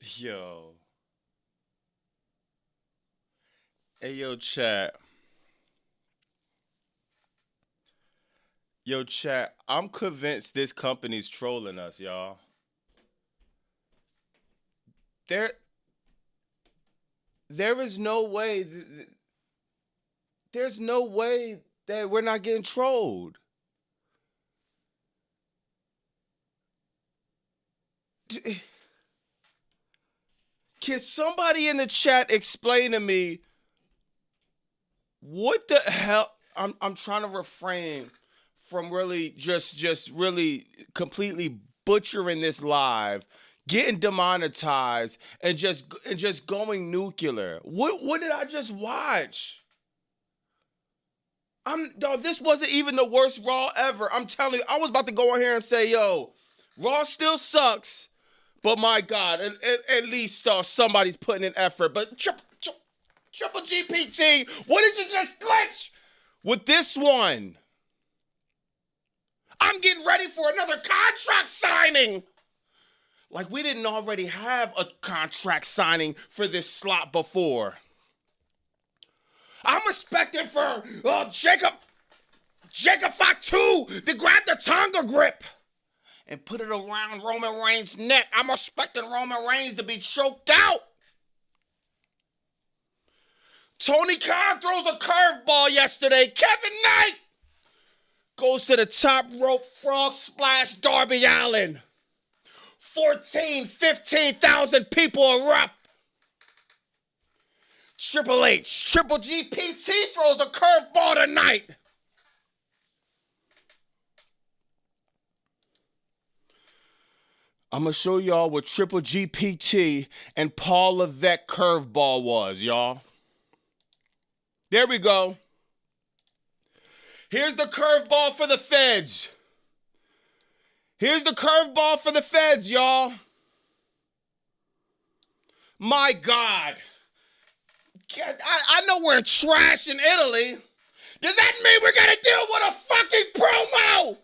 Yo. Hey, yo, chat. Yo, chat. I'm convinced this company's trolling us, y'all. There, there is no way. There's no way that we're not getting trolled. Can somebody in the chat explain to me what the hell? I'm trying to refrain from really just really completely butchering this live, getting demonetized, and just going nuclear. What did I just watch? This wasn't even the worst Raw ever. I'm telling you, I was about to go on here and say, yo, Raw still sucks, but my God, at least somebody's putting in effort. But Triple GPT, what did you just glitch with this one? I'm getting ready for another contract signing. Like we didn't already have a contract signing for this slot before. I'm expecting for Jacob Fatu to grab the Tonga grip and put it around Roman Reigns' neck. I'm expecting Roman Reigns to be choked out. Tony Khan throws a curveball yesterday. Kevin Knight goes to the top rope frog splash Darby Allin. 15,000 people erupt. Triple H, Triple GPT throws a curveball tonight. I'm going to show y'all what Triple GPT and Paul Levesque curveball was, y'all. There we go. Here's the curveball for the feds. Here's the curveball for the feds, y'all. My God. I know we're trash in Italy. Does that mean we're going to deal with a fucking promo?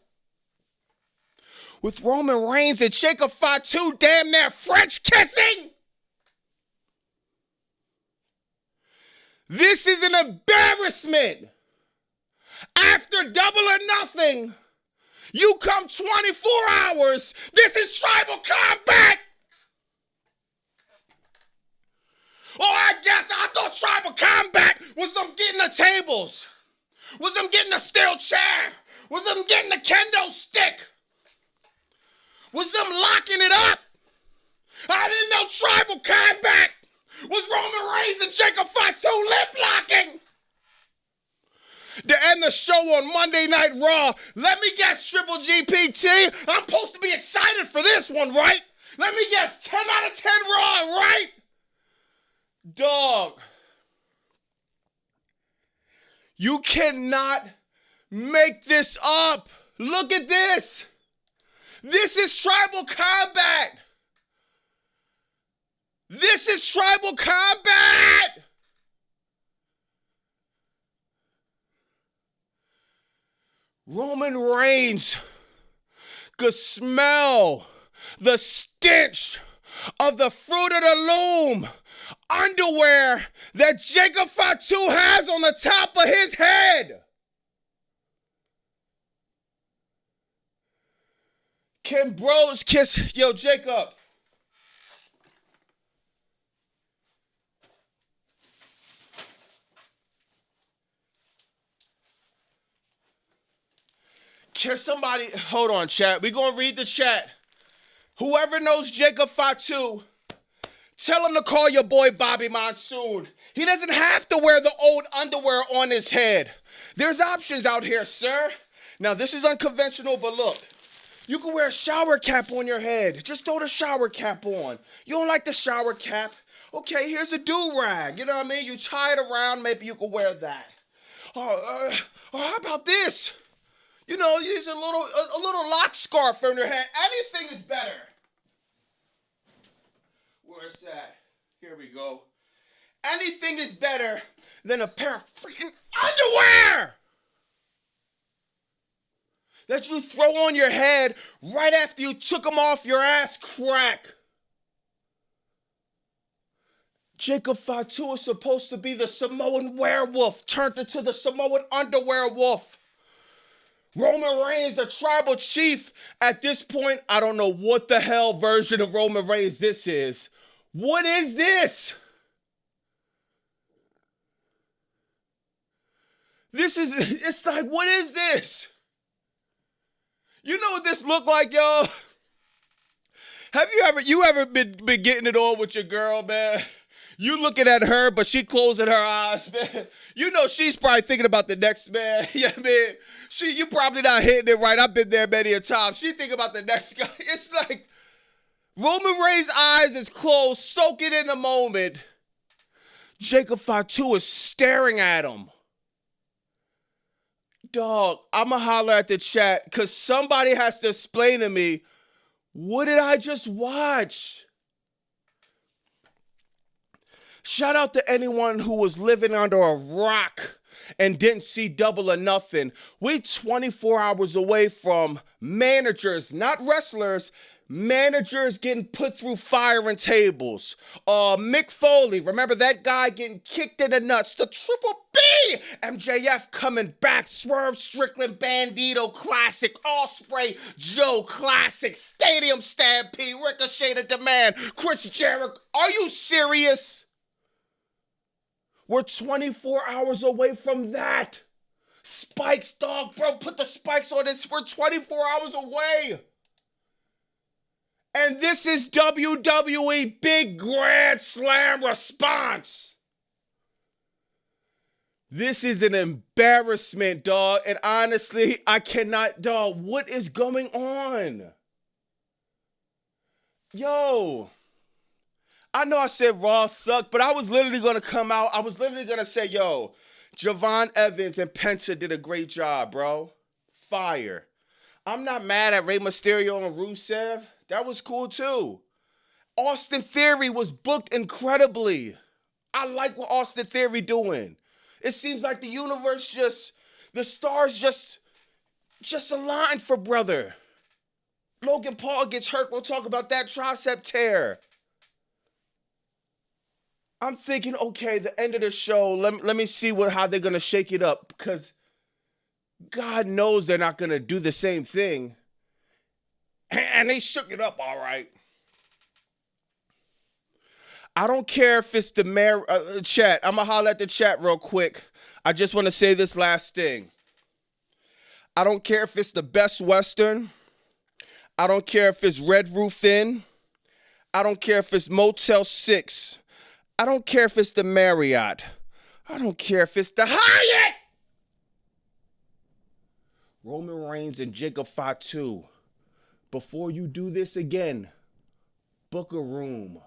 With Roman Reigns and Jacob Fatu damn near French kissing? This is an embarrassment. After Double or Nothing, you come 24 hours. This is Tribal Combat. Oh, I thought Tribal Combat was them getting the tables. Was them getting a steel chair. Was them getting a kendo stick. Was them locking it up. I didn't know Tribal Combat was Roman Reigns and Jacob Fatu lip locking. To end the show on Monday Night Raw, let me guess, Triple GPT, I'm supposed to be excited for this one, right? Let me guess, 10 out of 10 Raw, right? Dog. You cannot make this up. Look at this. This is Tribal Combat. This is Tribal Combat. Roman Reigns could smell the stench of the Fruit of the Loom underwear that Jacob Fatu has on the top of his head. Can bros kiss? Yo, Jacob. Can somebody, hold on, chat. We gonna read the chat. Whoever knows Jacob Fatu, tell him to call your boy Bobby Monsoon. He doesn't have to wear the old underwear on his head. There's options out here, sir. Now, this is unconventional, but look. You can wear a shower cap on your head. Just throw the shower cap on. You don't like the shower cap? Okay, here's a do-rag. You know what I mean? You tie it around, maybe you can wear that. Or how about this? You know, use a little lock scarf on your head. Anything is better. Where's that? Here we go. Anything is better than a pair of freaking underwear that you throw on your head right after you took them off your ass crack. Jacob Fatu is supposed to be the Samoan werewolf turned into the Samoan underwear wolf. Roman Reigns, the tribal chief. At this point, I don't know what the hell version of Roman Reigns this is. What is this? It's like, what is this? You know what this look like, y'all? Have you ever been getting it on with your girl, man? You looking at her, but she closing her eyes, man. You know she's probably thinking about the next man. Yeah, man. You probably not hitting it right. I've been there many a time. She thinking about the next guy. It's like Roman Reigns' eyes is closed, soaking in the moment. Jacob Fatu is staring at him. Dog, I'ma holler at the chat because somebody has to explain to me, what did I just watch? Shout out to anyone who was living under a rock and didn't see Double or Nothing. We 24 hours away from managers, not wrestlers, managers getting put through fire and tables. Mick Foley, remember that guy getting kicked in the nuts? The Triple B! MJF coming back. Swerve Strickland, Bandito Classic. Ospreay, Joe Classic. Stadium Stampede. Ricochet the Demand. Chris Jericho. Are you serious? We're 24 hours away from that. Spikes, dog, bro, put the spikes on this. We're 24 hours away. And this is WWE Big Grand Slam response. This is an embarrassment, dog. And honestly, I cannot, dog, what is going on? Yo. I know I said Raw sucked, but I was literally going to come out. I was literally going to say, yo, Javon Evans and Penta did a great job, bro. Fire. I'm not mad at Rey Mysterio and Rusev. That was cool, too. Austin Theory was booked incredibly. I like what Austin Theory doing. It seems like the universe the stars just aligned for brother. Logan Paul gets hurt. We'll talk about that tricep tear. I'm thinking, okay, the end of the show, let me see how they're going to shake it up, because God knows they're not going to do the same thing. And they shook it up all right. I don't care if it's the chat. I'm going to holler at the chat real quick. I just want to say this last thing. I don't care if it's the Best Western. I don't care if it's Red Roof Inn. I don't care if it's Motel 6. I don't care if it's the Marriott. I don't care if it's the Hyatt. Roman Reigns and Jacob Fatu, before you do this again, book a room.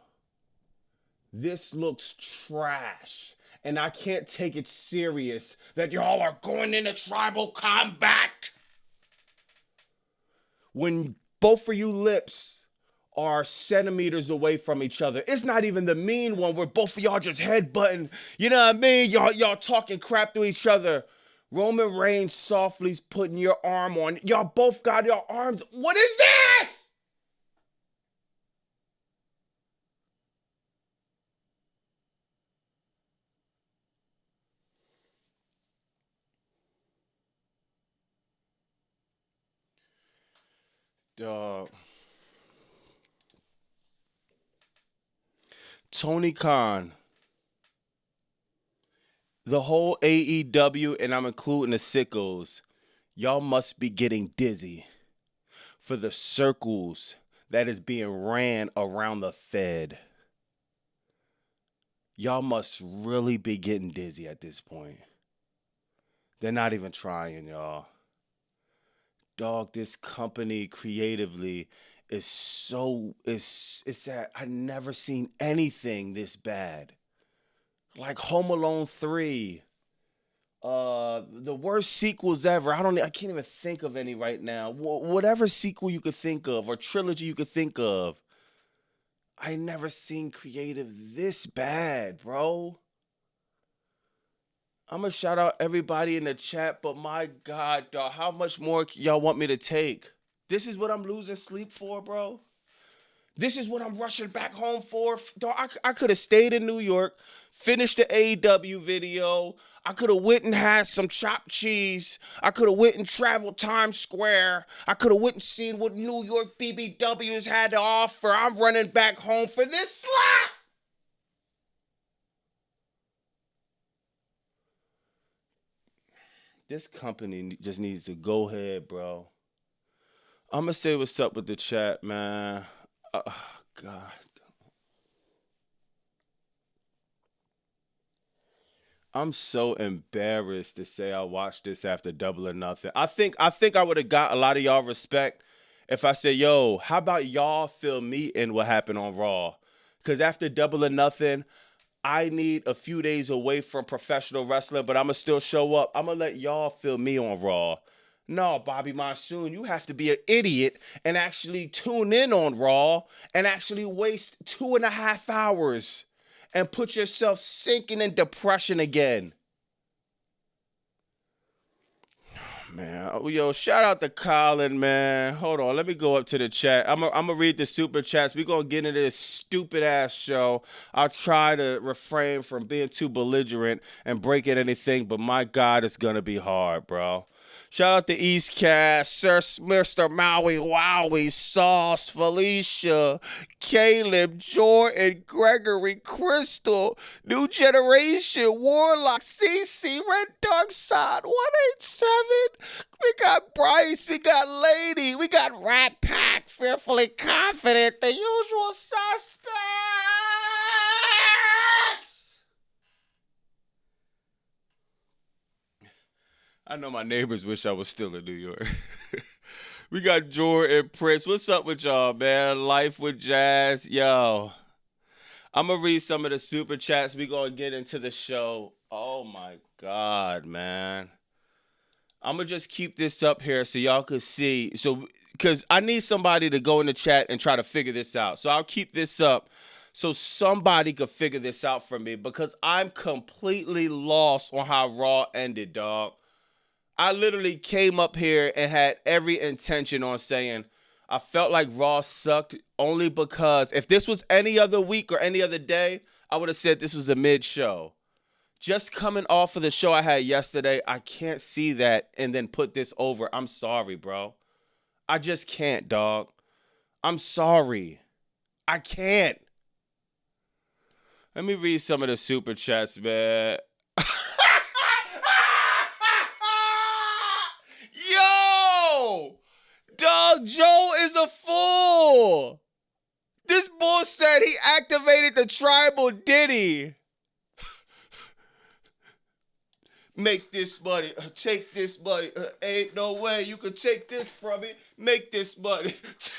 This looks trash. And I can't take it serious that y'all are going into tribal combat. When both of you lips are centimeters away from each other. It's not even the mean one where both of y'all just headbutting. You know what I mean? Y'all talking crap to each other. Roman Reigns softly's putting your arm on. Y'all both got your arms. What is this? Dog. Tony Khan, the whole AEW, and I'm including the sickos, y'all must be getting dizzy for the circles that is being ran around the Fed. Y'all must really be getting dizzy at this point. They're not even trying, y'all. Dog, this company creatively is that I never seen anything this bad. Like Home Alone 3. The worst sequels ever. I can't even think of any right now. Whatever sequel you could think of or trilogy you could think of. I never seen creative this bad, bro. I'm gonna shout out everybody in the chat, but my God, dog, how much more y'all want me to take? This is what I'm losing sleep for, bro? This is what I'm rushing back home for. Dog, I could have stayed in New York, finished the AEW video. I could have went and had some chopped cheese. I could have went and traveled Times Square. I could have went and seen what New York BBWs had to offer. I'm running back home for this slap. This company just needs to go ahead, bro. I'm going to say what's up with the chat, man. God. I'm so embarrassed to say I watched this after Double or Nothing. I think I would have got a lot of y'all respect if I said, yo, how about y'all fill me in what happened on Raw? Because after Double or Nothing, I need a few days away from professional wrestling, but I'm going to still show up. I'm going to let y'all fill me on Raw. No, Bobby Monsoon, you have to be an idiot and actually tune in on Raw and actually waste 2.5 hours and put yourself sinking in depression again. Man, yo, shout out to Colin, man. Hold on, let me go up to the chat. I'm gonna read the super chats. We're gonna get into this stupid ass show. I'll try to refrain from being too belligerent and breaking anything, but my God, it's gonna be hard, bro. Shout out to East Cast, Sir Mr. Maui Wowie, Sauce, Felicia, Caleb, Jordan, Gregory, Crystal, New Generation, Warlock, CC, Red Dark Side, 187. We got Bryce, we got Lady, we got Rat Pack, Fearfully Confident, the usual suspects. I know my neighbors wish I was still in New York. We got Jordan Prince. What's up with y'all, man? Life with Jazz. Yo. I'm going to read some of the super chats. We going to get into the show. Oh, my God, man. I'm going to just keep this up here so y'all could see. So, because I need somebody to go in the chat and try to figure this out. So I'll keep this up so somebody could figure this out for me because I'm completely lost on how Raw ended, dog. I literally came up here and had every intention on saying I felt like Raw sucked only because if this was any other week or any other day, I would have said this was a mid-show. Just coming off of the show I had yesterday, I can't see that and then put this over. I'm sorry, bro. I just can't, dog. I'm sorry. I can't. Let me read some of the super chats, man. Yo! Dog Joe is a fool! This bull said he activated the tribal Diddy. Make this money. Take this money. Ain't no way you could take this from me. Make this money.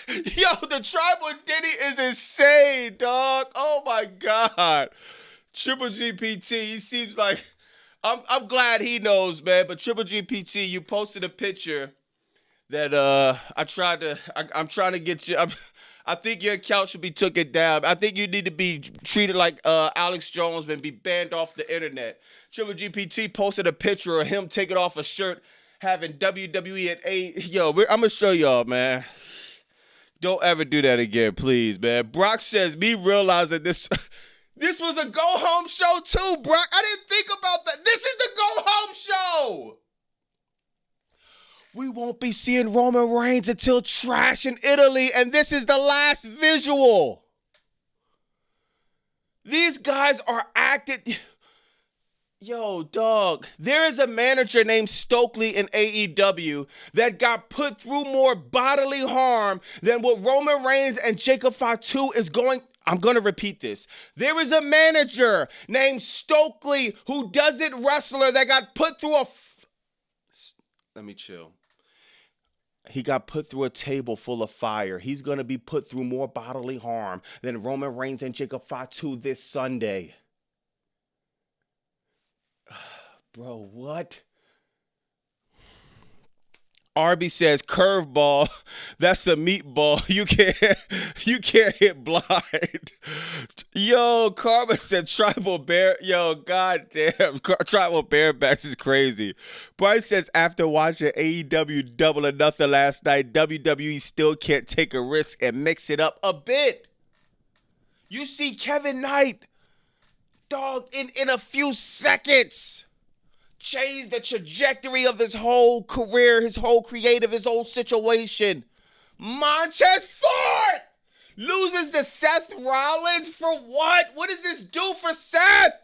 Yo, the tribal Diddy is insane, dog. Oh my God. Triple GPT, he seems like... I'm glad he knows, man. But Triple GPT, you posted a picture that I'm trying to get you. I think your account should be taken down. I think you need to be treated like Alex Jones and be banned off the internet. Triple GPT posted a picture of him taking off a shirt, having WWE at 8. Yo, I'm gonna show y'all, man. Don't ever do that again, please, man. Brock says me realizing this. This was a go-home show too, Brock. I didn't think about that. This is the go-home show. We won't be seeing Roman Reigns until Trash in Italy, and this is the last visual. These guys are acting... Yo, dog, there is a manager named Stokely in AEW that got put through more bodily harm than what Roman Reigns and Jacob Fatu is going... I'm going to repeat this. There is a manager named Stokely who doesn't wrestler that got put through Let me chill. He got put through a table full of fire. He's going to be put through more bodily harm than Roman Reigns and Jacob Fatu this Sunday. Bro, what? Arby says curveball. That's a meatball. You can't hit blind. Yo, Karma said tribal bear. Yo, goddamn, tribal barebacks is crazy. Bryce says after watching AEW Double or Nothing last night, WWE still can't take a risk and mix it up a bit. You see Kevin Knight, dog, in a few seconds, changed the trajectory of his whole career, his whole creative, his whole situation. Montez Ford loses to Seth Rollins for what? What does this do for Seth?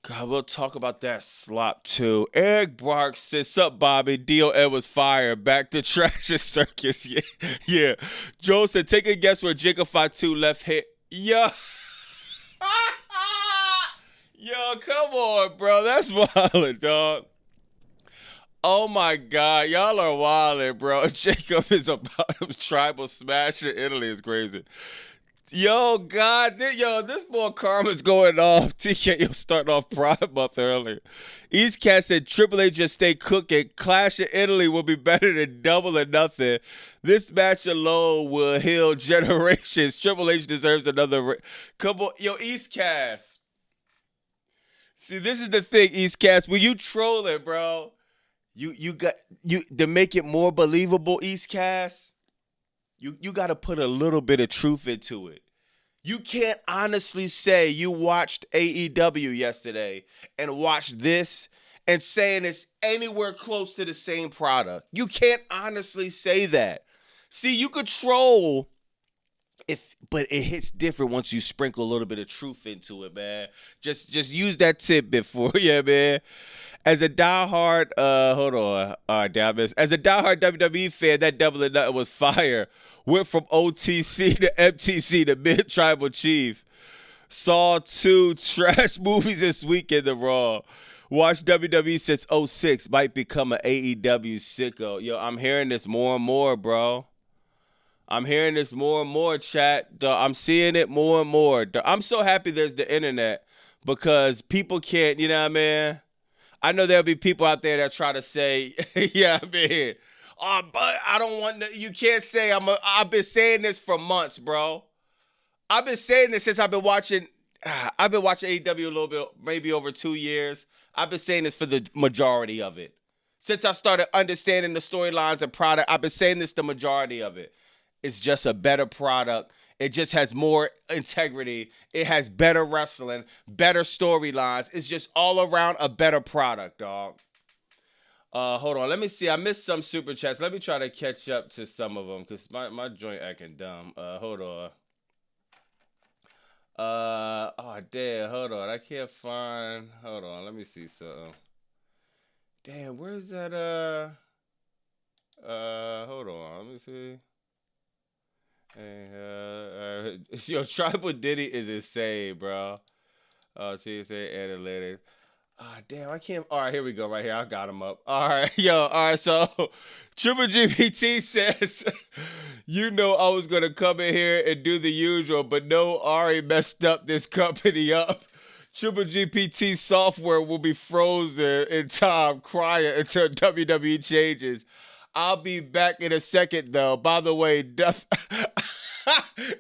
God, we'll talk about that slop too. Eric Brock says, "Sup, Bobby? Dio Edwards fire. Back to Trash Circus." Yeah. Joe said, "Take a guess where Jacob Fatu left hit." Yeah. Yo, come on, bro. That's wildin', dog. Oh my God, y'all are wildin', bro. Jacob is about tribal smash in Italy is crazy. Yo, God, this boy Karma's going off. TKO starting off Pride Month earlier. East Cat said Triple H just stay cooking. Clash of Italy will be better than Double or Nothing. This match alone will heal generations. Triple H deserves another. Come on, yo, East Cast. See, this is the thing, East Cast. When you trolling, bro, you got to make it more believable, East Cast. You got to put a little bit of truth into it. You can't honestly say you watched AEW yesterday and watched this and saying it's anywhere close to the same product. You can't honestly say that. See, you could troll but it hits different once you sprinkle a little bit of truth into it, man. Just use that tidbit for you, man. As a diehard, hold on. All right, damn it. As a diehard WWE fan, that Double or Nothing was fire. Went from OTC to MTC to Mid-Tribal Chief. Saw 2 trash movies this week in the Raw. Watched WWE since 06. Might become an AEW sicko. Yo, I'm hearing this more and more, bro. I'm hearing this more and more, chat. I'm seeing it more and more. I'm so happy there's the internet because people can't, you know what I mean? I know there'll be people out there that try to say, yeah, I mean, oh, but I don't want to, you can't say I've been saying this for months, bro. I've been saying this since I've been watching AEW a little bit, maybe over 2 years. I've been saying this for the majority of it. Since I started understanding the storylines and product, I've been saying this the majority of it. It's just a better product. It just has more integrity. It has better wrestling, better storylines. It's just all around a better product, dog. Hold on. Let me see. I missed some super chats. Let me try to catch up to some of them because my joint acting dumb. Hold on. Oh, damn. Hold on. I can't find. Hold on. Let me see something. Damn, where's that? Hold on. Let me see. Hey, yo, Tribal Diddy is insane, bro. She said analytics. Damn, I can't. All right, here we go. Right here, I got him up. All right, yo. All right, so Triple GPT says, you know, I was gonna come in here and do the usual, but no, Ari messed up this company up. Triple GPT software will be frozen in time, crying until WWE changes. I'll be back in a second, though. By the way,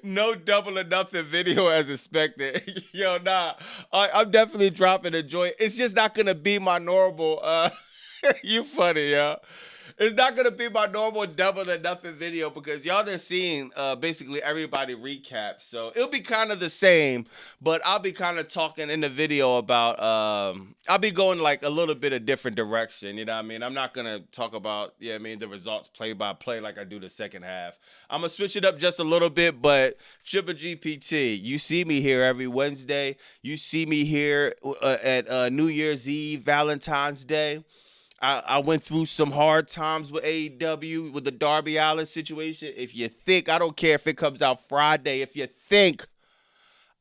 no Double or Nothing video as expected. Yo, nah, I'm definitely dropping a joint. It's just not going to be my normal. You funny, yo. It's not going to be my normal Double or Nothing video because y'all done seen basically everybody recap. So it'll be kind of the same, but I'll be kind of talking in the video about, I'll be going like a little bit of different direction. You know what I mean? I'm not going to talk about, the results play by play like I do the second half. I'm going to switch it up just a little bit, but Triple GPT, you see me here every Wednesday. You see me here at New Year's Eve, Valentine's Day. I went through some hard times with AEW, with the Darby Allin situation. If you think, I don't care if it comes out Friday, if you think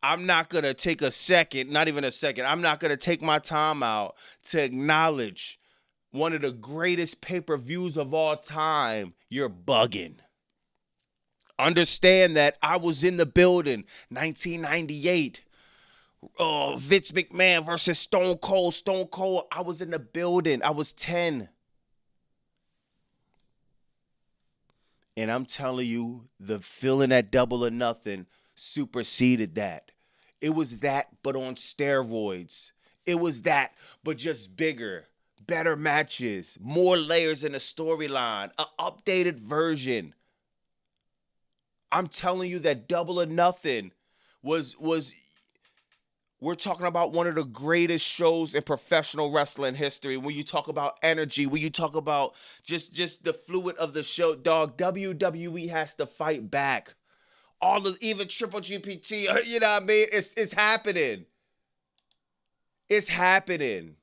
I'm not going to take a second, not even a second, I'm not going to take my time out to acknowledge one of the greatest pay-per-views of all time, you're bugging. Understand that I was in the building, 1998, Vince McMahon versus Stone Cold. Stone Cold, I was in the building. I was 10. And I'm telling you, the feeling at Double or Nothing superseded that. It was that, but on steroids. It was that, but just bigger, better matches, more layers in the storyline, an updated version. I'm telling you that Double or Nothing was we're talking about one of the greatest shows in professional wrestling history. When you talk about energy, when you talk about just the fluid of the show, dog, WWE has to fight back. Even Triple GPT, you know what I mean? It's happening. It's happening.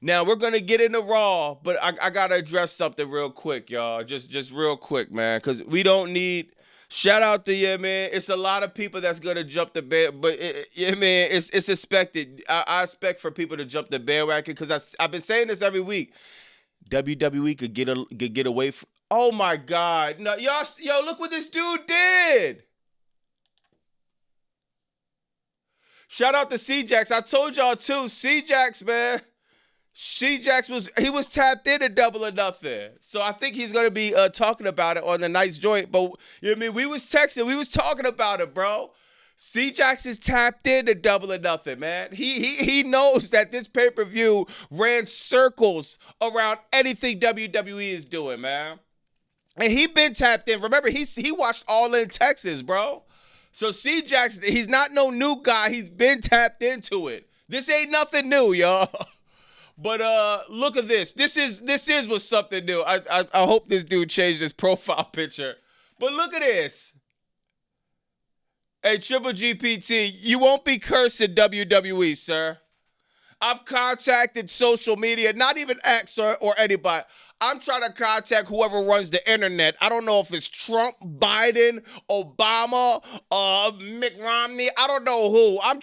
Now we're gonna get into Raw, but I gotta address something real quick, y'all. Just real quick, man, because we don't need. Shout out to you, man. It's a lot of people that's gonna jump the band, but yeah, man, it's expected. I expect for people to jump the bandwagon because I've been saying this every week. WWE could get away from. Oh my God, no, y'all, yo, look what this dude did. Shout out to C-Jax. I told y'all too, C-Jax, man. C-Jax was tapped into Double or Nothing. So I think he's gonna be talking about it on the Night's Joint. But you know what I mean, we was texting, we was talking about it, bro. C-Jax is tapped into Double or Nothing, man. He knows that this pay-per-view ran circles around anything WWE is doing, man. And he been tapped in. Remember, he watched All In Texas, bro. So C-Jax, he's not no new guy. He's been tapped into it. This ain't nothing new, y'all. But look at this. This is what's something new. I hope this dude changed his profile picture. But look at this. Hey, Triple GPT, you won't be cursed in WWE, sir. I've contacted social media, not even X or anybody. I'm trying to contact whoever runs the internet. I don't know if it's Trump, Biden, Obama, Mitt Romney. I don't know who. I'm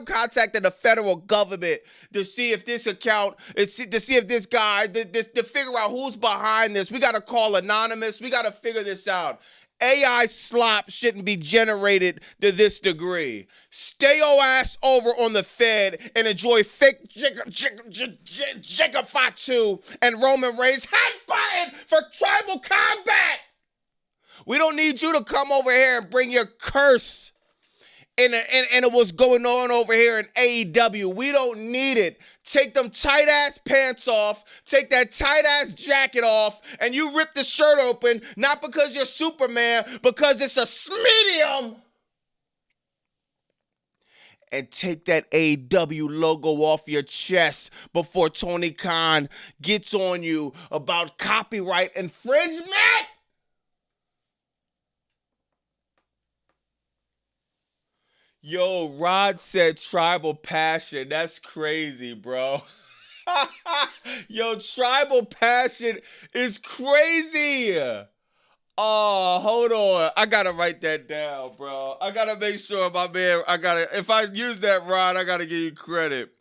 contacting the federal government to see if this account, to see if this guy, to figure out who's behind this. We got to call Anonymous. We got to figure this out. AI slop shouldn't be generated to this degree. Stay your ass over on the Fed and enjoy fake Jacob Fatu and Roman Reigns headbutting for tribal combat. We don't need you to come over here and bring your curse and what's going on over here in AEW. We don't need it. Take them tight-ass pants off, take that tight-ass jacket off, and you rip the shirt open, not because you're Superman, because it's a medium. And take that AEW logo off your chest before Tony Khan gets on you about copyright infringement. Yo, Rod said tribal passion. That's crazy, bro. Yo, tribal passion is crazy. Oh, hold on. I gotta write that down, bro. I gotta make sure my man, if I use that, Rod, I gotta give you credit.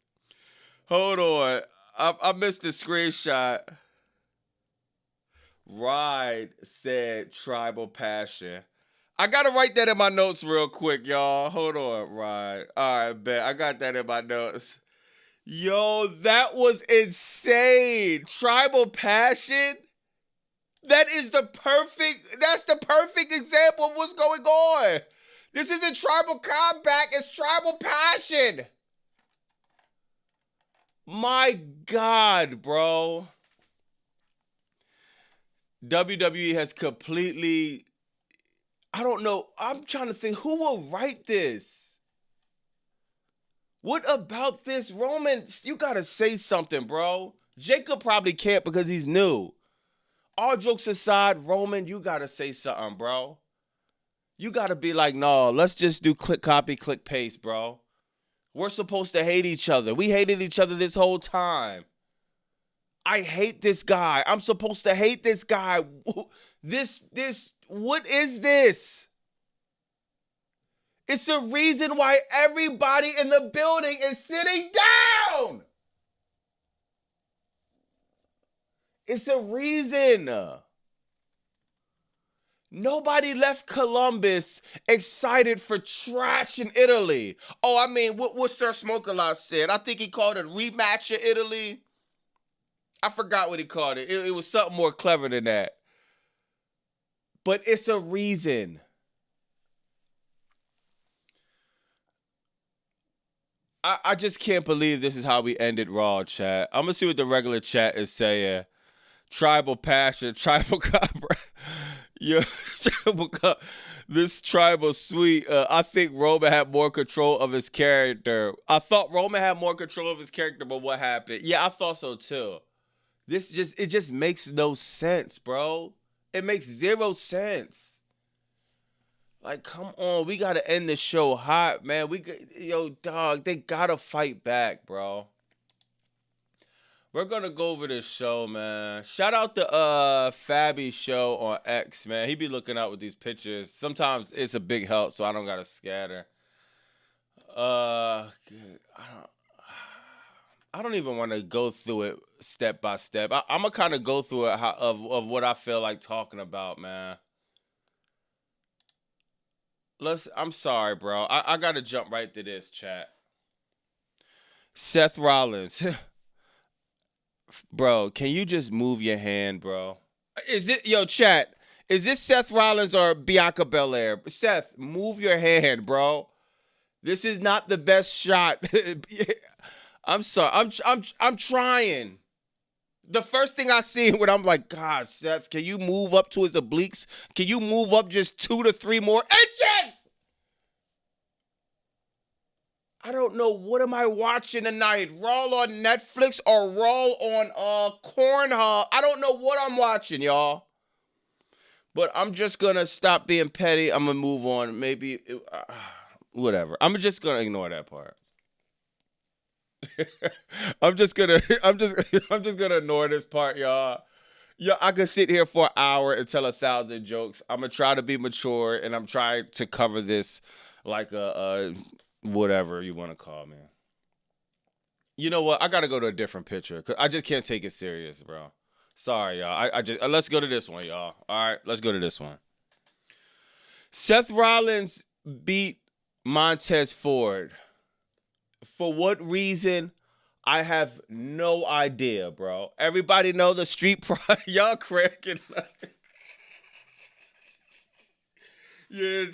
Hold on. I missed the screenshot. Rod said tribal passion. I gotta write that in my notes real quick, y'all. Hold on, right. All right, bet. I got that in my notes. Yo, that was insane. Tribal passion? That's the perfect example of what's going on. This isn't tribal combat, it's tribal passion. My God, bro. WWE has completely... I don't know. I'm trying to think, who will write this? What about this? Roman, you got to say something, bro. Jacob probably can't because he's new. All jokes aside, Roman, you got to say something, bro. You got to be like, no, let's just do click, copy, click, paste, bro. We're supposed to hate each other. We hated each other this whole time. I hate this guy. I'm supposed to hate this guy. What is this? It's the reason why everybody in the building is sitting down. It's a reason. Nobody left Columbus excited for trash in Italy. Oh, I mean, what Sir Smoke-A-Lot said. I think he called it rematch of Italy. I forgot what he called it. It was something more clever than that. But it's a reason. I just can't believe this is how we ended Raw, chat. I'm going to see what the regular chat is saying. Tribal passion, tribal copper. Yeah, this tribal sweet. I think Roman had more control of his character. I thought Roman had more control of his character, but what happened? Yeah, I thought so too. It just makes no sense, bro. It makes zero sense. Like, come on, we gotta end the show hot, man. Yo, dog, they gotta fight back, bro. We're gonna go over this show, man. Shout out to Fabby show on X, man. He be looking out with these pictures. Sometimes it's a big help, so I don't gotta scatter. I don't even want to go through it step by step. I'm gonna kind of go through it of what I feel like talking about, man. I'm sorry, bro. I gotta jump right to this, chat. Seth Rollins. Bro, can you just move your hand, bro? Chat, is this Seth Rollins or Bianca Belair? Seth, move your hand, bro. This is not the best shot. I'm sorry. I'm trying. The first thing I see when I'm like, God, Seth, can you move up to his obliques? Can you move up just 2 to 3 more inches? I don't know. What am I watching tonight? Raw on Netflix or Raw on Cornhub? I don't know what I'm watching, y'all. But I'm just going to stop being petty. I'm going to move on. Maybe, whatever. I'm just going to ignore that part. I'm just gonna ignore this part, y'all. Yeah, I could sit here for an hour and tell 1,000 jokes. I'm gonna try to be mature, and I'm trying to cover this like a whatever you want to call me. You know what? I gotta go to a different picture because I just can't take it serious, bro. Sorry, y'all. I just let's go to this one, y'all. All right, let's go to this one. Seth Rollins beat Montez Ford. For what reason? I have no idea, bro. Everybody know the street pride. Y'all cracking. Yeah,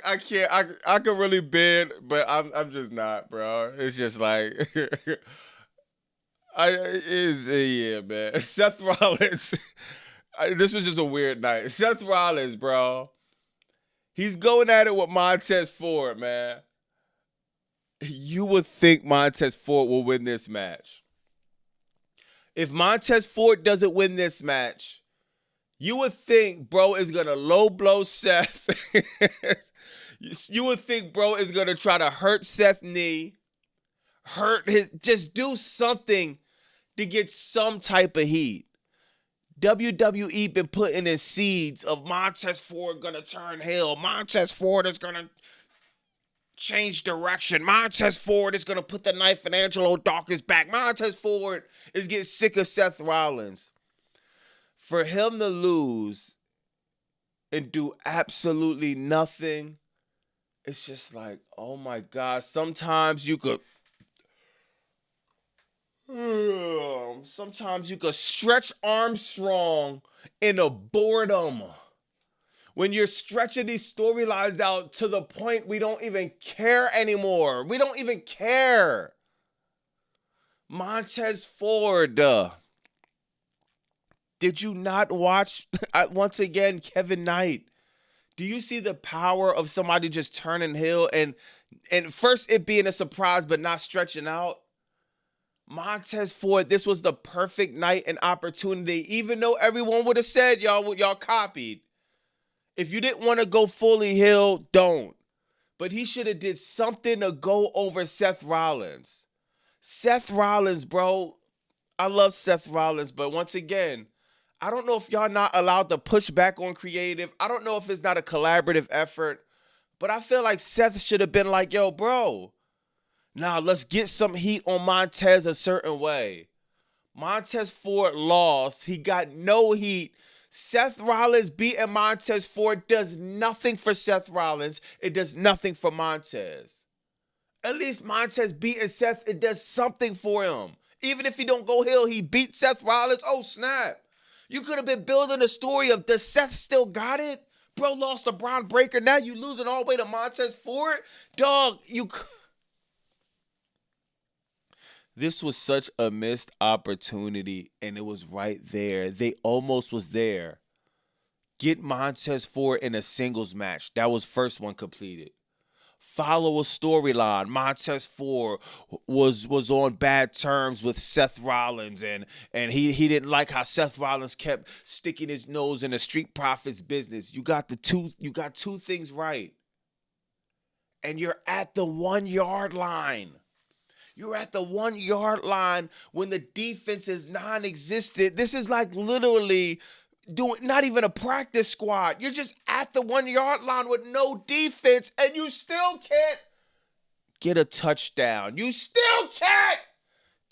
I can't. I could really bend, but I'm just not, bro. It's just like yeah, man. Seth Rollins. This was just a weird night. Seth Rollins, bro. He's going at it with Montez Ford, man. You would think Montez Ford will win this match. If Montez Ford doesn't win this match, you would think bro is going to low blow Seth. You would think bro is going to try to hurt Seth's knee, just do something to get some type of heat. WWE been putting in seeds of Montez Ford going to turn heel. Montez Ford is going to change direction. Montez Ford is going to put the knife in Angelo Dawkins' back. Montez Ford is getting sick of Seth Rollins. For him to lose and do absolutely nothing, it's just like, oh my God. Sometimes you could stretch Armstrong in a boredom. When you're stretching these storylines out to the point we don't even care anymore. We don't even care. Montez Ford. Did you not watch, once again, Kevin Knight? Do you see the power of somebody just turning heel and first it being a surprise but not stretching out? Montez Ford, this was the perfect night and opportunity, even though everyone would have said y'all copied. If you didn't want to go fully heel, don't. But he should have did something to go over Seth Rollins. Seth Rollins, bro. I love Seth Rollins, but once again, I don't know if y'all not allowed to push back on creative. I don't know if it's not a collaborative effort, but I feel like Seth should have been like, yo, bro, now let's get some heat on Montez a certain way. Montez Ford lost. He got no heat. Seth Rollins beating Montez Ford does nothing for Seth Rollins. It does nothing for Montez. At least Montez beating Seth, it does something for him. Even if he don't go heel, he beat Seth Rollins. Oh, snap. You could have been building a story of, does Seth still got it? Bro lost to Braun Breaker. Now you losing all the way to Montez Ford? Dog, you... This was such a missed opportunity, and it was right there. They almost was there. Get Montez Ford in a singles match. That was first one completed. Follow a storyline. Montez Ford was on bad terms with Seth Rollins, and he didn't like how Seth Rollins kept sticking his nose in the Street Profits business. You got two things right. And you're at the 1 yard line. You're at the 1 yard line when the defense is non-existent. This is like literally doing not even a practice squad. You're just at the 1 yard line with no defense, and you still can't get a touchdown. You still can't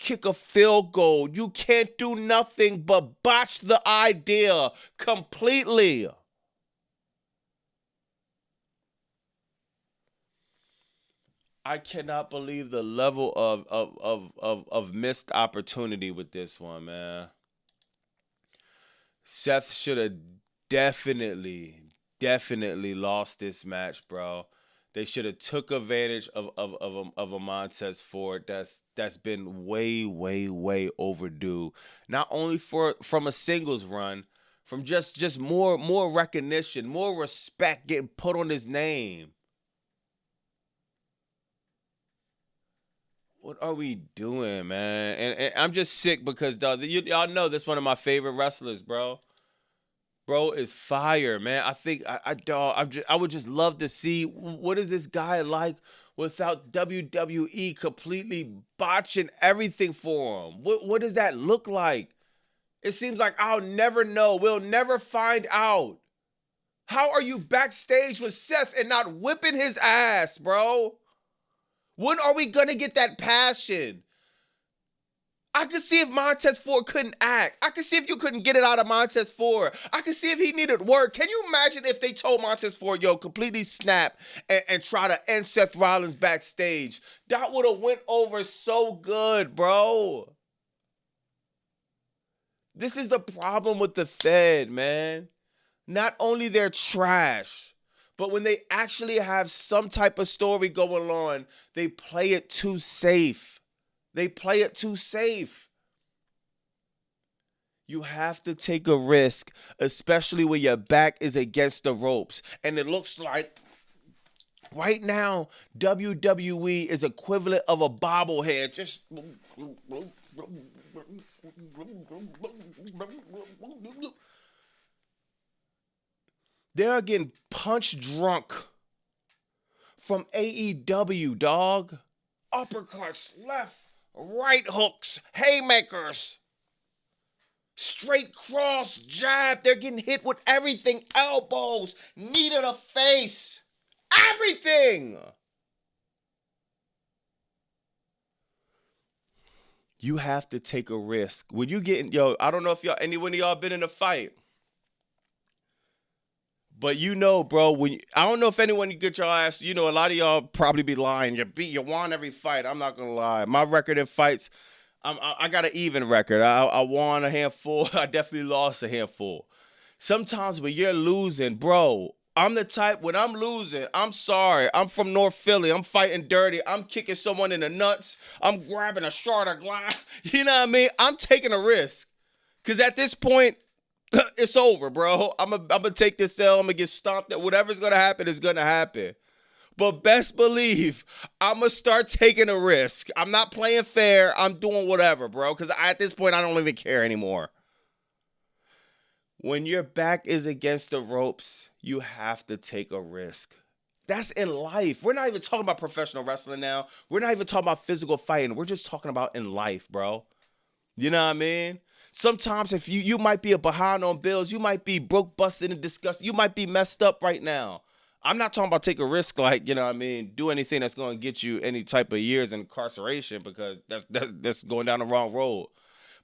kick a field goal. You can't do nothing but botch the idea completely. I cannot believe the level of missed opportunity with this one, man. Seth should have definitely lost this match, bro. They should have took advantage of a Montez Ford that's been way overdue. Not only from a singles run, from just more recognition, more respect getting put on his name. What are we doing, man? And I'm just sick because, dog, y'all know this one of my favorite wrestlers, bro. Bro is fire, man. I think I would just love to see what is this guy like without WWE completely botching everything for him. What does that look like? It seems like I'll never know. We'll never find out. How are you backstage with Seth and not whipping his ass, bro? When are we going to get that passion? I could see if Montez Ford couldn't act. I could see if you couldn't get it out of Montez Ford. I could see if he needed work. Can you imagine if they told Montez Ford, yo, completely snap and try to end Seth Rollins backstage? That would have went over so good, bro. This is the problem with the Fed, man. Not only they're trash, but when they actually have some type of story going on, they play it too safe. They play it too safe. You have to take a risk, especially when your back is against the ropes. And it looks like right now, WWE is equivalent of a bobblehead. Just... They're getting punch drunk from AEW, dog. Uppercuts, left, right hooks, haymakers, straight cross, jab. They're getting hit with everything. Elbows, knee to the face, everything. You have to take a risk. When you get, I don't know if anyone of y'all been in a fight. But bro, I don't know if anyone you get your ass, a lot of y'all probably be lying. You won every fight. I'm not gonna lie. My record in fights, I got an even record. I won a handful. I definitely lost a handful. Sometimes when you're losing, bro, I'm the type, when I'm losing, I'm sorry. I'm from North Philly. I'm fighting dirty. I'm kicking someone in the nuts. I'm grabbing a shard of glass. You know what I mean? I'm taking a risk. Because at this point, it's over, bro. I'm gonna take this L. I'm gonna get stomped. Whatever's gonna happen is gonna happen. But best believe I'm gonna start taking a risk. I'm not playing fair. I'm doing whatever, bro. Because at this point, I don't even care anymore. When your back is against the ropes, you have to take a risk. That's in life. We're not even talking about professional wrestling now. We're not even talking about physical fighting. We're just talking about in life, bro. You know what I mean? Sometimes if you might be behind on bills, you might be broke, busted, and disgusted. You might be messed up right now. I'm not talking about take a risk like, do anything that's going to get you any type of years in incarceration because that's going down the wrong road.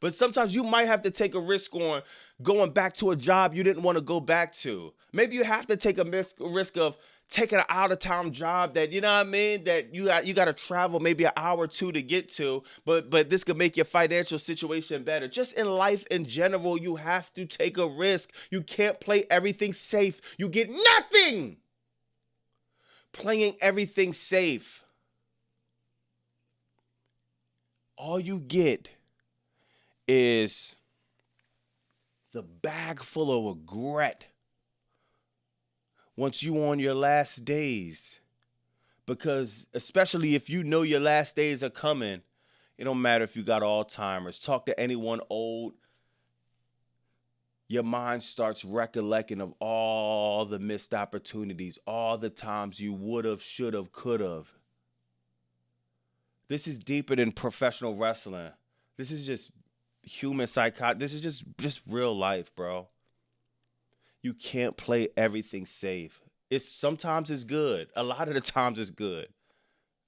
But sometimes you might have to take a risk on going back to a job you didn't want to go back to. Maybe you have to take a risk of taking an out-of-town job that, you know what I mean, that you got to travel maybe an hour or two to get to, but this could make your financial situation better. Just in life in general, you have to take a risk. You can't play everything safe. You get nothing playing everything safe. All you get is the bag full of regret once you on your last days. Because especially if you know your last days are coming, it don't matter if you got Alzheimer's. Talk to anyone old. Your mind starts recollecting of all the missed opportunities, all the times you would have, should have, could have. This is deeper than professional wrestling. This is just human psychology. This is just real life, bro. You can't play everything safe. Sometimes it's good. A lot of the times it's good.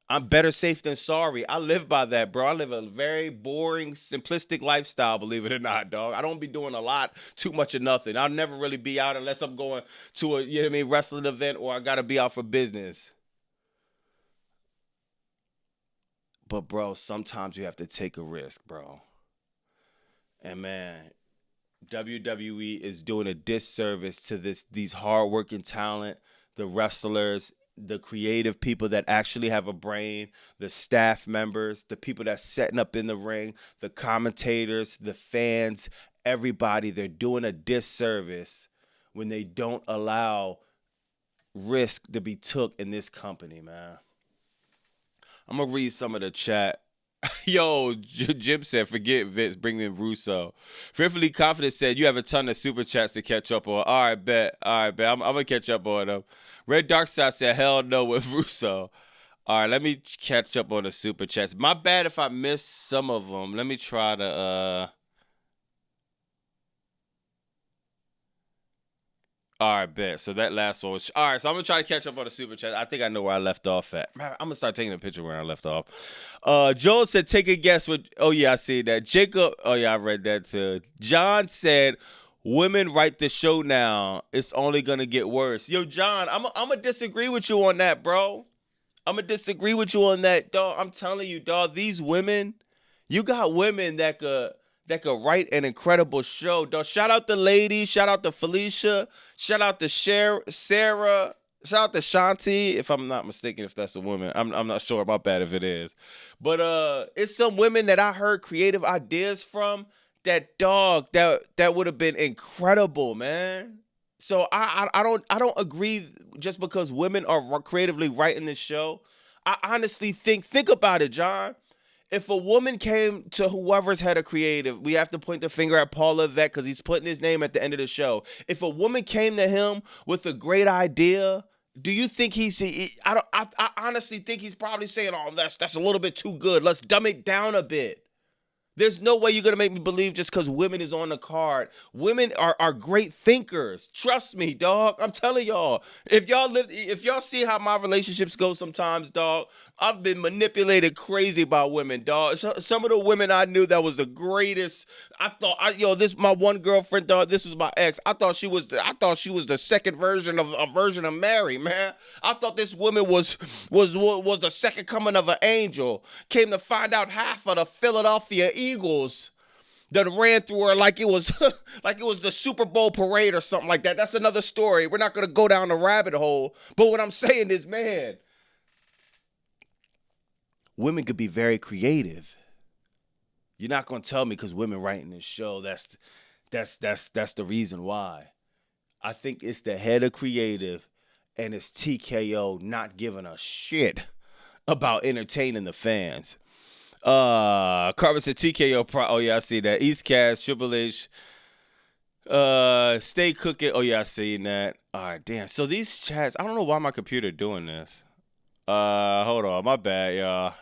I'm better safe than sorry. I live by that, bro. I live a very boring, simplistic lifestyle, believe it or not, dog. I don't be doing a lot, too much of nothing. I'll never really be out unless I'm going to a, you know what I mean, wrestling event or I got to be out for business. But, bro, sometimes you have to take a risk, bro. And, man, WWE is doing a disservice to these hardworking talent, the wrestlers, the creative people that actually have a brain, the staff members, the people that's setting up in the ring, the commentators, the fans, everybody. They're doing a disservice when they don't allow risk to be took in this company, man. I'm going to read some of the chat. Yo, Jim said, forget Vince, bring in Russo. Fearfully Confident said, you have a ton of super chats to catch up on. All right, bet. I'm going to catch up on them. Red Darkside said, hell no with Russo. All right, let me catch up on the super chats. My bad if I missed some of them. Let me try to... All right, bet. So that last one was... All right, so I'm going to try to catch up on the super chat. I think I know where I left off at. I'm going to start taking a picture where I left off. Joel said, take a guess. Oh, yeah, I see that. Jacob... Oh, yeah, I read that too. John said, women write the show now. It's only going to get worse. Yo, John, I'm going to disagree with you on that, bro. I'm going to disagree with you on that, dog. I'm telling you, dog, these women... You got women that could write an incredible show. Dog, shout out the ladies. Shout out to Felicia. Shout out to Sarah. Shout out to Shanti, if I'm not mistaken, if that's a woman. I'm not sure. My bad if it is. But it's some women that I heard creative ideas from that would have been incredible, man. So I don't agree just because women are creatively writing this show. I honestly think about it, John. If a woman came to whoever's head of creative, we have to point the finger at Paul Levesque because he's putting his name at the end of the show. If a woman came to him with a great idea, do you think I honestly think he's probably saying, oh, that's a little bit too good. Let's dumb it down a bit. There's no way you're going to make me believe just because women is on the card. Women are great thinkers. Trust me, dog. I'm telling y'all. If y'all see how my relationships go sometimes, dog, I've been manipulated crazy by women, dog. Some of the women I knew that was the greatest. This my one girlfriend, dog. This was my ex. I thought she was the second version of a version of Mary, man. I thought this woman was the second coming of an angel. Came to find out half of the Philadelphia Eagles that ran through her like it was the Super Bowl parade or something like that. That's another story. We're not gonna go down the rabbit hole. But what I'm saying is, man, women could be very creative. You're not gonna tell me because women writing this show that's the reason why. I think it's the head of creative and it's TKO not giving a shit about entertaining the fans. Carver said TKO oh yeah, I see that. East Cast, Triple H, Stay Cooking. Oh yeah, I seen that. All right, damn. So these chats, I don't know why my computer doing this. Hold on, my bad, y'all.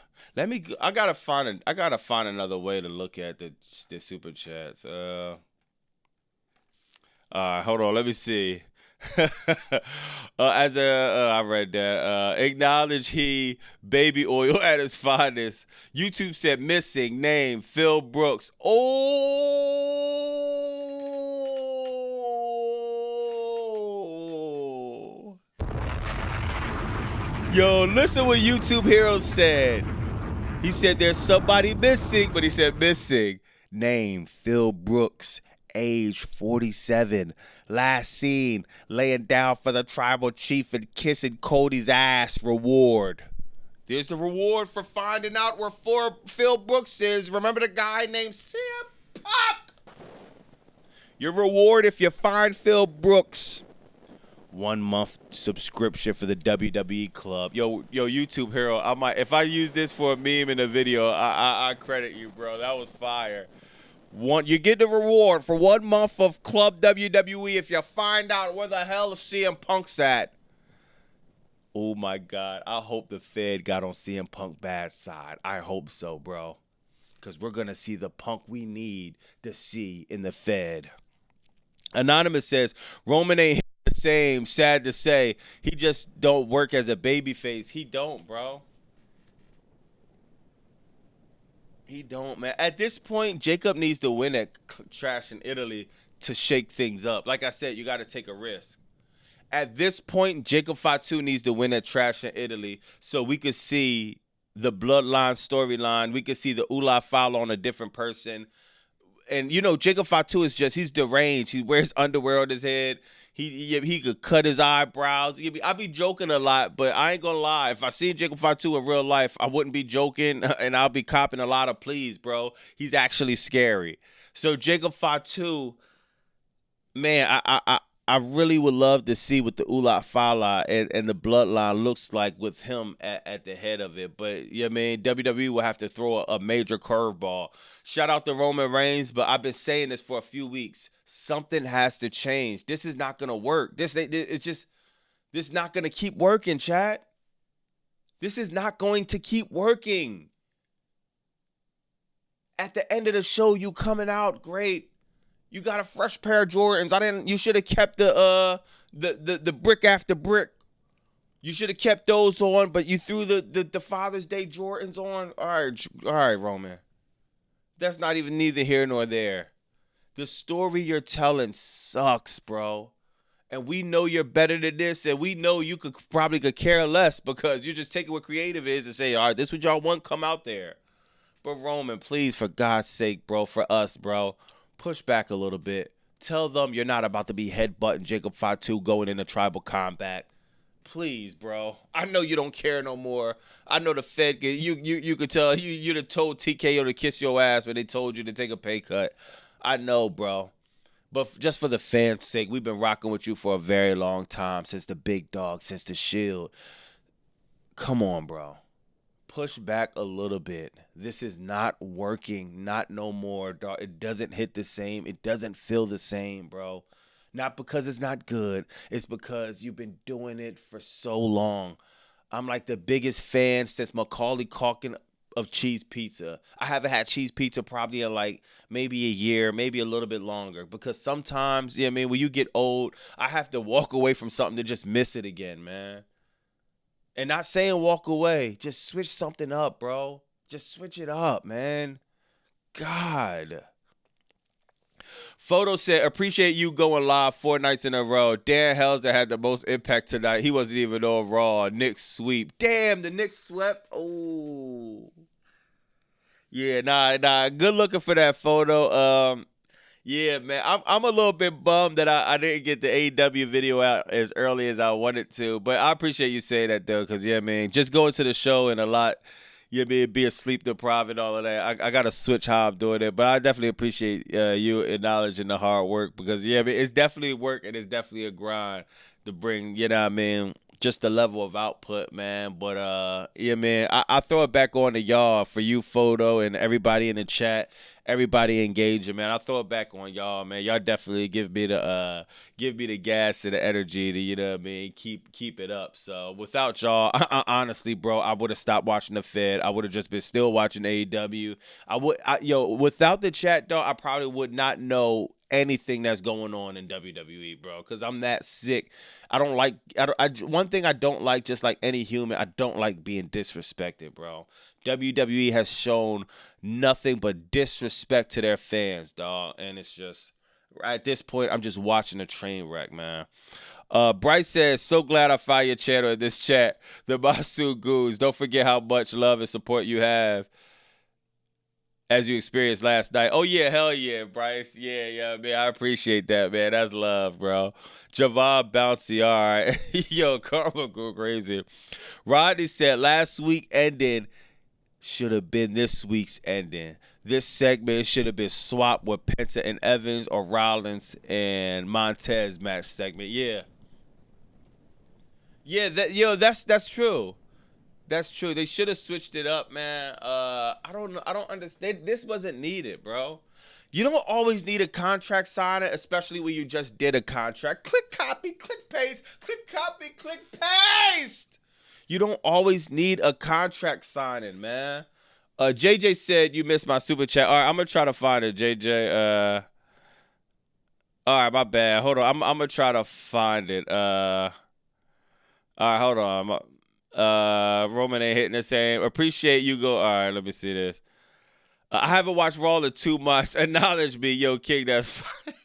I gotta find another way to look at the super chats. Hold on, let me see. I read that. Acknowledge he baby oil at his finest. YouTube said missing name Phil Brooks. Oh. Yo, listen what YouTube Hero said. He said there's somebody missing, but he said missing. Name Phil Brooks, age 47. Last seen laying down for the tribal chief and kissing Cody's ass. Reward. There's the reward for finding out where Phil Brooks is. Remember the guy named CM Punk? Your reward if you find Phil Brooks. 1 month subscription for the WWE Club. Yo, YouTube Hero. If I use this for a meme in a video, I credit you, bro. That was fire. You get the reward for 1 month of Club WWE if you find out where the hell CM Punk's at. Oh my God. I hope the Fed got on CM Punk bad side. I hope so, bro. Because we're gonna see the Punk we need to see in the Fed. Anonymous says Roman ain't the same. Sad to say, he just don't work as a babyface. He don't, bro. He don't, man. At this point, Jacob needs to win at Trash in Italy to shake things up. Like I said, you got to take a risk. At this point, Jacob Fatu needs to win at Trash in Italy so we could see the Bloodline storyline. We could see the Ula Fala on a different person. And, you know, Jacob Fatu is he's deranged. He wears underwear on his head. He could cut his eyebrows. I be joking a lot, but I ain't gonna lie. If I seen Jacob Fatu in real life, I wouldn't be joking, and I'll be copping a lot of pleas, bro. He's actually scary. So Jacob Fatu, man, I really would love to see what the Ulat Fala and the Bloodline looks like with him at the head of it. But, yeah, man, WWE will have to throw a major curveball. Shout out to Roman Reigns, but I've been saying this for a few weeks. Something has to change. This is not going to work. This is not going to keep working, chat. This is not going to keep working. At the end of the show, you coming out great. You got a fresh pair of Jordans. You should have kept the brick after brick. You should have kept those on, but you threw the Father's Day Jordans on. All right, Roman. That's not even neither here nor there. The story you're telling sucks, bro. And we know you're better than this, and we know you could care less because you're just taking what creative is and say, all right, this is what y'all want, come out there. But Roman, please, for God's sake, bro, for us, bro, push back a little bit. Tell them you're not about to be headbutting Jacob Fatu going into tribal combat. Please, bro. I know you don't care no more. I know the Fed, you could tell, you'd have told TKO to kiss your ass when they told you to take a pay cut. I know, bro. But just for the fans' sake, we've been rocking with you for a very long time, since the Big Dog, since the Shield. Come on, bro. Push back a little bit. This is not working. Not no more, dog. It doesn't hit the same. It doesn't feel the same, bro. Not because it's not good. It's because you've been doing it for so long. I'm like the biggest fan since Macaulay Culkin of cheese pizza. I haven't had cheese pizza probably in like maybe a year, maybe a little bit longer. Because sometimes, yeah, man, when you get old, I have to walk away from something to just miss it again, man. And not saying walk away. Just switch something up, bro. Just switch it up, man. God. Photo said, appreciate you going live 4 nights in a row. Dan Helzer had the most impact tonight. He wasn't even on Raw. Knicks sweep. Damn, the Knicks swept. Oh. Yeah, nah. Good looking for that photo. Yeah, man. I'm a little bit bummed that I didn't get the AEW video out as early as I wanted to. But I appreciate you saying that, though, because, yeah, man, just going to the show and a lot, yeah, man, be asleep deprived and all of that. I got to switch how I'm doing it. But I definitely appreciate you acknowledging the hard work because, yeah, man, it's definitely work and it's definitely a grind to bring, you know what I mean, just the level of output, man. But, yeah, man, I throw it back on to y'all for you, Photo, and everybody in the chat. Everybody engaging, man. I'll throw it back on y'all, man. Y'all definitely give me the gas and the energy to, you know what I mean, keep it up. So without y'all, honestly, bro, I would have stopped watching the Fed. I would have just been still watching AEW. Without the chat, though, I probably would not know anything that's going on in WWE, bro, because I'm that sick. I don't like. One thing I don't like, just like any human, I don't like being disrespected, bro. WWE has shown nothing but disrespect to their fans, dog, and it's just at this point, I'm just watching a train wreck, man. Bryce says, so glad I found your channel in this chat. The Masu Goons. Don't forget how much love and support you have as you experienced last night. Oh, yeah, hell yeah, Bryce. Yeah, man. I appreciate that, man. That's love, bro. Javon Bouncy, all right. Yo, Karma go crazy. Rodney said, last week ending should have been this week's ending. This segment should have been swapped with Penta and Evans or Rollins and Montez match segment. Yeah. Yeah, that's true. That's true. They should have switched it up, man. I don't know. I don't understand. This wasn't needed, bro. You don't always need a contract signing, especially when you just did a contract. Click copy, click paste, click copy, click paste. You don't always need a contract signing, man. JJ said you missed my super chat. All right, I'm gonna try to find it, JJ. All right, my bad. Hold on. I'm gonna try to find it. All right, hold on. Roman ain't hitting the same. Appreciate you go. All right, let me see this. I haven't watched Raw in too much. Acknowledge me, yo, King. That's funny.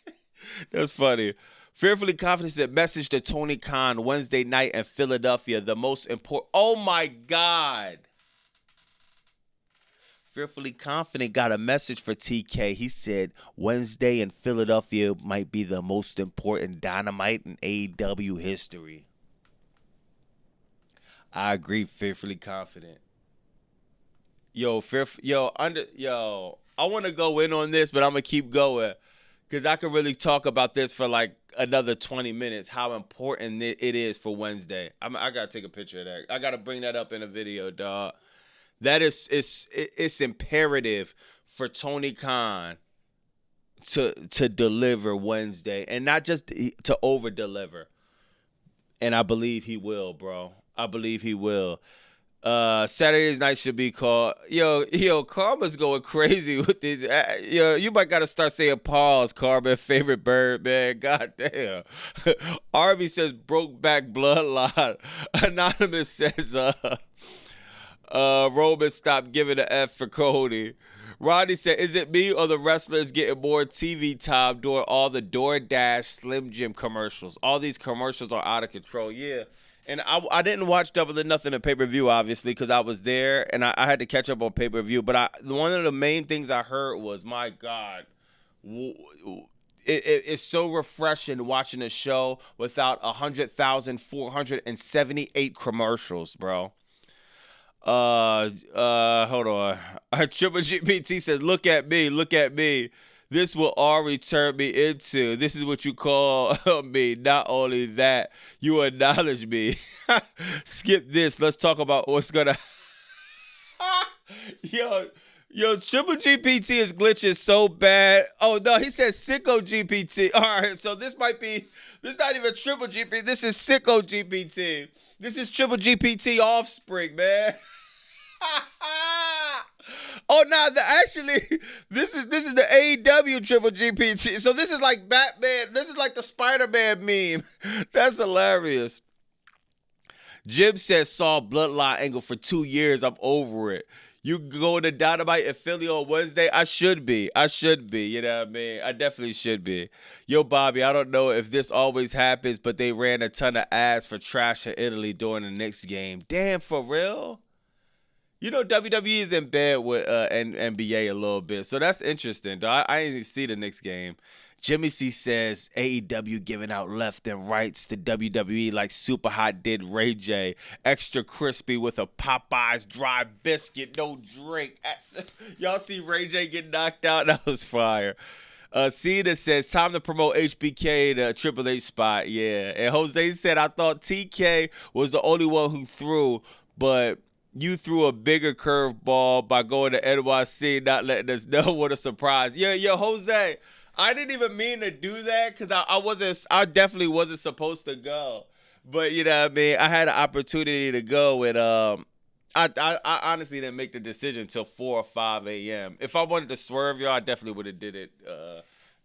That's funny. Fearfully Confident said message to Tony Khan Wednesday night in Philadelphia. The most important. Oh my God. Fearfully Confident got a message for TK. He said Wednesday in Philadelphia might be the most important Dynamite in AEW history. I agree, Fearfully Confident. Yo, I want to go in on this, but I'm gonna keep going because I could really talk about this for like another 20 minutes. How important it is for Wednesday. I gotta take a picture of that. I gotta bring that up in a video, dog. That is, it's imperative for Tony Khan to deliver Wednesday, and not just to over deliver. And I believe he will, bro. I believe he will. Saturday's night should be called. Yo, Karma's going crazy with these. You might gotta start saying pause, Karma. Favorite bird, man. God damn. Arby says Brokeback Bloodline. Anonymous says Roman stopped giving an F for Cody. Rodney said, is it me or the wrestlers getting more TV time during all the DoorDash Slim Jim commercials? All these commercials are out of control. Yeah. And I didn't watch Double or Nothing in pay-per-view, obviously, because I was there, and I had to catch up on pay-per-view. But one of the main things I heard was, my God, it's so refreshing watching a show without 100,478 commercials, bro. Hold on. Triple GPT says, look at me. This will already turn me into. This is what you call me. Not only that, you acknowledge me. Skip this. Let's talk about what's gonna. Yo, Triple GPT is glitching so bad. Oh no, he says Sicko GPT. All right, so this not even Triple GPT. This is Sicko GPT. This is Triple GPT offspring, man. Oh no! This is the AEW Triple GPT. So this is like Batman. This is like the Spider-Man meme. That's hilarious. Jim says saw Bloodline angle for 2 years. I'm over it. You go to Dynamite in Philly on Wednesday? I should be. You know what I mean? I definitely should be. Yo, Bobby, I don't know if this always happens, but they ran a ton of ads for trash in Italy during the Knicks game. Damn, for real? You know, WWE is in bed with NBA a little bit, so that's interesting. I didn't even see the Knicks game. Jimmy C says AEW giving out left and rights to WWE like Super Hot did Ray J. Extra crispy with a Popeyes dry biscuit, no drink. Y'all see Ray J get knocked out? That was fire. Cena says, time to promote HBK to Triple H spot. Yeah. And Jose said, I thought TK was the only one who threw, but you threw a bigger curveball by going to NYC, not letting us know. What a surprise. Yo, Jose, I didn't even mean to do that because I definitely wasn't supposed to go. But, you know what I mean? I had an opportunity to go, and I honestly didn't make the decision until 4 or 5 a.m. If I wanted to swerve, y'all, I definitely would have did it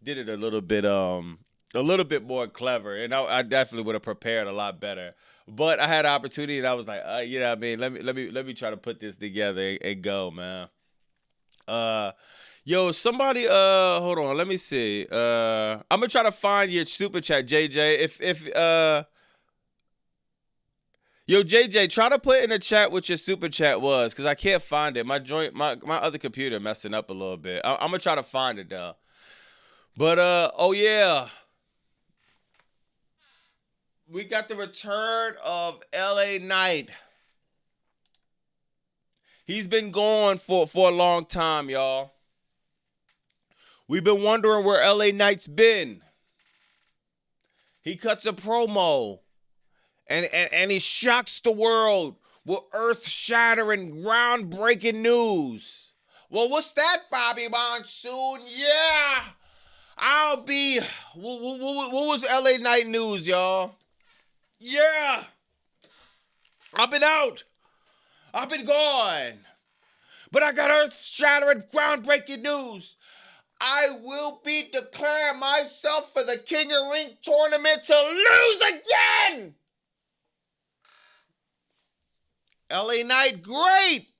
did it a little bit more clever, and I definitely would have prepared a lot better. But I had an opportunity, and I was like, you know what I mean? Let me try to put this together and go, man. Uh, Yo, somebody, hold on, let me see. I'm gonna try to find your super chat, JJ. Yo, JJ, try to put in the chat what your super chat was, cause I can't find it. My other computer messing up a little bit. I'm gonna try to find it though. But oh yeah, we got the return of LA Knight. He's been gone for a long time, y'all. We've been wondering where LA Knight's been. He cuts a promo and he shocks the world with earth-shattering, groundbreaking news. Well, what's that, Bobby Monsoon? Yeah, I'll be. What was LA Knight news, y'all? Yeah, I've been out. I've been gone. But I got earth-shattering, groundbreaking news. I will be declaring myself for the King of Ring tournament to lose again. LA Knight, great.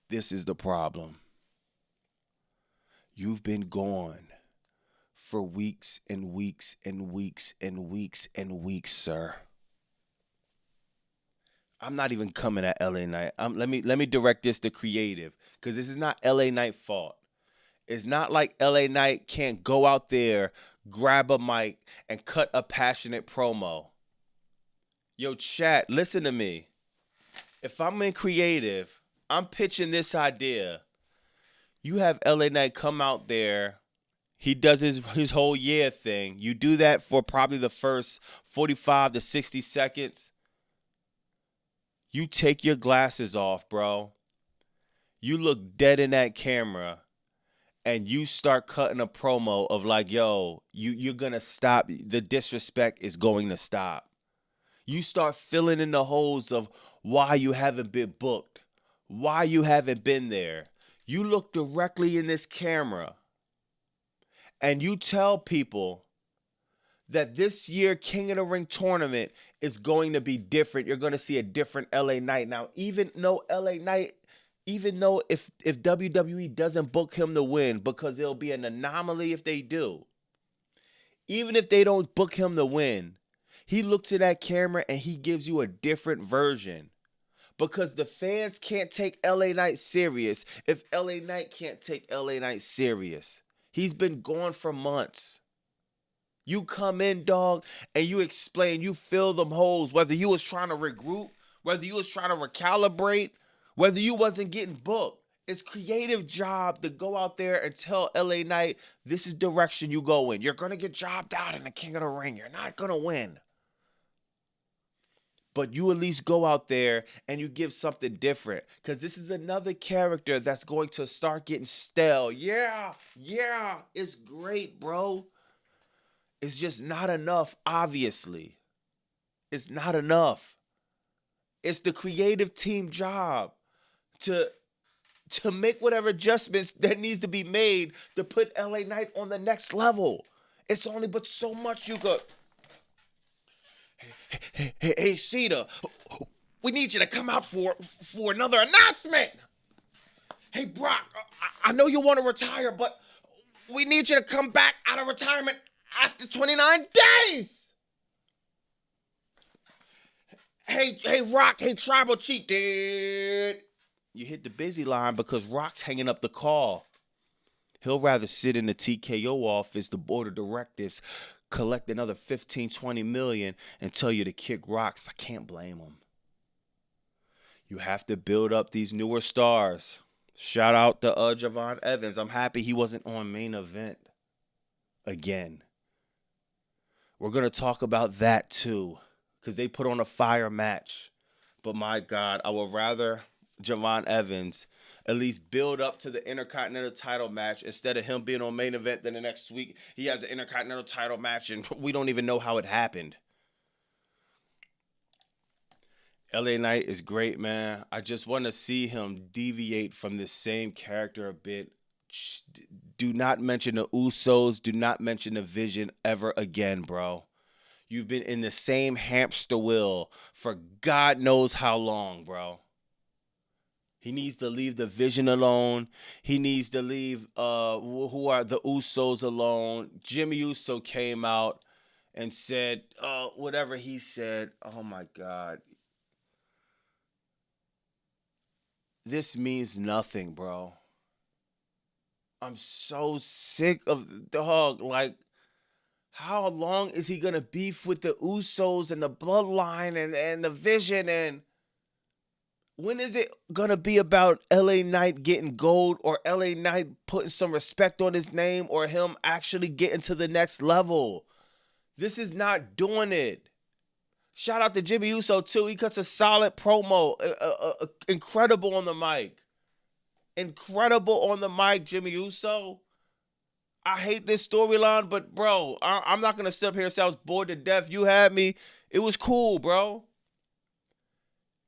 This is the problem. You've been gone for weeks and weeks and weeks and weeks and weeks, sir. I'm not even coming at LA Knight. Let me direct this to creative, because this is not LA Knight fault. It's not like LA Knight can't go out there, grab a mic, and cut a passionate promo. Yo, chat, listen to me. If I'm in creative, I'm pitching this idea. You have LA Knight come out there. He does his whole year thing. You do that for probably the first 45 to 60 seconds. You take your glasses off, bro. You look dead in that camera. And you start cutting a promo of like, yo, you're going to stop. The disrespect is going to stop. You start filling in the holes of why you haven't been booked, why you haven't been there. You look directly in this camera and you tell people that this year King of the Ring tournament is going to be different. You're going to see a different LA Knight. Now, even though if WWE doesn't book him to win, because it'll be an anomaly if they do, even if they don't book him to win, he looks at that camera and he gives you a different version, because the fans can't take LA Knight serious if LA Knight can't take LA Knight serious. He's been gone for months. You come in, dog, and you explain, you fill them holes, whether you was trying to regroup, whether you was trying to recalibrate, whether you wasn't getting booked. It's creative job to go out there and tell LA Knight, this is direction you go in. You're going to get jobbed out in the King of the Ring. You're not going to win. But you at least go out there and you give something different, because this is another character that's going to start getting stale. Yeah, it's great, bro. It's just not enough, obviously. It's not enough. It's the creative team job to make whatever adjustments that needs to be made to put LA Knight on the next level. It's only but so much you could. Hey, Cedar, we need you to come out for another announcement. Hey, Brock, I know you want to retire, but we need you to come back out of retirement after 29 days. Hey, Rock, hey, Tribal Chief, dude. You hit the busy line because Rock's hanging up the call. He'll rather sit in the TKO office, the board of directors, collect another 15, 20 million and tell you to kick rocks. I can't blame him. You have to build up these newer stars. Shout out to Javon Evans. I'm happy he wasn't on main event again. We're going to talk about that too, because they put on a fire match. But my God, I would rather Javon Evans at least build up to the Intercontinental title match instead of him being on main event. Then the next week he has an Intercontinental title match and we don't even know how it happened. LA Knight is great, man. I just want to see him deviate from the same character a bit. Do not mention the Usos. Do not mention the Vision ever again, bro. You've been in the same hamster wheel for God knows how long, bro. He needs to leave the Vision alone. He needs to leave who are the Usos alone. Jimmy Uso came out and said whatever he said. Oh my God. This means nothing, bro. I'm so sick of the dog. Like, how long is he gonna beef with the Usos and the bloodline and the Vision? And when is it gonna be about LA Knight getting gold or LA Knight putting some respect on his name or him actually getting to the next level? This is not doing it. Shout out to Jimmy Uso too. He cuts a solid promo. Incredible on the mic. Incredible on the mic, Jimmy Uso. I hate this storyline, but bro, I'm not gonna sit up here and say I was bored to death. You had me. It was cool, bro.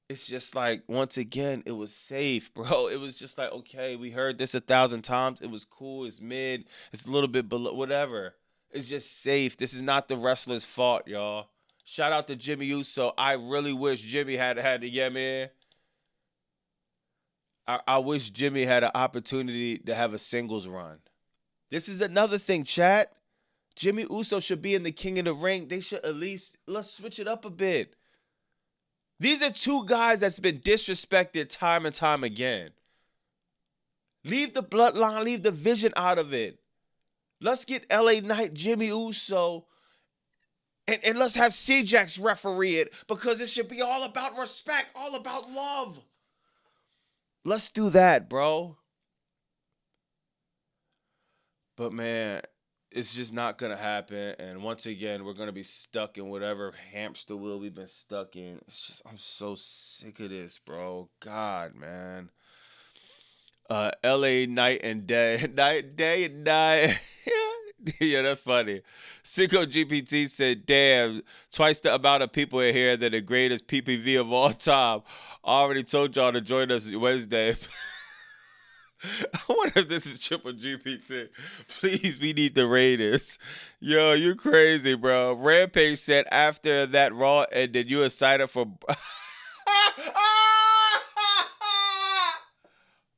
It's just like, once again, it was safe, bro. It was just like, okay, we heard this 1,000 times. It was cool. It's mid. It's a little bit below, whatever. It's just safe. This is not the wrestler's fault, y'all. Shout out to Jimmy Uso. I really wish Jimmy had the yeah, man. I wish Jimmy had an opportunity to have a singles run. This is another thing, chat. Jimmy Uso should be in the King of the Ring. They should at least, let's switch it up a bit. These are two guys that's been disrespected time and time again. Leave the bloodline, leave the Vision out of it. Let's get LA Knight, Jimmy Uso, and let's have C-Jax referee it, because it should be all about respect, all about love. Let's do that, bro. But man, it's just not gonna happen. And once again, we're gonna be stuck in whatever hamster wheel we've been stuck in. It's just, I'm so sick of this, bro. God, man. LA Night and Day. Day and night. Yeah, that's funny. Sicko GPT said, damn, twice the amount of people in here that the greatest PPV of all time. I already told y'all to join us Wednesday. I wonder if this is Triple GPT. Please, we need the Raiders. Yo, you crazy, bro. Rampage said after that Raw ended, you excited for...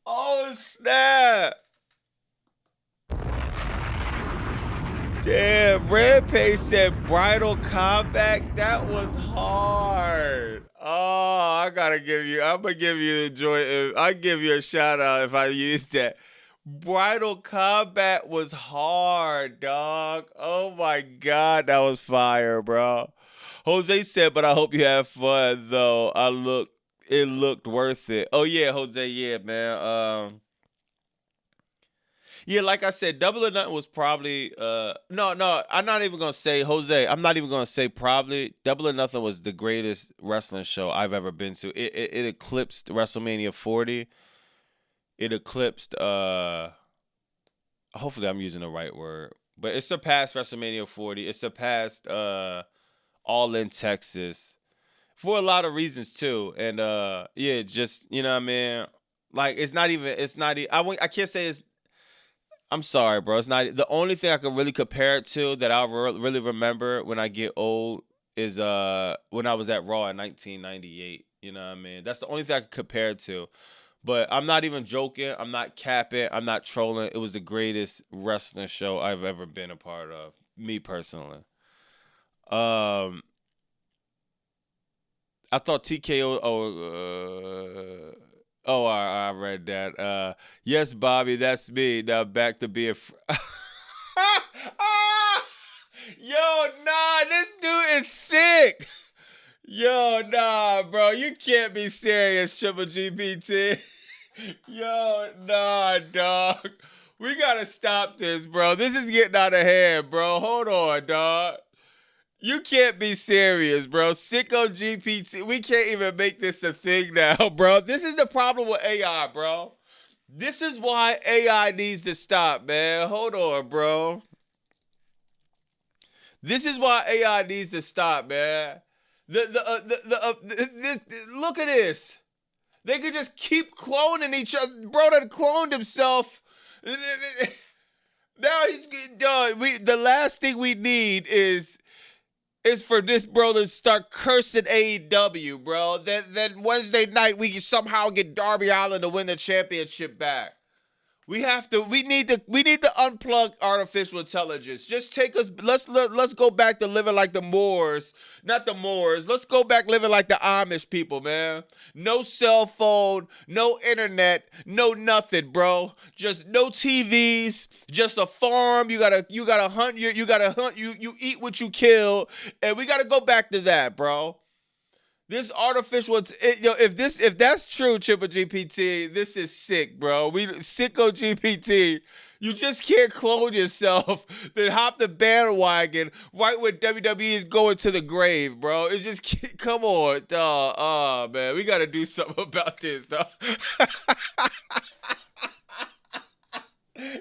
Oh, snap. Damn, Rampage said Bridal Combat. That was hard. Oh, I'm gonna give you I'll give you a shout out if I use that. Bridal Combat was hard, dog. Oh my God, that was fire, bro. Jose said, but I hope you have fun though. It looked worth it. Oh yeah, Jose, yeah, man. Yeah, like I said, Double or Nothing was probably no, I'm not even gonna say Jose. I'm not even gonna say probably. Double or Nothing was the greatest wrestling show I've ever been to. It eclipsed WrestleMania 40. It eclipsed hopefully I'm using the right word. But it surpassed WrestleMania 40. It surpassed All in Texas. For a lot of reasons too. And yeah, just, you know what I mean? Like I can't say it's I'm sorry, bro. It's not the only thing I can really compare it to that I'll really remember when I get old is when I was at Raw in 1998. You know what I mean? That's the only thing I can compare it to. But I'm not even joking. I'm not capping. I'm not trolling. It was the greatest wrestling show I've ever been a part of. Me personally. I thought TKO. Oh, I read that. Yes, Bobby, that's me. Now back to being. Yo, nah, this dude is sick. Yo, nah, bro, you can't be serious, Triple GPT. Yo, nah, dog. We gotta stop this, bro. This is getting out of hand, bro. Hold on, dog. You can't be serious, bro. Sicko GPT. We can't even make this a thing now, bro. This is the problem with AI, bro. This is why AI needs to stop, man. Hold on, bro. This is why AI needs to stop, man. This, look at this. They could just keep cloning each other. Bro done cloned himself. Now he's done. The last thing we need is for this bro to start cursing AEW, bro. Then Wednesday night we can somehow get Darby Allin to win the championship back. We need to unplug artificial intelligence. Just take us. Let's go back to living like the Moors, not the Moors. Let's go back living like the Amish people, man. No cell phone, no internet, no nothing, bro. Just no TVs, just a farm. You gotta hunt. You gotta hunt. You eat what you kill, and we gotta go back to that, bro. This artificial, if that's true, Triple GPT, this is sick, bro. Sicko GPT. You just can't clone yourself, then hop the bandwagon right when WWE is going to the grave, bro. It's just, come on, dog. Oh, man, we got to do something about this, dog.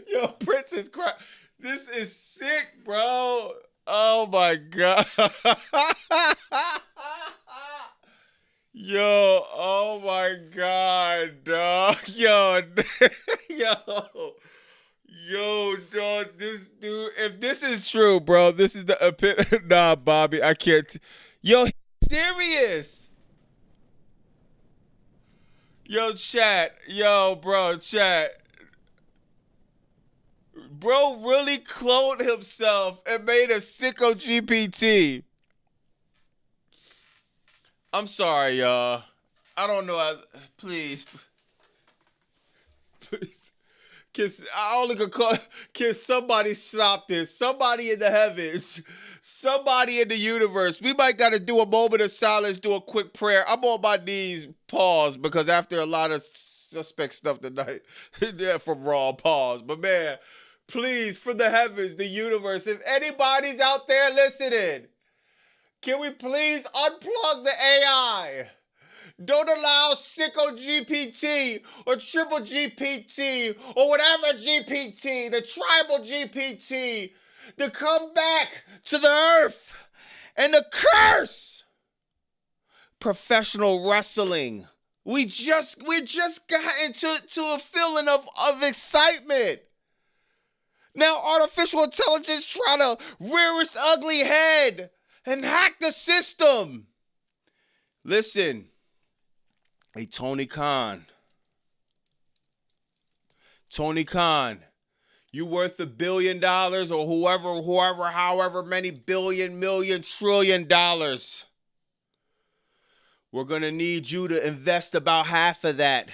Yo, Princess Cry. This is sick, bro. Oh, my God. Yo, oh my God, dog. Yo, dog, this dude, if this is true, bro, this is the nah, Bobby, I can't. Yo, he's serious. Yo, chat. Yo, bro, chat. Bro really cloned himself and made a Sicko GPT. I'm sorry, y'all. I don't know. Please. I only could call. Can somebody stop this? Somebody in the heavens. Somebody in the universe. We might got to do a moment of silence, do a quick prayer. I'm on my knees, pause, because after a lot of suspect stuff tonight, yeah, from Raw, pause. But man, please, for the heavens, the universe, if anybody's out there listening, can we please unplug the AI? Don't allow Sicko GPT or Triple GPT or whatever GPT, the Tribal GPT, to come back to the earth and to curse professional wrestling. We just got into a feeling of excitement. Now artificial intelligence trying to rear its ugly head and hack the system. Listen, hey, Tony Khan, you worth $1 billion or however many billion, million, trillion dollars. We're going to need you to invest about half of that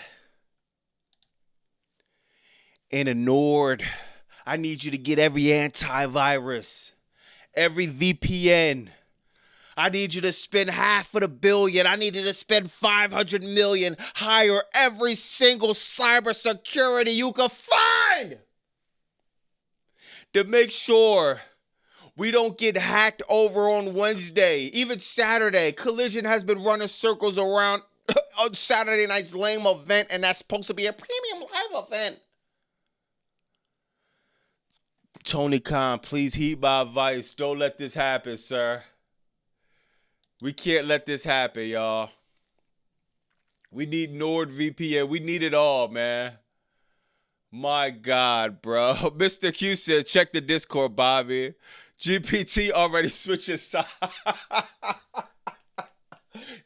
in a Nord. I need you to get every antivirus, every VPN. I need you to spend half of the billion. I need you to spend 500 million. Hire every single cybersecurity you can find to make sure we don't get hacked over on Wednesday. Even Saturday, Collision has been running circles around on Saturday night's lame event, and that's supposed to be a premium live event. Tony Khan, please heed my advice. Don't let this happen, sir. We can't let this happen, y'all. We need NordVPN. We need it all, man. My God, bro. Mr. Q said, check the Discord, Bobby. GPT already switches sides.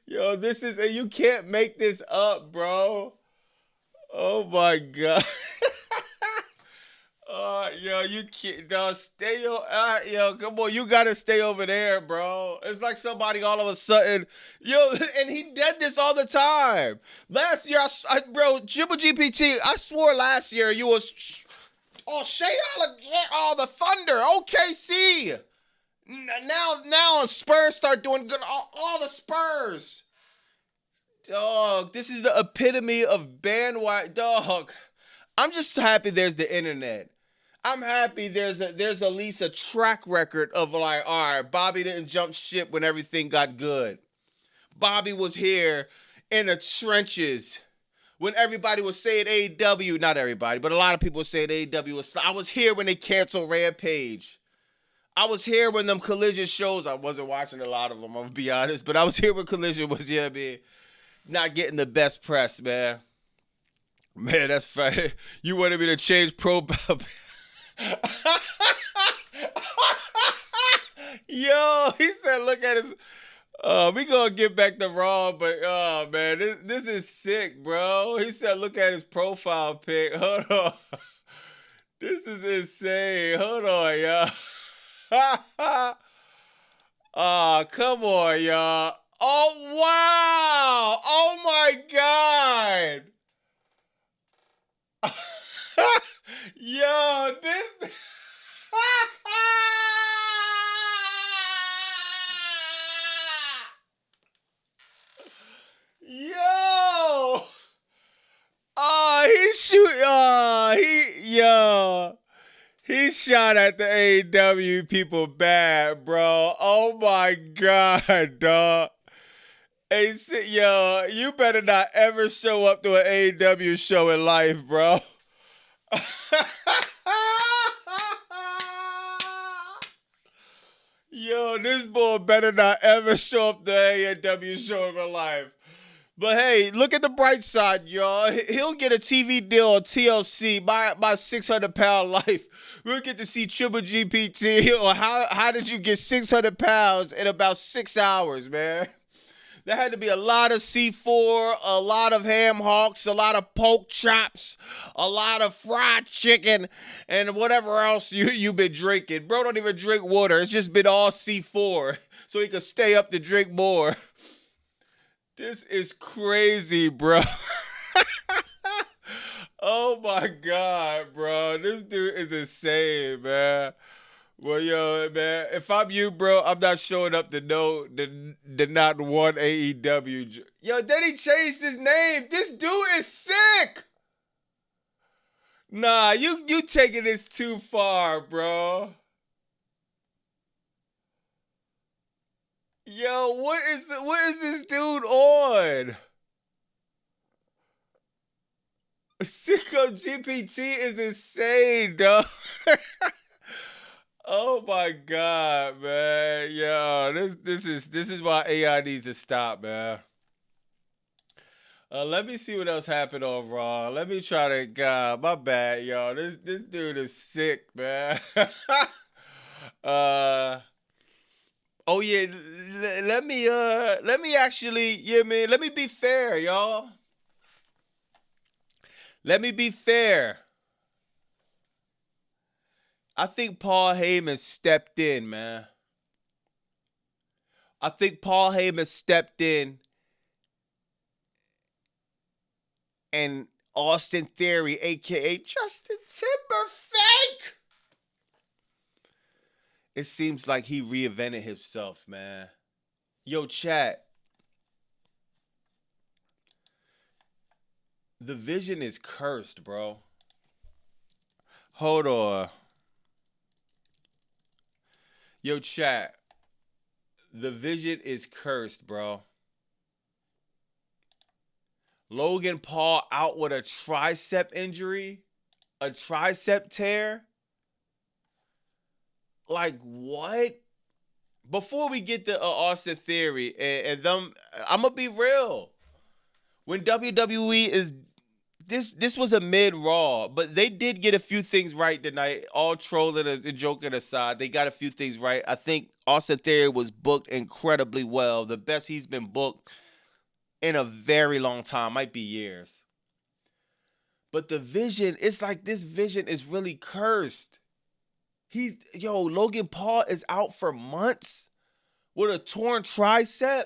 Yo, this is, you can't make this up, bro. Oh, my God. Yo, you can't, dog, yo, come on, you gotta stay over there, bro. It's like somebody all of a sudden, yo, and he did this all the time. Last year, bro, Triple GPT, I swore last year you was, shade all the Thunder, OKC. Now Spurs start doing good, all the Spurs. Dog, this is the epitome of bandwagon, dog. I'm just happy there's the internet. I'm happy there's at least a track record of like, all right, Bobby didn't jump ship when everything got good. Bobby was here in the trenches when everybody was saying AEW, not everybody, but a lot of people were saying AEW was, I was here when they canceled Rampage. I was here when them Collision shows. I wasn't watching a lot of them, I'm gonna be honest, but I was here when Collision was, yeah, man, not getting the best press, man. Man, that's funny. You wanted me to change profile. Yo, he said, look at his. We gonna get back to Raw, but oh man, this is sick, bro. He said, look at his profile pic. Hold on. This is insane. Hold on, y'all. Oh, come on, y'all. Oh, wow. Oh, my God. Yo, this. Yo. Oh, he shoot. He shot at the AEW people bad, bro. Oh my God, dog. Hey, yo, you better not ever show up to an AEW show in life, bro. Yo, this boy better not ever show up to an AEW show in my life. But hey, look at the bright side, y'all. He'll get a TV deal on TLC. My 600-pound life. We'll get to see Triple GPT. Or how did you get 600 pounds in about 6 hours, man? There had to be a lot of C4, a lot of ham hocks, a lot of pork chops, a lot of fried chicken, and whatever else you've been drinking. Bro don't even drink water. It's just been all C4 so he could stay up to drink more. This is crazy, bro. Oh, my God, bro. This dude is insane, man. Well, yo, man, if I'm you, bro, I'm not showing up to the not one AEW. Yo, then he changed his name. This dude is sick. Nah, you taking this too far, bro. Yo, what is this dude on? Sicko GPT is insane, dog. Oh my God, man. Yo, this is why AI needs to stop, man. Let me see what else happened on Raw. Let me try to. God, my bad, yo. This dude is sick, man. Oh yeah, let me actually, yeah, man. Let me be fair, y'all. Let me be fair. I think Paul Heyman stepped in, man. I think Paul Heyman stepped in and Austin Theory, aka Justin Timberfake. It seems like he reinvented himself, man. Yo, chat. The Vision is cursed, bro. Hold on. Yo, chat. The Vision is cursed, bro. Logan Paul out with a tricep injury? A tricep tear? Like, what? Before we get to Austin Theory and them, I'm going to be real. When WWE is... This was a mid-Raw, but they did get a few things right tonight. All trolling and joking aside, they got a few things right. I think Austin Theory was booked incredibly well. The best he's been booked in a very long time. Might be years. But the Vision, it's like this Vision is really cursed. Logan Paul is out for months with a torn tricep.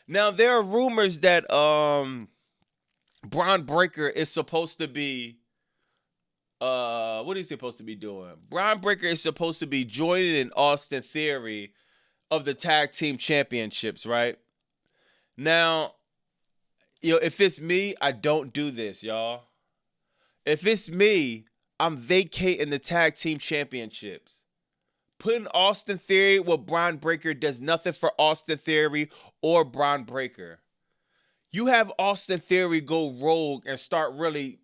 Now, there are rumors that Bron Breakker is supposed to be, what is he supposed to be doing? Bron Breakker is supposed to be joining in Austin Theory of the tag team championships, right? Now, if it's me, I don't do this, y'all. If it's me, I'm vacating the tag team championships. Putting Austin Theory with Bron Breakker does nothing for Austin Theory or Bron Breakker. You have Austin Theory go rogue and start really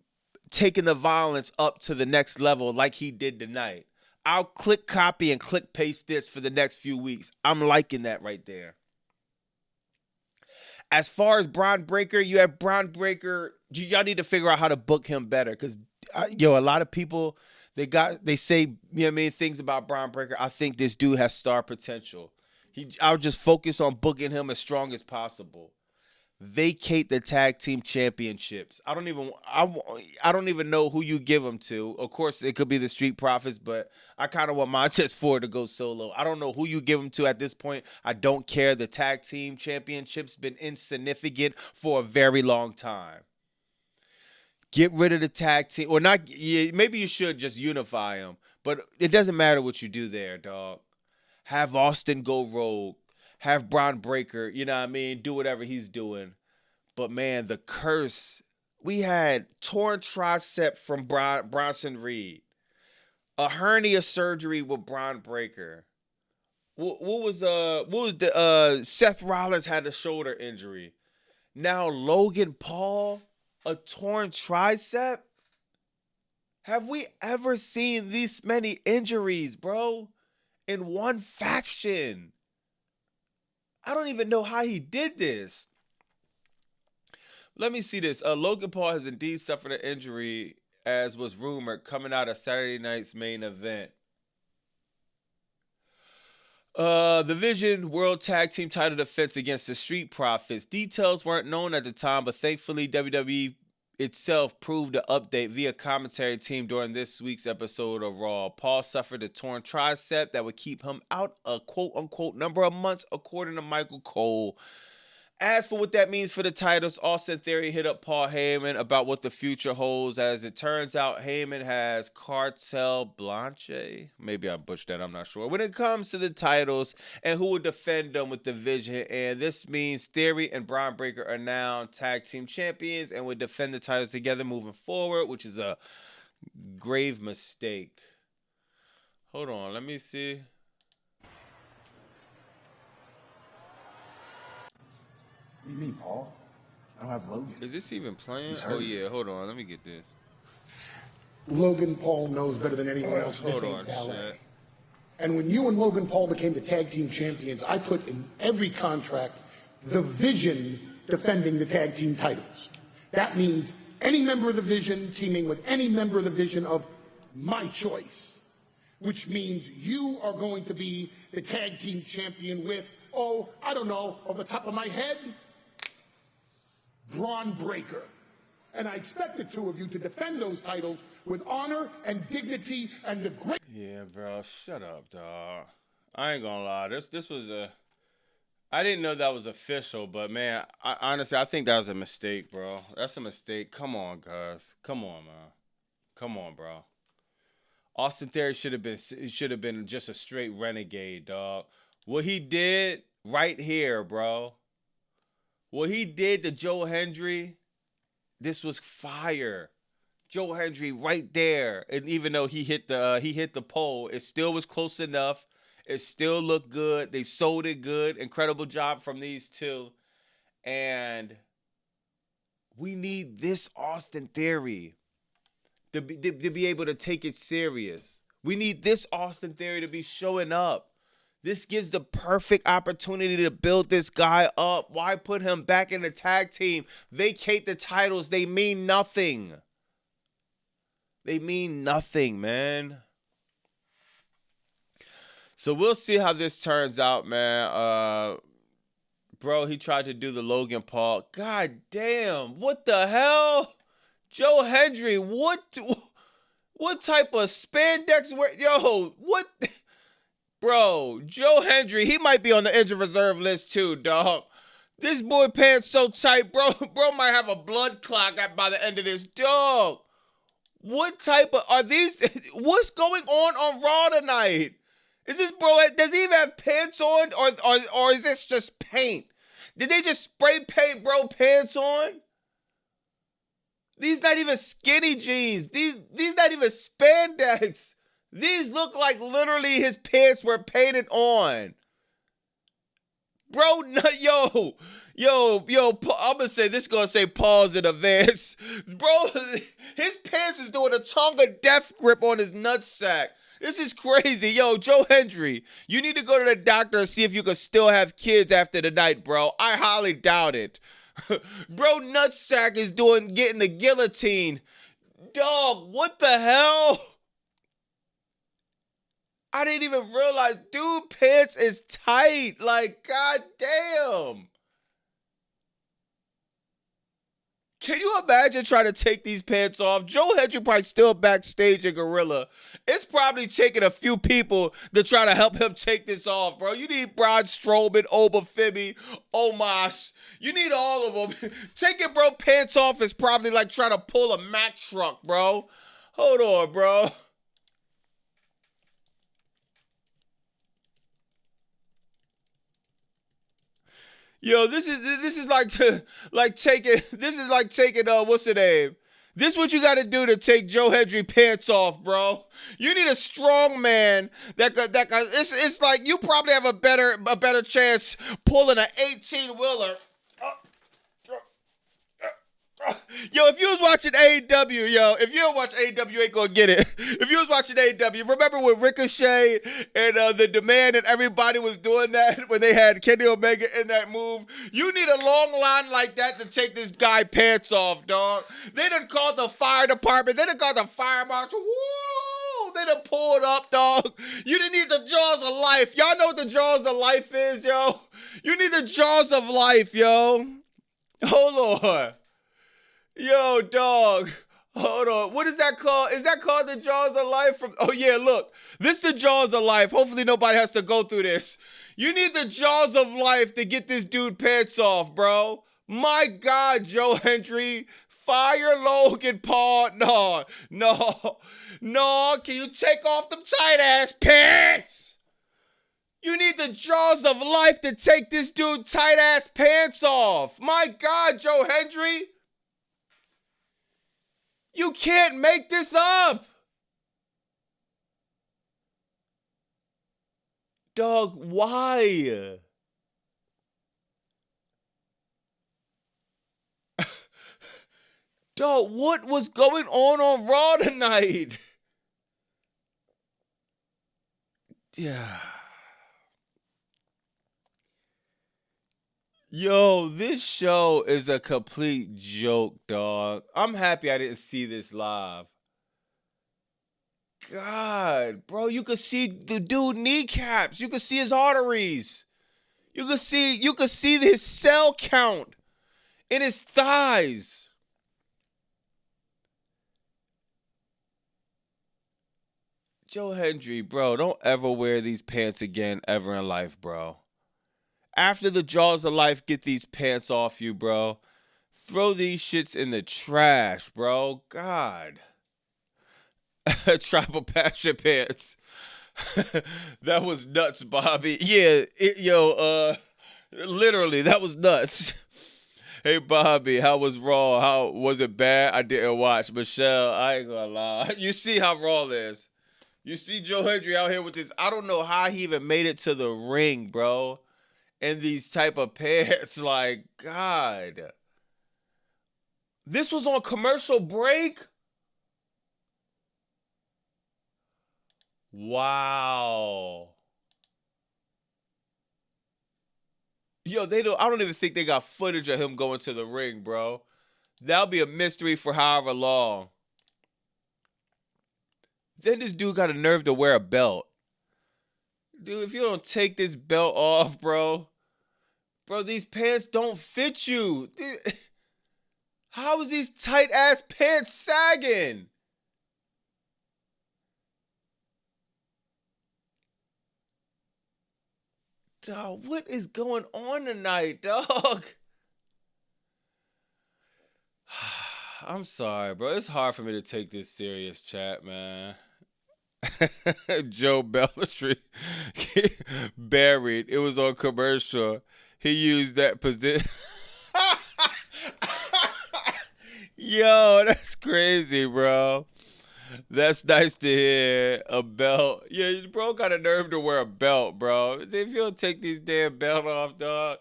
taking the violence up to the next level like he did tonight. I'll click copy and click paste this for the next few weeks. I'm liking that right there. As far as Bron Breakker, you have Bron Breakker. Y'all need to figure out how to book him better, because a lot of people they say, you know what I mean, things about Bron Breakker. I think this dude has star potential. I'll just focus on booking him as strong as possible. Vacate the tag team championships. I don't even know who you give them to. Of course, it could be the Street Profits, but I kind of want Montez Ford to go solo. I don't know who you give them to at this point. I don't care. The tag team championships been insignificant for a very long time. Get rid of the tag team, or not. Yeah, maybe you should just unify them, but it doesn't matter what you do there, dog. Have Austin go rogue. Have Bron Breakker, you know what I mean, do whatever he's doing. But, man, the curse. We had torn tricep from Bronson Reed. A hernia surgery with Bron Breakker. What was the Seth Rollins had a shoulder injury. Now Logan Paul, a torn tricep. Have we ever seen these many injuries, bro, in one faction? I don't even know how he did this. Let me see this. Logan Paul has indeed suffered an injury, as was rumored, coming out of Saturday night's main event. The Vision World Tag Team title defense against the Street Profits. Details weren't known at the time, but thankfully WWE itself proved the update via commentary team during this week's episode of Raw. Paul suffered a torn tricep that would keep him out a quote-unquote number of months, according to Michael Cole. As for what that means for the titles, Austin Theory hit up Paul Heyman about what the future holds. As it turns out, Heyman has Cartel Blanche. Maybe I butchered that, I'm not sure. When it comes to the titles and who will defend them with the Vision, and this means Theory and Bron Breakker are now tag team champions and would defend the titles together moving forward, which is a grave mistake. Hold on, let me see. What do you mean, Paul? I don't have Logan. Is this even playing? Oh, yeah. Hold on. Let me get this. Logan Paul knows better than anyone else. Hold on, chat. And when you and Logan Paul became the tag team champions, I put in every contract the Vision defending the tag team titles. That means any member of the Vision teaming with any member of the Vision of my choice, which means you are going to be the tag team champion with, I don't know, off the top of my head, Bron Breakker. And I expect the two of you to defend those titles with honor and dignity and the great... Yeah, bro, shut up, dog. I ain't gonna lie. This was I didn't know that was official, but, man, honestly, I think that was a mistake, bro. That's a mistake. Come on, guys. Come on, man. Come on, bro. Austin Theory should have been just a straight renegade, dog. What he did right here, bro. What he did to Joe Hendry, this was fire. Joe Hendry right there. And even though he hit the pole, it still was close enough. It still looked good. They sold it good. Incredible job from these two. And we need this Austin Theory to be able to take it serious. We need this Austin Theory to be showing up. This gives the perfect opportunity to build this guy up. Why put him back in the tag team? Vacate the titles. They mean nothing. They mean nothing, man. So we'll see how this turns out, man. Bro, he tried to do the Logan Paul. God damn. What the hell? Joe Hendry, what type of spandex? Yo, what? Bro, Joe Hendry, he might be on the injured reserve list too, dog. This boy pants so tight, bro. Bro might have a blood clot by the end of this, dog. What type of are these? What's going on Raw tonight? Is this bro? Does he even have pants on, or is this just paint? Did they just spray paint bro pants on? These not even skinny jeans. These not even spandex. These look like literally his pants were painted on. Bro, no, yo, I'm going to say this, going to say pause in advance. Bro, his pants is doing a Tonga death grip on his nutsack. This is crazy. Yo, Joe Hendry, you need to go to the doctor and see if you can still have kids after the night, bro. I highly doubt it. Bro, Nutsack is getting the guillotine. Dog, what the hell? I didn't even realize, dude, pants is tight. Like, goddamn. Can you imagine trying to take these pants off? Joe Hendry probably still backstage in Gorilla. It's probably taking a few people to try to help him take this off, bro. You need Braun Strowman, Oba Femi, Omos. You need all of them. Taking bro pants off is probably like trying to pull a Mack truck, bro. Hold on, bro. Yo, this is like taking what's the name? This is what you got to do to take Joe Hendry pants off, bro. You need a strong man that it's like you probably have a better chance pulling an 18-wheeler. Yo, if you was watching AEW, if you don't watch AEW, you ain't gonna get it. If you was watching AEW, remember when Ricochet and the Demand and everybody was doing that when they had Kenny Omega in that move? You need a long line like that to take this guy pants off, dog. They done called the fire department. They done called the fire marshal. Woo! They done pulled up, dog. You didn't need the jaws of life. Y'all know what the jaws of life is, yo? You need the jaws of life, yo. Hold on. Yo, dog. Hold on. What is that called? Is that called the Jaws of Life? Oh, yeah, look. This is the Jaws of Life. Hopefully nobody has to go through this. You need the Jaws of Life to get this dude pants off, bro. My God, Joe Hendry. Fire Logan Paul. No. Can you take off them tight-ass pants? You need the Jaws of Life to take this dude tight-ass pants off. My God, Joe Hendry. You can't make this up. Dog, why? Dog, what was going on Raw tonight? Yeah. Yo, this show is a complete joke, dog. I'm happy I didn't see this live. God, bro, you could see the dude kneecaps. You could see his arteries. You could see his cell count in his thighs. Joe Hendry, bro, don't ever wear these pants again ever in life, bro. After the Jaws of Life get these pants off you, bro, throw these shits in the trash, bro. God. Tribal Passion pants. That was nuts, Bobby. Yeah, literally, that was nuts. Hey, Bobby, how was Raw? How was it bad? I didn't watch. Michelle, I ain't gonna lie. You see how Raw is. You see Joe Hendry out here with this. I don't know how he even made it to the ring, bro. In these type of pants, like, God. This was on commercial break? Wow. Yo, I don't even think they got footage of him going to the ring, bro. That'll be a mystery for however long. Then this dude got a nerve to wear a belt. Dude, if you don't take this belt off, bro, these pants don't fit you. Dude, how is these tight-ass pants sagging? Dog, what is going on tonight, dog? I'm sorry, bro. It's hard for me to take this serious, chat, man. Joe Bellatry buried. It was on commercial. He used that position. Yo, that's crazy, bro. That's nice to hear. A belt. Yeah, bro got a nerve to wear a belt, bro. If you don't take these damn belt off, dog.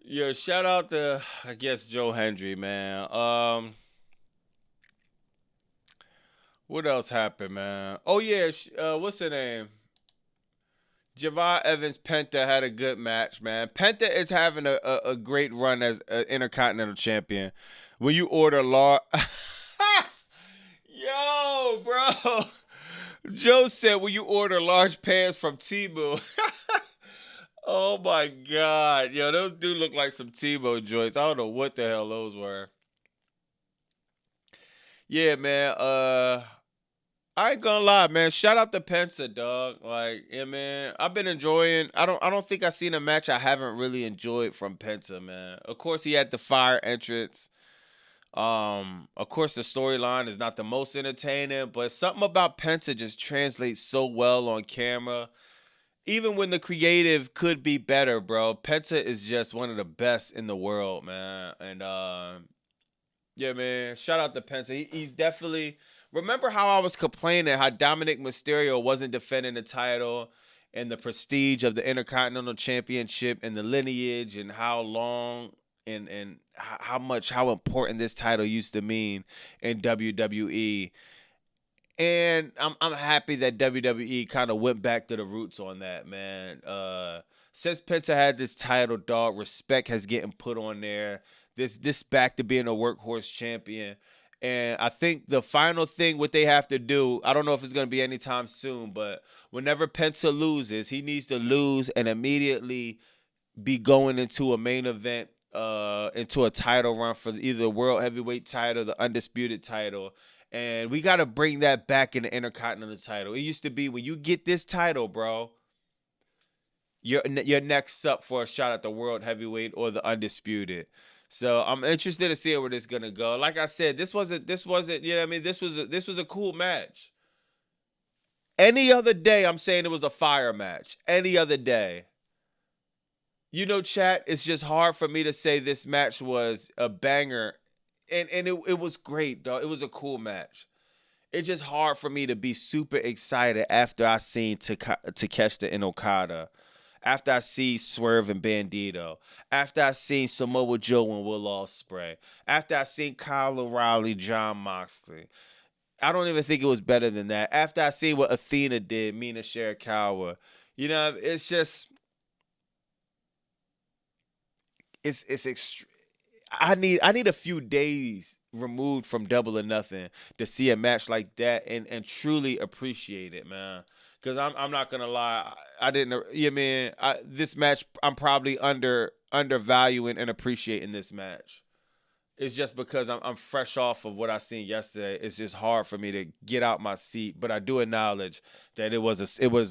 Yo, shout out to, I guess, Joe Hendry, man. What else happened, man? Oh yeah, what's her name? Javon Evans Penta had a good match, man. Penta is having a great run as an Intercontinental Champion. When you order large, yo, bro, Joe said when you order large pants from Temu. Oh my God, yo, those do look like some Tebow joints. I don't know what the hell those were. Yeah, man. I ain't gonna lie, man. Shout out to Penta, dog. Like, yeah, man. I've been enjoying. I don't think I've seen a match I haven't really enjoyed from Penta, man. Of course, he had the fire entrance. Of course, the storyline is not the most entertaining, but something about Penta just translates so well on camera. Even when the creative could be better, bro. Penta is just one of the best in the world, man. And yeah, man. Shout out to Penta. He's definitely. Remember how I was complaining how Dominic Mysterio wasn't defending the title and the prestige of the Intercontinental Championship and the lineage and how long and how important this title used to mean in WWE. And I'm happy that WWE kind of went back to the roots on that, man. Since Penta had this title, dog, respect has getting put on there. This back to being a workhorse champion. And I think the final thing what they have to do, I don't know if it's going to be anytime soon, but whenever Penta loses, he needs to lose and immediately be going into a main event, into a title run for either the World Heavyweight title, the Undisputed title. And we got to bring that back in the Intercontinental title. It used to be when you get this title, bro, you're next up for a shot at the World Heavyweight or the Undisputed. So I'm interested to see where this is gonna go. Like I said, this wasn't, you know what I mean? This was a cool match. Any other day, I'm saying it was a fire match. Any other day. You know, chat, it's just hard for me to say this match was a banger. And it was great, dog. It was a cool match. It's just hard for me to be super excited after I seen Takeshita and Okada. After I see Swerve and Bandito. After I seen Samoa Joe and Will Ospreay. After I seen Kyle O'Reilly, John Moxley. I don't even think it was better than that. After I see what Athena did, Mina Shirakawa. You know, it's just... It's I need a few days removed from Double or Nothing to see a match like that and truly appreciate it, man. Because I'm not gonna lie, I didn't. Yeah, man. This match, I'm probably undervaluing and appreciating this match. It's just because I'm fresh off of what I seen yesterday. It's just hard for me to get out my seat, but I do acknowledge that it was a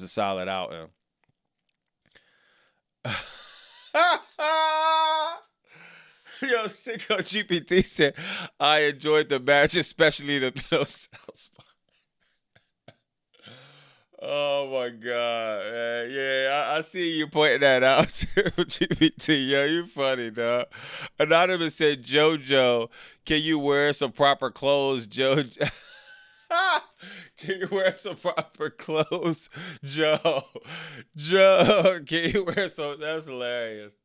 solid outing. Yo, Sicko GPT said, I enjoyed the match, especially the no sell spot. Oh my God, man. Yeah, I see you pointing that out too, GPT. Yo, you funny, dog. Anonymous said, JoJo, can you wear some proper clothes, JoJo? Can you wear some proper clothes, Joe? Joe, can you wear some? That's hilarious.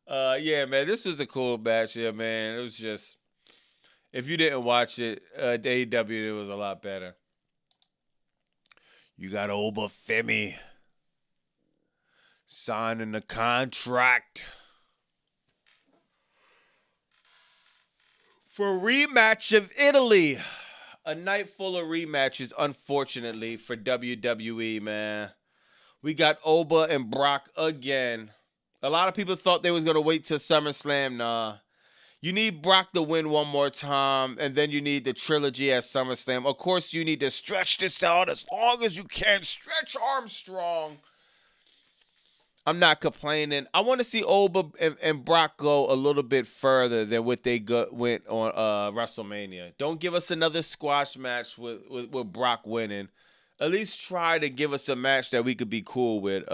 Yeah, man, this was a cool match. Yeah, man, it was just, if you didn't watch it, the AEW, it was a lot better. You got Obafemi signing the contract for rematch of Italy. A night full of rematches, unfortunately, for WWE, man. We got Oba and Brock again. A lot of people thought they was going to wait till SummerSlam. Nah. You need Brock to win one more time, and then you need the trilogy at SummerSlam. Of course, you need to stretch this out as long as you can. Stretch Armstrong. I'm not complaining. I want to see Oba and Brock go a little bit further than what they went on WrestleMania. Don't give us another squash match with Brock winning. At least try to give us a match that we could be cool with.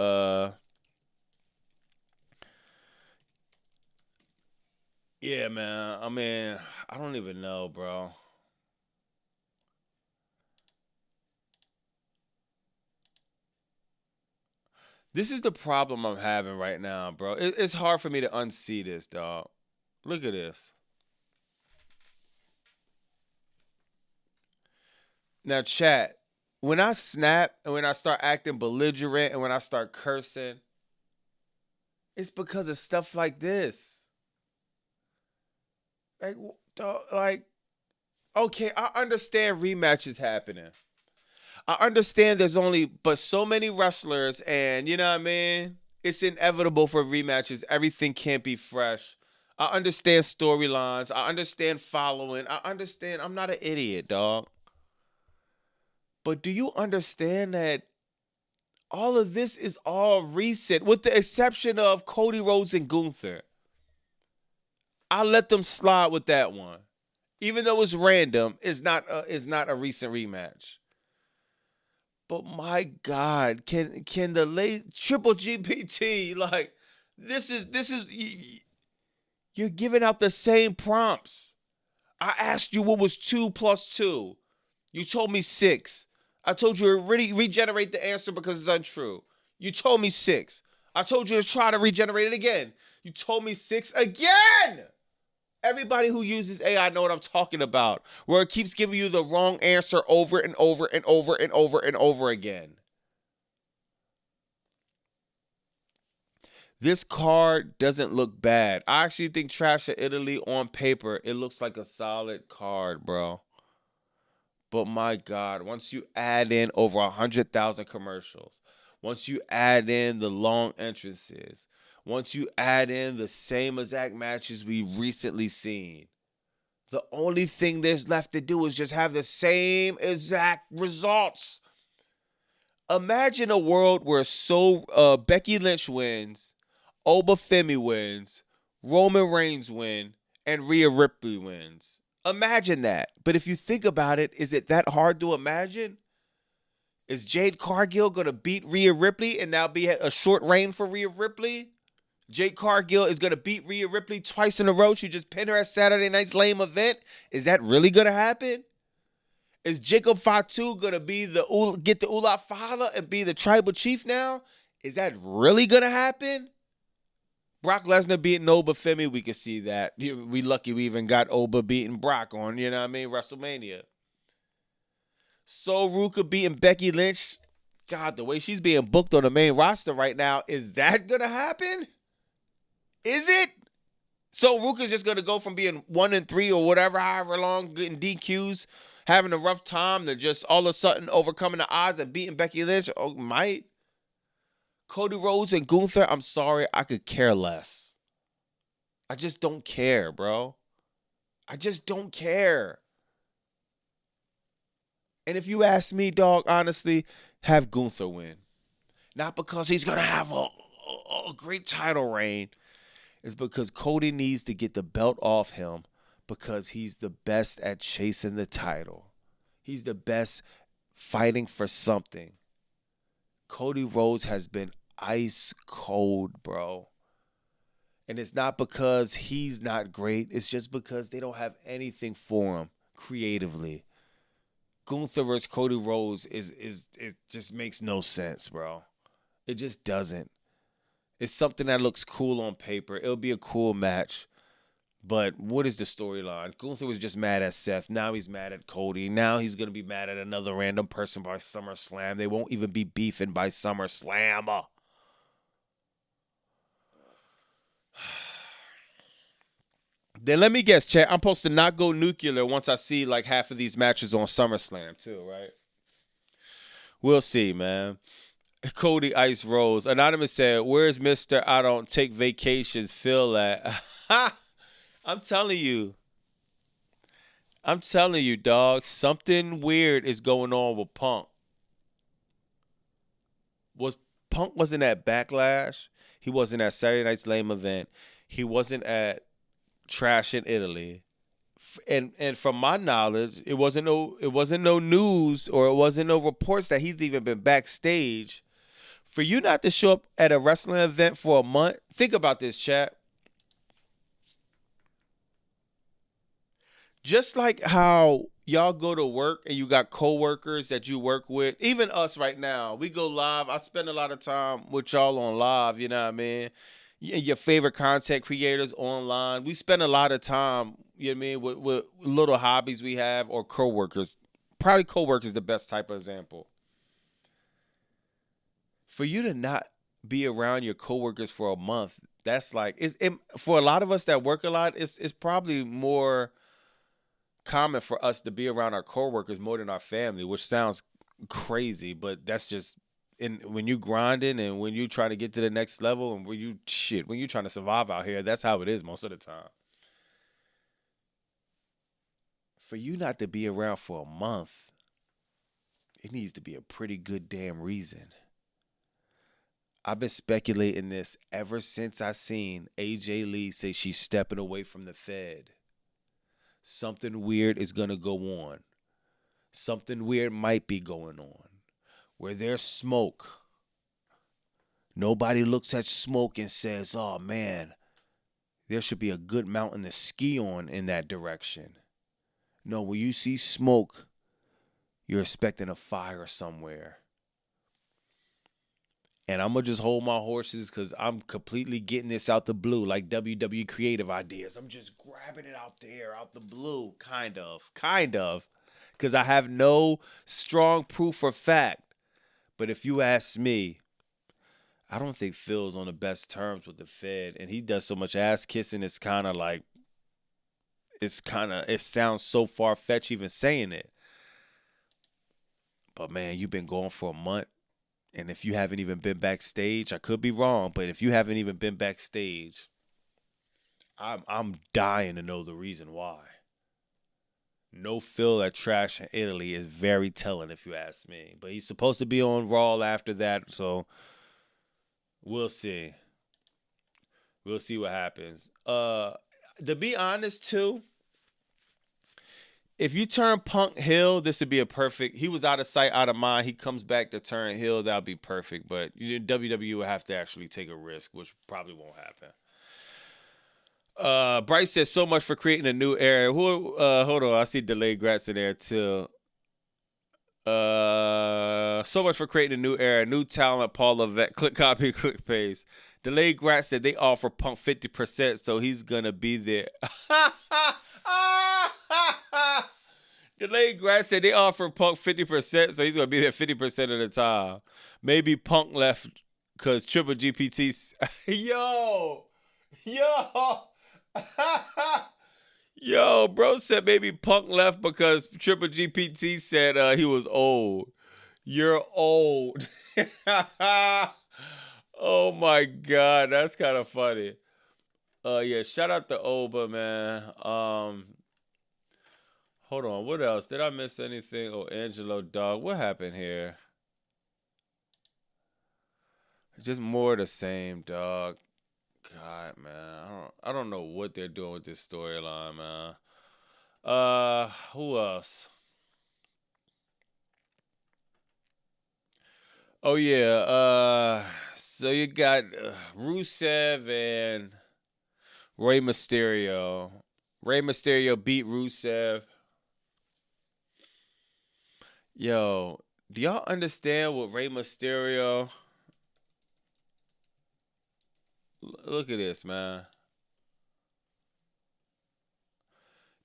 Yeah, man. I mean, I don't even know, bro. This is the problem I'm having right now, bro. It's hard for me to unsee this, dog. Look at this. Now, chat, when I snap and when I start acting belligerent and when I start cursing, it's because of stuff like this. Like, like, okay, I understand rematches happening. I understand there's only but so many wrestlers, and you know what I mean? It's inevitable for rematches. Everything can't be fresh. I understand storylines. I understand following. I understand. I'm not an idiot, dog. But do you understand that all of this is all recent, with the exception of Cody Rhodes and Gunther? I'll let them slide with that one. Even though it's random, it's not a recent rematch. But my God, can the late Triple GPT, like, this is you're giving out the same prompts. I asked you what was 2 plus 2. You told me 6. I told you to regenerate the answer because it's untrue. You told me 6. I told you to try to regenerate it again. You told me 6 again. Everybody who uses AI know what I'm talking about, where it keeps giving you the wrong answer over and over and over and over and over again. This card doesn't look bad. I actually think Trash of Italy on paper, it looks like a solid card, bro. But my God, once you add in over 100,000 commercials, once you add in the long entrances, once you add in the same exact matches we've recently seen, the only thing there's left to do is just have the same exact results. Imagine a world where Becky Lynch wins, Oba Femi wins, Roman Reigns wins, and Rhea Ripley wins. Imagine that. But if you think about it, is it that hard to imagine? Is Jade Cargill going to beat Rhea Ripley and now be a short reign for Rhea Ripley? Jade Cargill is going to beat Rhea Ripley twice in a row. She just pinned her at Saturday night's lame event. Is that really going to happen? Is Jacob Fatu going to get the Ula Fala and be the tribal chief now? Is that really going to happen? Brock Lesnar beating Oba Femi, we can see that. We lucky we even got Oba beating Brock on, you know what I mean, WrestleMania. So Ruka beating Becky Lynch. God, the way she's being booked on the main roster right now, is that going to happen? Is it? So Ruka's just going to go from being 1-3 or whatever, however long, getting DQs, having a rough time, to just all of a sudden overcoming the odds and beating Becky Lynch? Oh, might. Cody Rhodes and Gunther, I'm sorry, I could care less. I just don't care, bro. I just don't care. And if you ask me, dog, honestly, have Gunther win. Not because he's going to have a great title reign. It's because Cody needs to get the belt off him because he's the best at chasing the title. He's the best fighting for something. Cody Rhodes has been ice cold, bro. And it's not because he's not great. It's just because they don't have anything for him creatively. Gunther versus Cody Rhodes it just makes no sense, bro. It just doesn't. It's something that looks cool on paper. It'll be a cool match. But what is the storyline? Gunther was just mad at Seth. Now he's mad at Cody. Now he's going to be mad at another random person by SummerSlam. They won't even be beefing by SummerSlam. Then let me guess, chat. I'm supposed to not go nuclear once I see like half of these matches on SummerSlam too, right? We'll see, man. Cody Ice Rose. Anonymous said, where's Mr. I don't take vacations Phil at? I'm telling you, dog. Something weird is going on with Punk. Punk wasn't at Backlash. He wasn't at Saturday Night's Lame Event. He wasn't at Trash in Italy. And from my knowledge, it wasn't no news or it wasn't no reports that he's even been backstage. For you not to show up at a wrestling event for a month, think about this, chat. Just like how y'all go to work and you got coworkers that you work with, even us right now, we go live. I spend a lot of time with y'all on live, you know what I mean? Your favorite content creators online. We spend a lot of time, you know what I mean, with little hobbies we have or coworkers probably coworker is the best type of example. For you to not be around your coworkers for a month, that's like for a lot of us that work a lot, it's probably more common for us to be around our coworkers more than our family, which sounds crazy, but that's just when you grinding and when you trying to get to the next level and when you trying to survive out here, that's how it is most of the time. For you not to be around for a month, it needs to be a pretty good damn reason. I've been speculating this ever since I seen AJ Lee say she's stepping away from the Fed. Something weird is going to go on. Something weird might be going on. Where there's smoke, nobody looks at smoke and says, oh man, there should be a good mountain to ski on in that direction. No, when you see smoke, you're expecting a fire somewhere. And I'm going to just hold my horses because I'm completely getting this out the blue, like WWE Creative Ideas. I'm just grabbing it out there, out the blue, kind of, because I have no strong proof or fact. But if you ask me, I don't think Phil's on the best terms with the Fed, and he does so much ass kissing. It sounds so far-fetched even saying it. But man, you've been going for a month. And if you haven't even been backstage, I could be wrong, but if you haven't even been backstage, I'm dying to know the reason why. No Phil at Trash in Italy is very telling if you ask me. But he's supposed to be on Raw after that, so we'll see. We'll see what happens. To be honest, too, if you turn Punk heel, this would be a perfect. He was out of sight, out of mind. He comes back to turn heel, that would be perfect. But WWE would have to actually take a risk, which probably won't happen. Bryce says so much for creating a new era. Hold on, I see Delayed Grats in there too. So much for creating a new era, new talent. Paul Levesque, click copy, click paste. Delayed Grats said they offer Punk 50%, so he's gonna be there. Delayed Grats said they offer Punk 50%, so he's gonna be there 50% of the time. Maybe Punk left because Triple GPT. Yo. Yo, bro said maybe Punk left because Triple GPT said he was old. You're old. Oh my God, that's kind of funny. Yeah, shout out to Oba, man. Hold on, what else? Did I miss anything? Oh, Angelo, dog. What happened here? Just more of the same, dog. God, man, I don't know what they're doing with this storyline, man. Who else? Oh yeah, so you got Rusev and Rey Mysterio. Rey Mysterio beat Rusev. Yo, do y'all understand what Rey Mysterio? Look at this, man.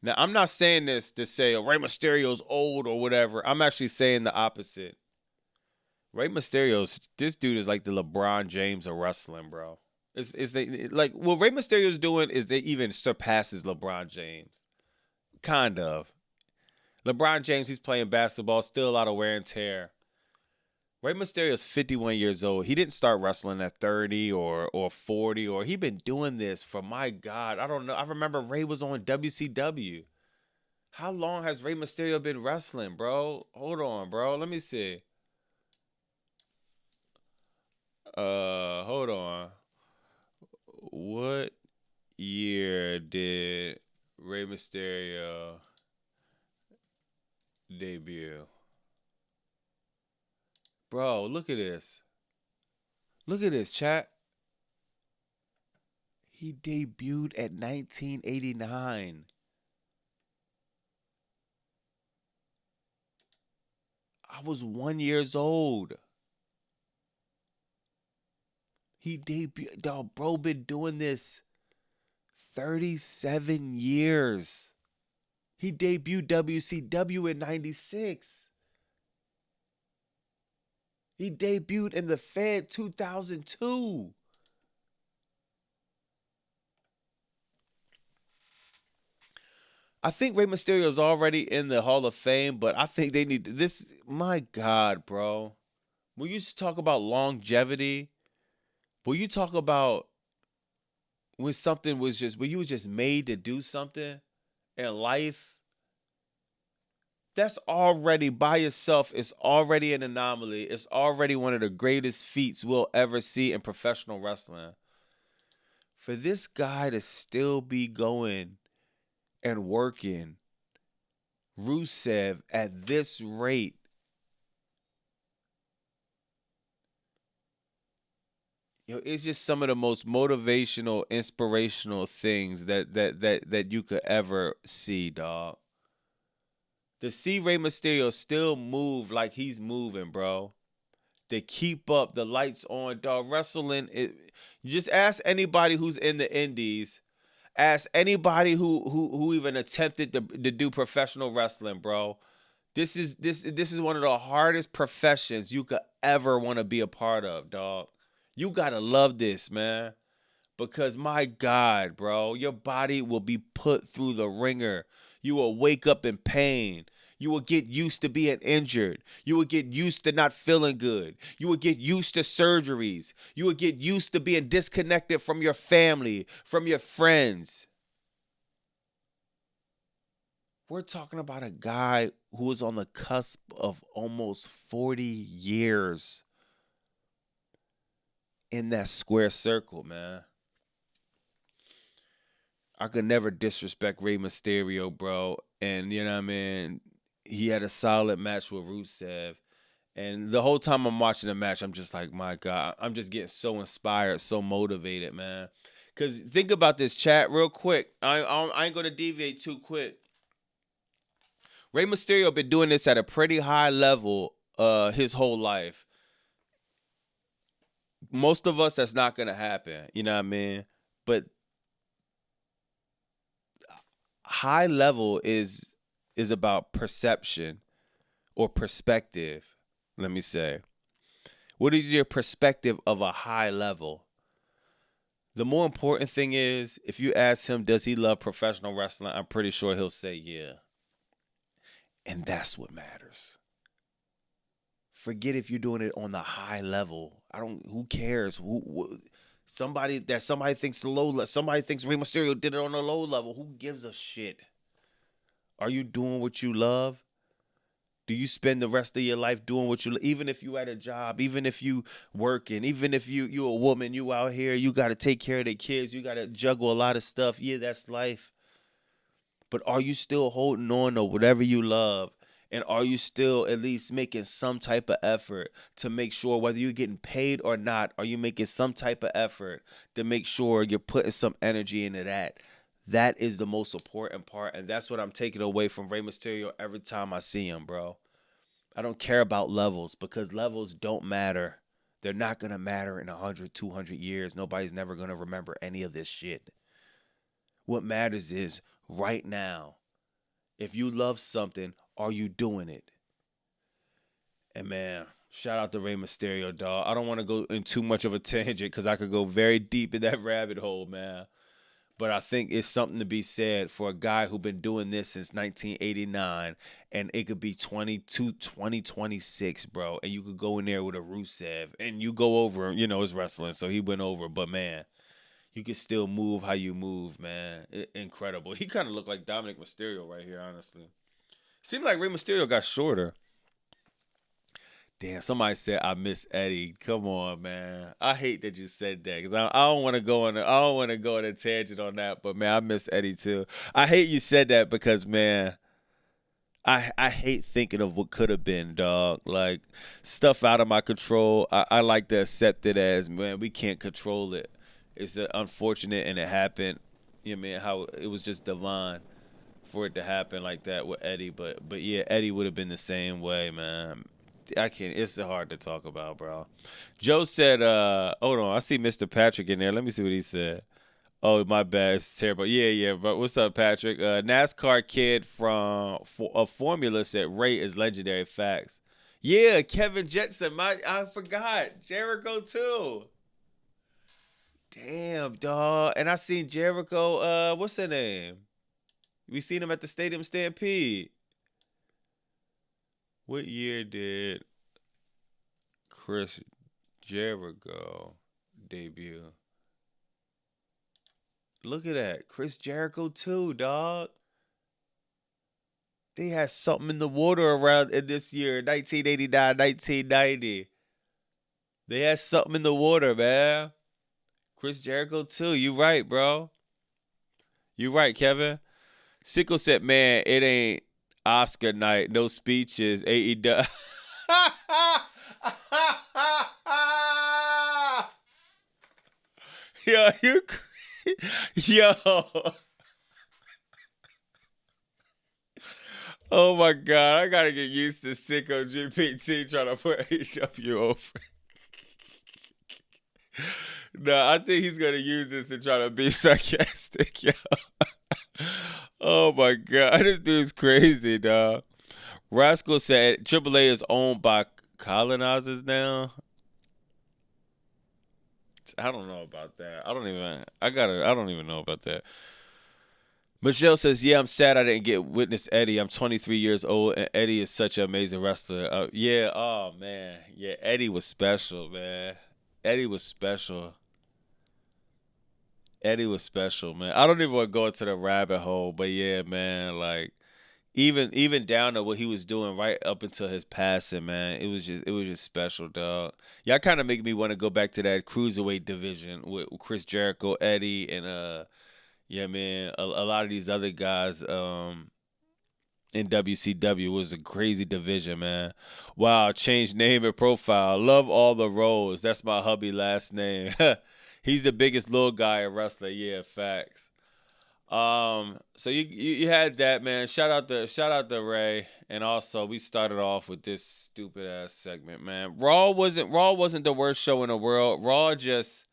Now, I'm not saying this to say Rey Mysterio's old or whatever. I'm actually saying the opposite. Rey Mysterio's, this dude is like the LeBron James of wrestling, bro. Like what Rey Mysterio's doing is they even surpasses LeBron James. Kind of. LeBron James, he's playing basketball, still a lot of wear and tear. Rey Mysterio's 51 years old. He didn't start wrestling at 30 or 40, or he been doing this for, my God, I don't know. I remember Rey was on WCW. How long has Rey Mysterio been wrestling, bro? Hold on, bro. Let me see. Hold on. What year did Rey Mysterio debut? Bro, look at this. Look at this, chat. He debuted at 1989. I was 1 year old. He debuted. Dog, bro, been doing this 37 years. He debuted WCW in 96. He debuted in the Fed 2002. I think Rey Mysterio is already in the Hall of Fame, but I think they need this. My God, bro. When you talk about longevity, when you talk about when something was just, when you were just made to do something in life, that's already by itself, it's already an anomaly. It's already one of the greatest feats we'll ever see in professional wrestling. For this guy to still be going and working Rusev at this rate, it's just some of the most motivational, inspirational things that you could ever see, dog. To see Rey Mysterio still move like he's moving, bro. To keep up the lights on, dog. Wrestling, you just ask anybody who's in the indies. Ask anybody who even attempted to do professional wrestling, bro. This is one of the hardest professions you could ever want to be a part of, dog. You gotta love this, man. Because my God, bro, your body will be put through the ringer. You will wake up in pain. You will get used to being injured. You will get used to not feeling good. You will get used to surgeries. You will get used to being disconnected from your family, from your friends. We're talking about a guy who was on the cusp of almost 40 years in that square circle, man. I could never disrespect Rey Mysterio, bro. And, you know what I mean? He had a solid match with Rusev. And the whole time I'm watching the match, I'm just like, my God, I'm just getting so inspired, so motivated, man. Because think about this, chat, real quick. I ain't going to deviate too quick. Rey Mysterio been doing this at a pretty high level his whole life. Most of us, that's not going to happen. You know what I mean? But high level is about perception or perspective, let me say. What is your perspective of a high level? The more important thing is, if you ask him, does he love professional wrestling? I'm pretty sure he'll say yeah. And that's what matters. Forget if you're doing it on the high level. Who cares? Somebody thinks the low level. Somebody thinks Rey Mysterio did it on the low level. Who gives a shit? Are you doing what you love? Do you spend the rest of your life doing what you love? Even if you at a job, even if you working, even if you a woman, you out here, you got to take care of the kids, you got to juggle a lot of stuff. Yeah, that's life. But are you still holding on to whatever you love? And are you still at least making some type of effort to make sure, whether you're getting paid or not, are you making some type of effort to make sure you're putting some energy into that? That is the most important part. And that's what I'm taking away from Rey Mysterio every time I see him, bro. I don't care about levels because levels don't matter. They're not going to matter in 100, 200 years. Nobody's never going to remember any of this shit. What matters is right now. If you love something, are you doing it? And man, shout out to Rey Mysterio, dog. I don't want to go in too much of a tangent because I could go very deep in that rabbit hole, man. But I think it's something to be said for a guy who's been doing this since 1989, and it could be 2026, bro. And you could go in there with a Rusev, and you go over, it's wrestling, so he went over. But man, you can still move how you move, man. Incredible. He kind of looked like Dominic Mysterio right here, honestly. Seemed like Rey Mysterio got shorter. Damn, somebody said I miss Eddie. Come on, man. I hate that you said that because I don't want to go on a tangent on that. But man, I miss Eddie too. I hate you said that because man, I hate thinking of what could have been, dog. Like stuff out of my control. I like to accept it as man, we can't control it. It's unfortunate and it happened. You know what I mean? How it was just divine for it to happen like that with Eddie. But yeah, Eddie would have been the same way, man. I can't. It's hard to talk about, bro. Joe said, hold on. I see Mr. Patrick in there. Let me see what he said. Oh, my bad. It's terrible. Yeah. But what's up, Patrick? NASCAR kid from Formula said Ray is legendary. Facts. Yeah, Kevin Jetson. I forgot Jericho too. Damn, dog. And I seen Jericho. What's her name? We seen him at the Stadium Stampede. What year did Chris Jericho debut? Look at that. Chris Jericho too, dog. They had something in the water around in this year, 1989, 1990. They had something in the water, man. Chris Jericho too. You right, bro. You right, Kevin. Sickle said, man, it ain't Oscar night. No speeches. AEW. Yo, you yo. Oh my god, I gotta get used to Sicko GPT trying to put AEW over. No, I think he's gonna use this to try to be sarcastic, yo. Oh my god, this dude's crazy, dog. Rascal said AAA is owned by colonizers now. I don't know about that. I don't even know about that. Michelle says, yeah, I'm sad I didn't get witness Eddie. I'm 23 years old, and Eddie is such an amazing wrestler. Yeah, oh, man. Yeah, Eddie was special, man. Eddie was special. Eddie was special, man. I don't even want to go into the rabbit hole, but yeah, man, like, even down to what he was doing right up until his passing, man, it was just special, dog. Y'all kind of make me want to go back to that cruiserweight division with Chris Jericho, Eddie, and yeah, man, a lot of these other guys in WCW was a crazy division, man. Wow, changed name and profile. Love all the roles. That's my hubby last name. He's the biggest little guy in wrestling. Yeah, facts. So you had that, man. Shout out to Ray. And also we started off with this stupid ass segment, man. Raw wasn't the worst show in the world. Raw just,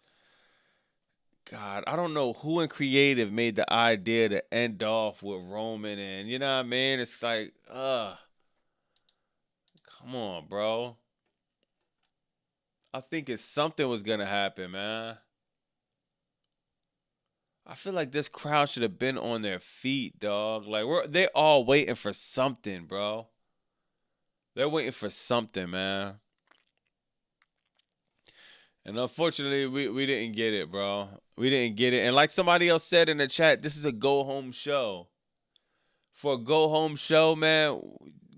God, I don't know who in creative made the idea to end off with Roman, and you know what I mean? It's like, come on, bro. I think something was gonna happen, man. I feel like this crowd should have been on their feet, dog. Like they all waiting for something, bro. They're waiting for something, man. And unfortunately, we didn't get it, bro. We didn't get it. And like somebody else said in the chat, this is a go-home show. For a go-home show, man,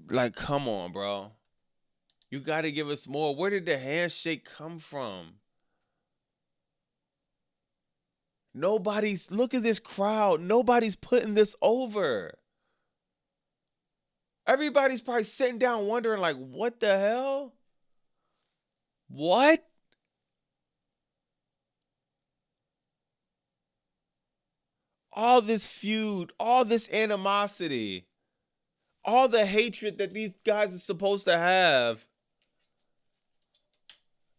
like, come on, bro. You got to give us more. Where did the handshake come from? Look at this crowd. Nobody's putting this over. Everybody's probably sitting down wondering, like, what the hell? What? All this feud, all this animosity, all the hatred that these guys are supposed to have.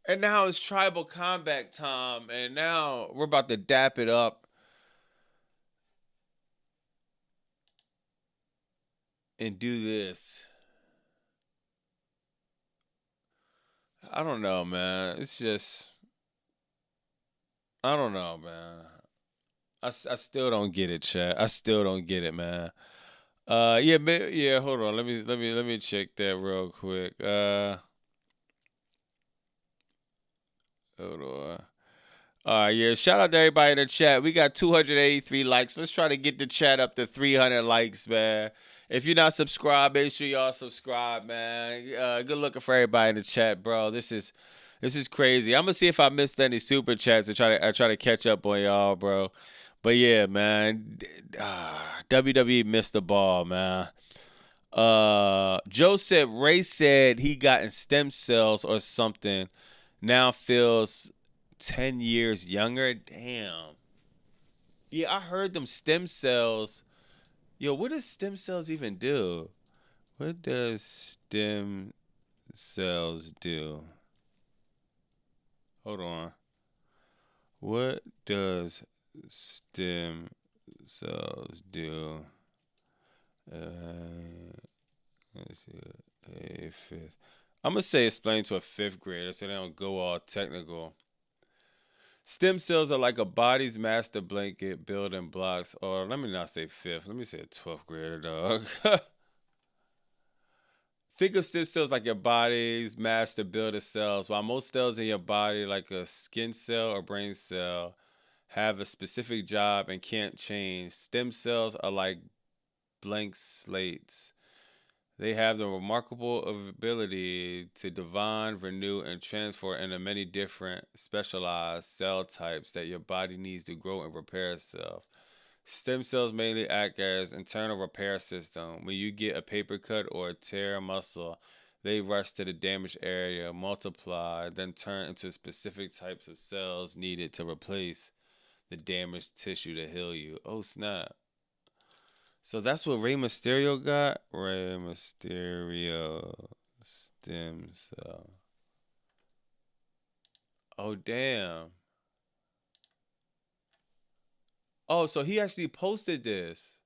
And now it's tribal combat time, and now we're about to dap it up and do this. I don't know, man. It's just, I don't know, man. I still don't get it, chat. I still don't get it, man. Yeah, hold on. Let me check that real quick. Hold on. Yeah, shout out to everybody in the chat. We got 283 likes. Let's try to get the chat up to 300 likes, man. If you're not subscribed, make sure y'all subscribe, man. Good looking for everybody in the chat, bro. This is crazy. I'm gonna see if I missed any super chats and try to catch up on y'all, bro. But yeah, man, WWE missed the ball, man. Joe said Ray said he got in stem cells or something. Now feels 10 years younger. Damn. Yeah, I heard them stem cells. Yo, what does stem cells even do? What does stem cells do? Hold on. What does stem cells do? Let's see, a fifth. I'm gonna say explain to a fifth grader so they don't go all technical. Stem cells are like a body's master blanket building blocks. Or let me not say fifth. Let me say a 12th grader, dog. Think of stem cells like your body's master builder cells. While most cells in your body, like a skin cell or brain cell, have a specific job and can't change, stem cells are like blank slates. They have the remarkable ability to divine, renew, and transfer into many different specialized cell types that your body needs to grow and repair itself. Stem cells mainly act as internal repair system. When you get a paper cut or tear a muscle, they rush to the damaged area, multiply, then turn into specific types of cells needed to replace the damaged tissue to heal you. Oh, snap. So that's what Rey Mysterio got? Rey Mysterio stem cell. Oh, damn. Oh, so he actually posted this.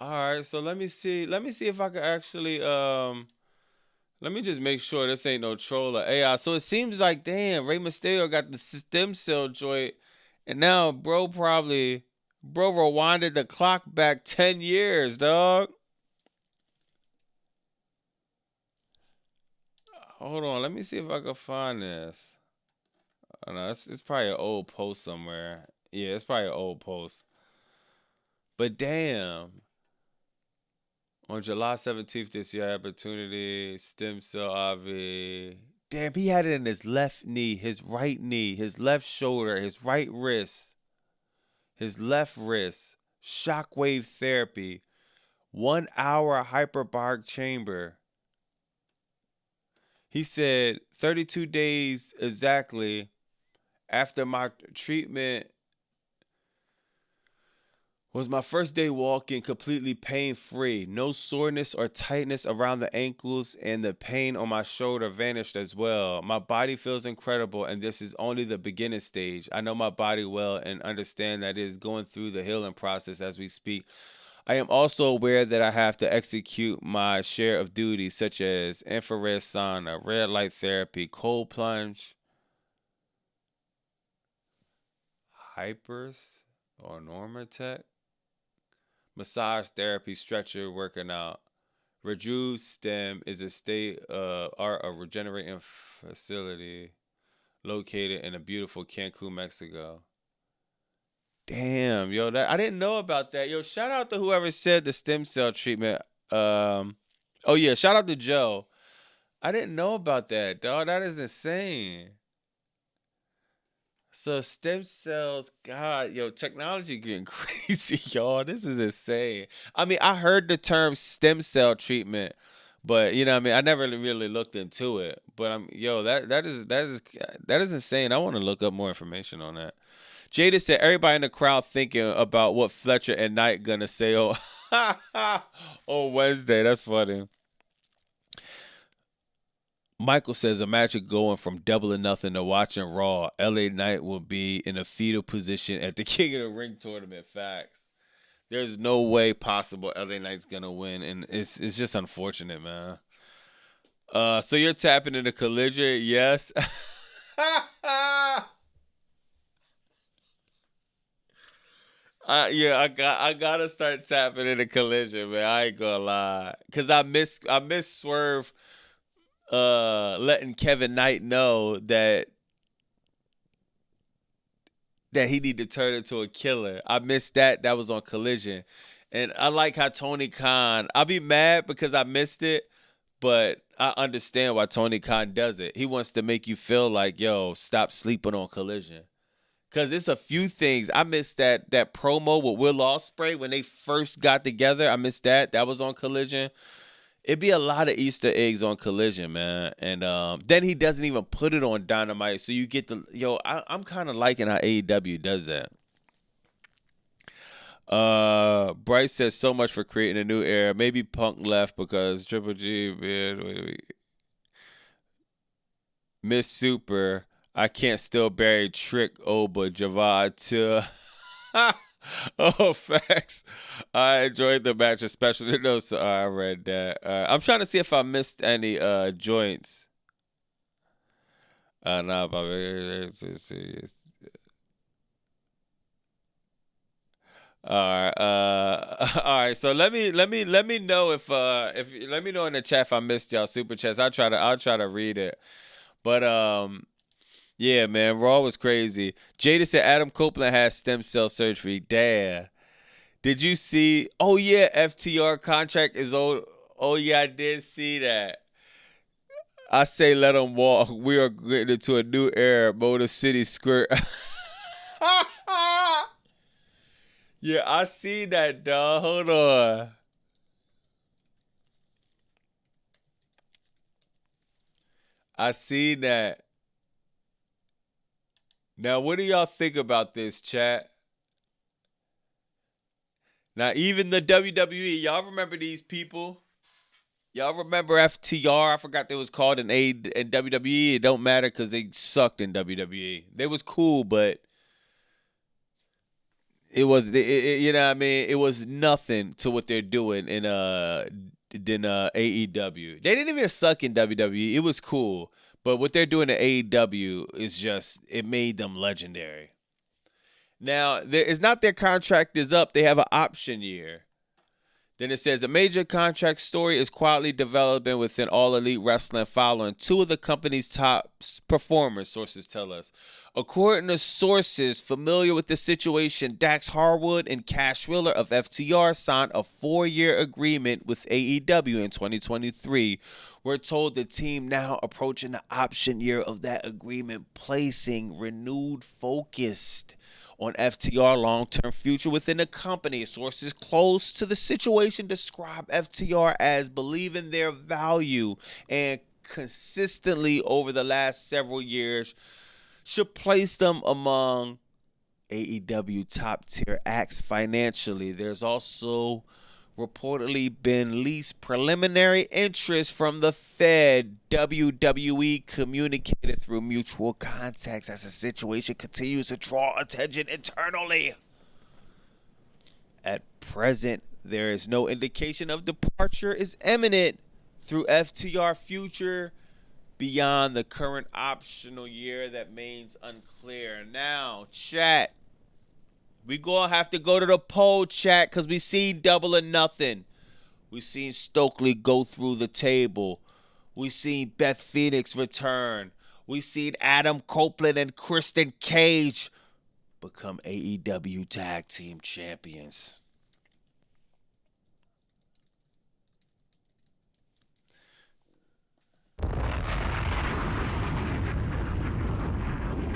All right, so let me see. Let me see if I can actually let me just make sure this ain't no troll or AI. So it seems like, damn, Rey Mysterio got the stem cell joint, and now bro rewinded the clock back 10 years, dog. Hold on, let me see if I can find this. Oh, no, it's probably an old post somewhere. Yeah, it's probably an old post. But damn. On July 17th this year, opportunity, stem cell IV. Damn, he had it in his left knee, his right knee, his left shoulder, his right wrist, his left wrist. Shockwave therapy. 1 hour hyperbaric chamber. He said 32 days exactly after my treatment was my first day walking completely pain-free. No soreness or tightness around the ankles, and the pain on my shoulder vanished as well. My body feels incredible, and this is only the beginning stage. I know my body well and understand that it is going through the healing process as we speak. I am also aware that I have to execute my share of duties, such as infrared sauna, red light therapy, cold plunge, hypers, or Normatec, massage therapy, stretcher, working out. Rejuve Stem is a state-of-art regenerating facility located in a beautiful Cancun, Mexico. Damn, yo, that I didn't know about that. Yo, shout out to whoever said the stem cell treatment. Oh yeah, shout out to Joe. I didn't know about that, dog. That is insane. So stem cells, God, yo, technology getting crazy, y'all. This is insane. I mean, I heard the term stem cell treatment, but you know what I mean, I never really looked into it. But that is insane. I want to look up more information on that. Jada said everybody in the crowd thinking about what Fletcher and Knight gonna say on Wednesday. That's funny. Michael says imagine going from Double or Nothing to watching Raw. LA Knight will be in a fetal position at the King of the Ring tournament. Facts. There's no way possible LA Knight's gonna win, and it's just unfortunate, man. So you're tapping into Collision, yes. Yeah, I gotta start tapping into Collision, man. I ain't gonna lie, cause I miss Swerve, letting Kevin Knight know that he need to turn into a killer. I missed that. That was on Collision, and I like how Tony Khan. I'll be mad because I missed it, but I understand why Tony Khan does it. He wants to make you feel like, yo, stop sleeping on Collision. Cause it's a few things. I missed that promo with Will Ospreay when they first got together. I missed that. That was on Collision. It'd be a lot of Easter eggs on Collision, man. And then he doesn't even put it on Dynamite. So you get I'm kind of liking how AEW does that. Bryce says so much for creating a new era. Maybe Punk left because Triple G, man, Miss Super. I can't still bury Trick Oba Javad too. Oh, facts. I enjoyed the match, especially those. I read that. I'm trying to see if I missed any joints. No, but it's all right. All right. So let me know if let me know in the chat if I missed y'all super chats. I'll try to read it. But yeah, man, Raw was crazy. Jada said Adam Copeland has stem cell surgery. Damn. Did you see? Oh yeah, FTR contract is old. Oh yeah, I did see that. I say let him walk. We are getting into a new era. Motor City Squirt. Yeah, I see that, dog. Hold on. I see that. Now, what do y'all think about this, chat? Now, even the WWE, y'all remember these people? Y'all remember FTR? I forgot they was called in WWE. It don't matter because they sucked in WWE. They was cool, but it was you know what I mean? It was nothing to what they're doing in AEW. They didn't even suck in WWE. It was cool, but what they're doing in AEW is just it made them legendary. Now, it's not their contract is up. They have an option year. Then it says a major contract story is quietly developing within All Elite Wrestling following two of the company's top performers, sources tell us. According to sources familiar with the situation, Dax Harwood and Cash Wheeler of FTR signed a 4-year agreement with AEW in 2023. We're told the team now approaching the option year of that agreement, placing renewed focus on FTR long-term future within the company. Sources close to the situation describe FTR as believing their value and consistently over the last several years should place them among AEW top-tier acts financially. There's also reportedly been least preliminary interest from the Fed. WWE communicated through mutual contacts as the situation continues to draw attention internally. At present, there is no indication of departure is imminent through FTR future beyond the current optional year that remains unclear. Now, chat. We gonna have to go to the poll, chat, because we seen Double or Nothing. We seen Stokely go through the table. We seen Beth Phoenix return. We seen Adam Copeland and Kristen Cage become AEW Tag Team Champions.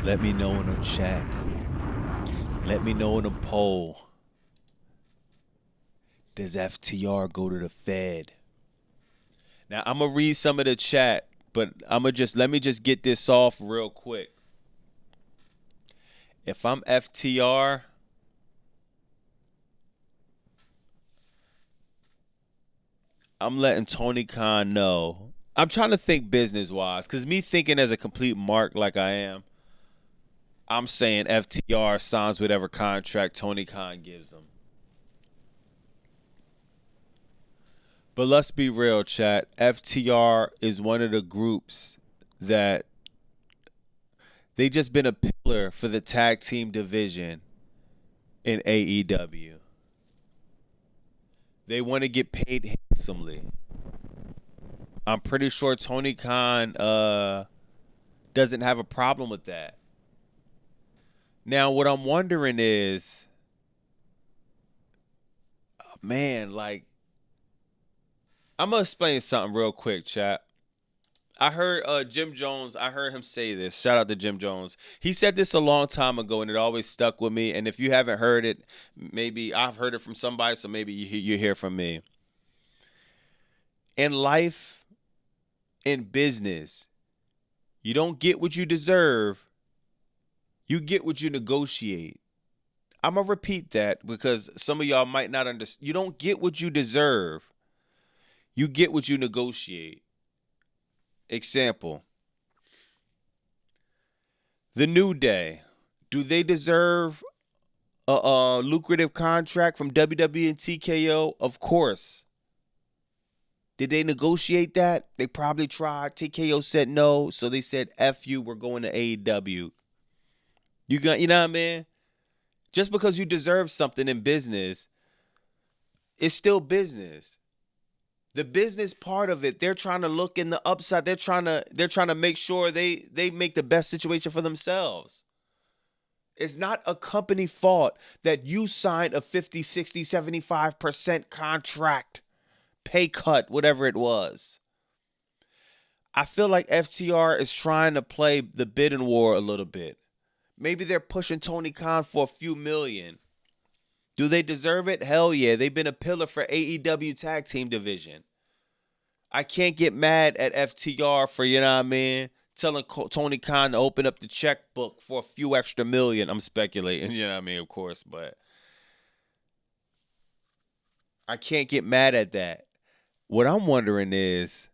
Let me know in the chat. Let me know in the poll. Does FTR go to the Fed? Now I'm gonna read some of the chat, but let me just get this off real quick. If I'm FTR, I'm letting Tony Khan know. I'm trying to think business wise, because me thinking as a complete mark like I am, I'm saying FTR signs whatever contract Tony Khan gives them. But let's be real, chat. FTR is one of the groups that they just been a pillar for the tag team division in AEW. They want to get paid handsomely. I'm pretty sure Tony Khan doesn't have a problem with that. Now, what I'm wondering is, man, like, I'm going to explain something real quick, chat. I heard Jim Jones, I heard him say this. Shout out to Jim Jones. He said this a long time ago, and it always stuck with me. And if you haven't heard it, maybe I've heard it from somebody, so maybe you hear from me. In life, in business, you don't get what you deserve. You get what you negotiate. I'm going to repeat that because some of y'all might not understand. You don't get what you deserve. You get what you negotiate. Example. The New Day, do they deserve a lucrative contract from WWE and TKO? Of course. Did they negotiate that? They probably tried. TKO said no, so they said F you, we're going to AEW. You know what I mean? Just because you deserve something in business, it's still business. The business part of it, they're trying to look in the upside. They're trying to make sure they make the best situation for themselves. It's not a company fault that you signed a 50, 60, 75% contract, pay cut, whatever it was. I feel like FTR is trying to play the bidding war a little bit. Maybe they're pushing Tony Khan for a few million. Do they deserve it? Hell yeah. They've been a pillar for AEW tag team division. I can't get mad at FTR for, you know what I mean, telling Tony Khan to open up the checkbook for a few extra million. I'm speculating, you know what I mean, of course, but I can't get mad at that. What I'm wondering is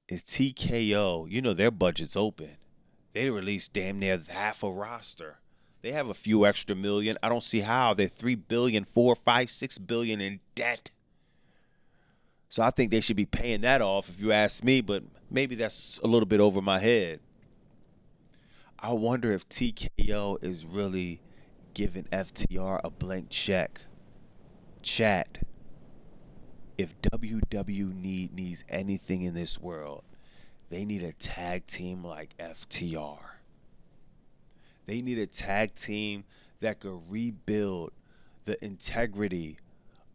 TKO, you know their budget's open. They released damn near half a roster. They have a few extra million. I don't see how. They're $3 billion, $4, $5, $6 billion in debt. So I think they should be paying that off if you ask me, but maybe that's a little bit over my head. I wonder if TKO is really giving FTR a blank check. Chat. If WWE needs anything in this world, they need a tag team like FTR. They need a tag team that could rebuild the integrity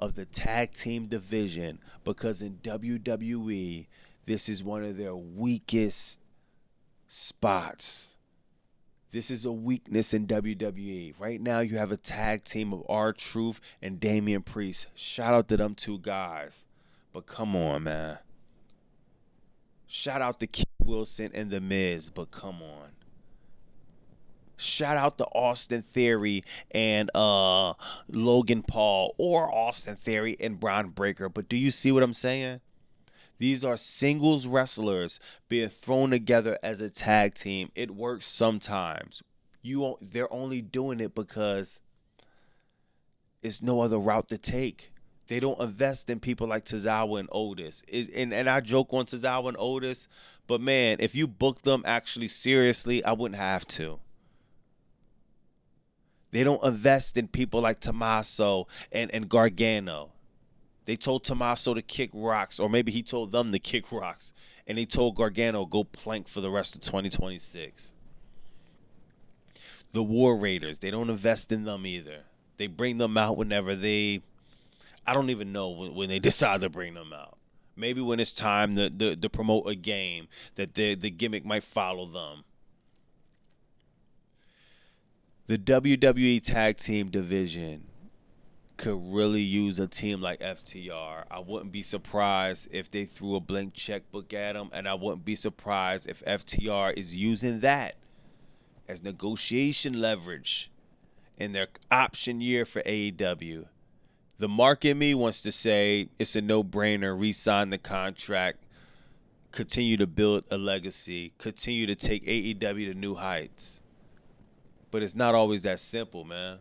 of the tag team division, because in WWE, this is one of their weakest spots. This is a weakness in WWE. Right now, you have a tag team of R-Truth and Damian Priest. Shout out to them two guys. But come on, man. Shout out to Kid Wilson and The Miz, but come on. Shout out to Austin Theory and Logan Paul, or Austin Theory and Bron Breakker. But do you see what I'm saying? These are singles wrestlers being thrown together as a tag team. It works sometimes. They're only doing it because it's no other route to take. They don't invest in people like Tozawa and Otis. And I joke on Tozawa and Otis, but man, if you book them actually seriously, I wouldn't have to. They don't invest in people like Tommaso and Gargano. They told Tommaso to kick rocks, or maybe he told them to kick rocks, and they told Gargano go plank for the rest of 2026. The War Raiders, they don't invest in them either. They bring them out whenever I don't even know when they decide to bring them out. Maybe when it's time to promote a game that the gimmick might follow them. The WWE Tag Team division could really use a team like FTR. I wouldn't be surprised if they threw a blank checkbook at them, and I wouldn't be surprised if FTR is using that as negotiation leverage in their option year for AEW. The mark in me wants to say it's a no-brainer, re-sign the contract, continue to build a legacy, continue to take AEW to new heights. But it's not always that simple, man.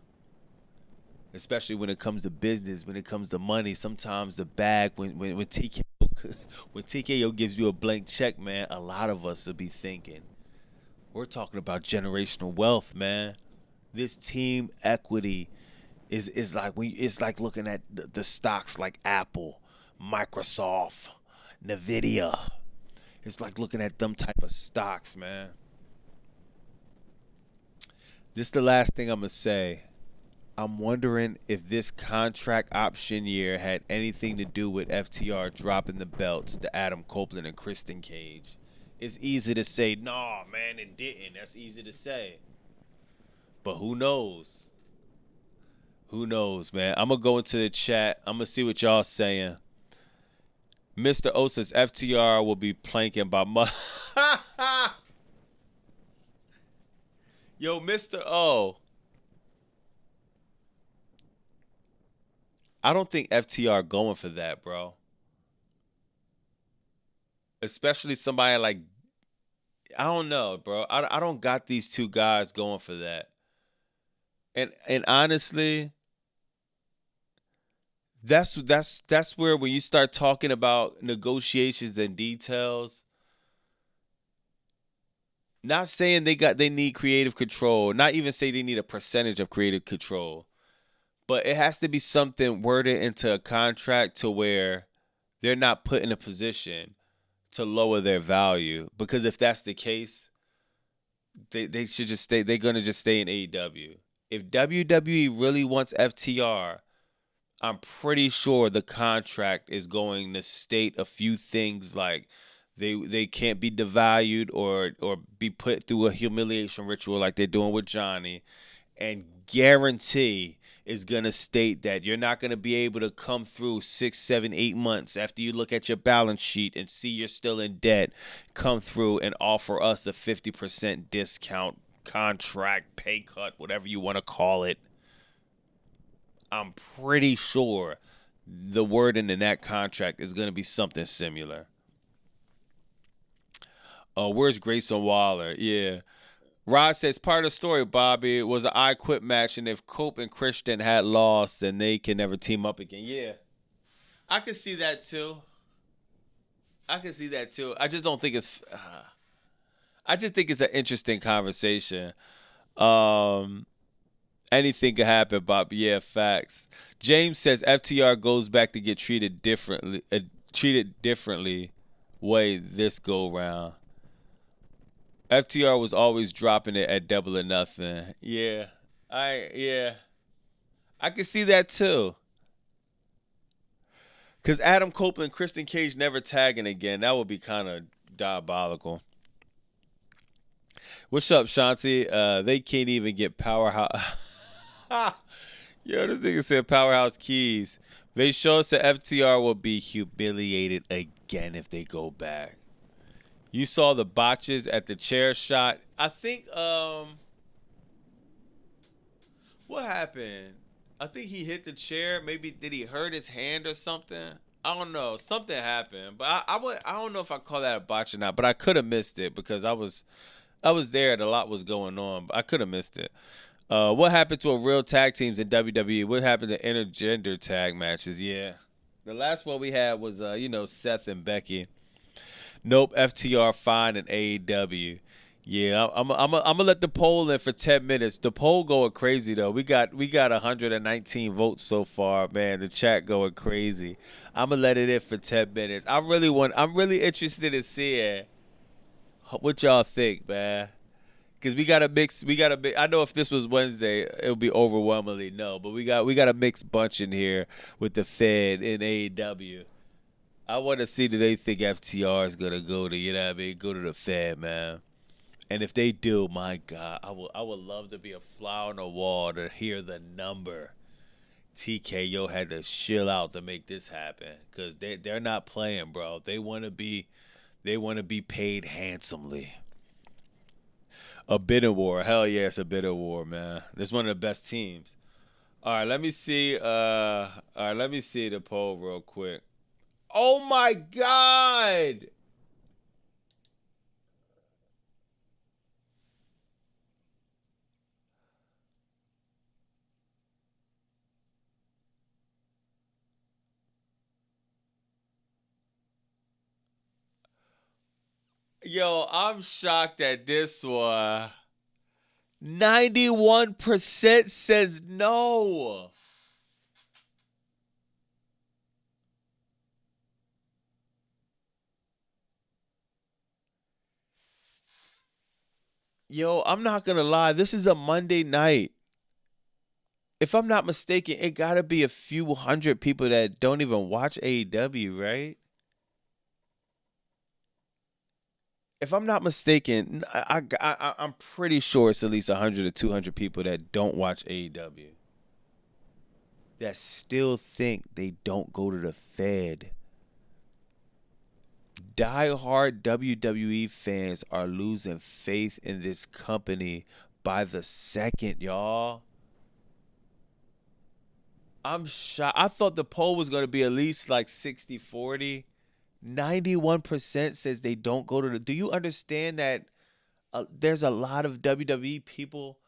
Especially when it comes to business, when it comes to money. Sometimes the bag, when TKO gives you a blank check, man, a lot of us will be thinking, we're talking about generational wealth, man. This team equity is like it's like looking at the stocks like Apple, Microsoft, Nvidia. It's like looking at them type of stocks, man. This is the last thing I'm going to say. I'm wondering if this contract option year had anything to do with FTR dropping the belts to Adam Copeland and Christian Cage. It's easy to say, no, man, it didn't. That's easy to say. But who knows? Who knows, man? I'm going to go into the chat. I'm going to see what y'all saying. Mr. O says FTR will be planking by Yo, Mr. O. I don't think FTR going for that, bro. Especially somebody like, I don't know, bro. I don't got these two guys going for that. And honestly, that's where when you start talking about negotiations and details, not saying they need creative control, not even say they need a percentage of creative control, but it has to be something worded into a contract to where they're not put in a position to lower their value. Because if that's the case, they should just stay. They're gonna just stay in AEW. If WWE really wants FTR, I'm pretty sure the contract is going to state a few things like they can't be devalued or be put through a humiliation ritual like they're doing with Johnny, and guarantee is going to state that you're not going to be able to come through 6, 7, 8 months after you look at your balance sheet and see you're still in debt, come through and offer us a 50% discount, contract, pay cut, whatever you want to call it. I'm pretty sure the wording in that contract is going to be something similar. Where's Grayson Waller? Yeah. Rod says, part of the story, Bobby, was an I Quit match, and if Cope and Christian had lost, then they can never team up again. Yeah. I can see that too. I just don't think it's... I just think it's an interesting conversation. Anything could happen, Bob. Yeah, facts. James says FTR goes back to get treated differently way this go round. FTR was always dropping it at Double or Nothing. Yeah. I can see that too. Cause Adam Copeland, Christian Cage never tagging again. That would be kind of diabolical. What's up, Shanti? They can't even get Powerhouse. Yo, this nigga said Powerhouse Keys. They show us that FTR will be humiliated again if they go back. You saw the botches at the chair shot. I think, what happened? I think he hit the chair. Maybe did he hurt his hand or something? I don't know. Something happened. But I don't know if I call that a botch or not. But I could have missed it because I was there and a lot was going on. But I could have missed it. What happened to a real tag teams in WWE? What happened to intergender tag matches? Yeah. The last one we had was, Seth and Becky. Nope, FTR fine in AEW. Yeah, I'm gonna let the poll in for 10 minutes. The poll going crazy though. We got 119 votes so far, man. The chat going crazy. I'm gonna let it in for 10 minutes. I'm really interested in seeing what y'all think, man. Cause we got a mix. I know if this was Wednesday, it would be overwhelmingly no. But we got a mixed bunch in here with the Fed in AEW. I want to see, do they think FTR is gonna go to, go to the Fed, man. And if they do, my God, I would love to be a fly on the wall to hear the number TKO had to chill out to make this happen. Cause they're not playing, bro. They wanna be paid handsomely. A bidding war. Hell yeah, it's a bidding war, man. This is one of the best teams. All right, let me see the poll real quick. Oh my God. Yo, I'm shocked at this one. 91% says no. Yo, I'm not going to lie. This is a Monday night. If I'm not mistaken, it got to be a few hundred people that don't even watch AEW, right? If I'm not mistaken, I'm pretty sure it's at least 100 or 200 people that don't watch AEW that still think they don't go to the Fed. Die-hard WWE fans are losing faith in this company by the second, y'all. I'm shocked. I thought the poll was going to be at least like 60-40. 91% says they don't go to the... Do you understand that there's a lot of WWE people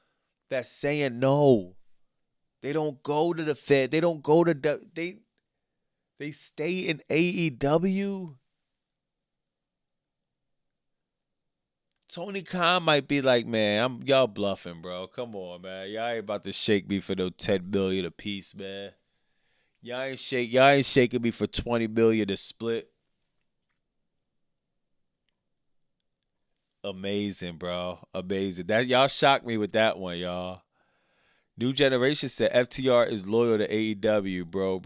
that's saying no. They don't go to the Fed. They don't go to they stay in AEW. Tony Khan might be like, man, y'all bluffing, bro. Come on, man. Y'all ain't about to shake me for no 10 million a piece, man. Y'all ain't shaking me for 20 million to split. Amazing, bro. Amazing. That y'all shocked me with that one, y'all. New Generation said FTR is loyal to AEW, bro.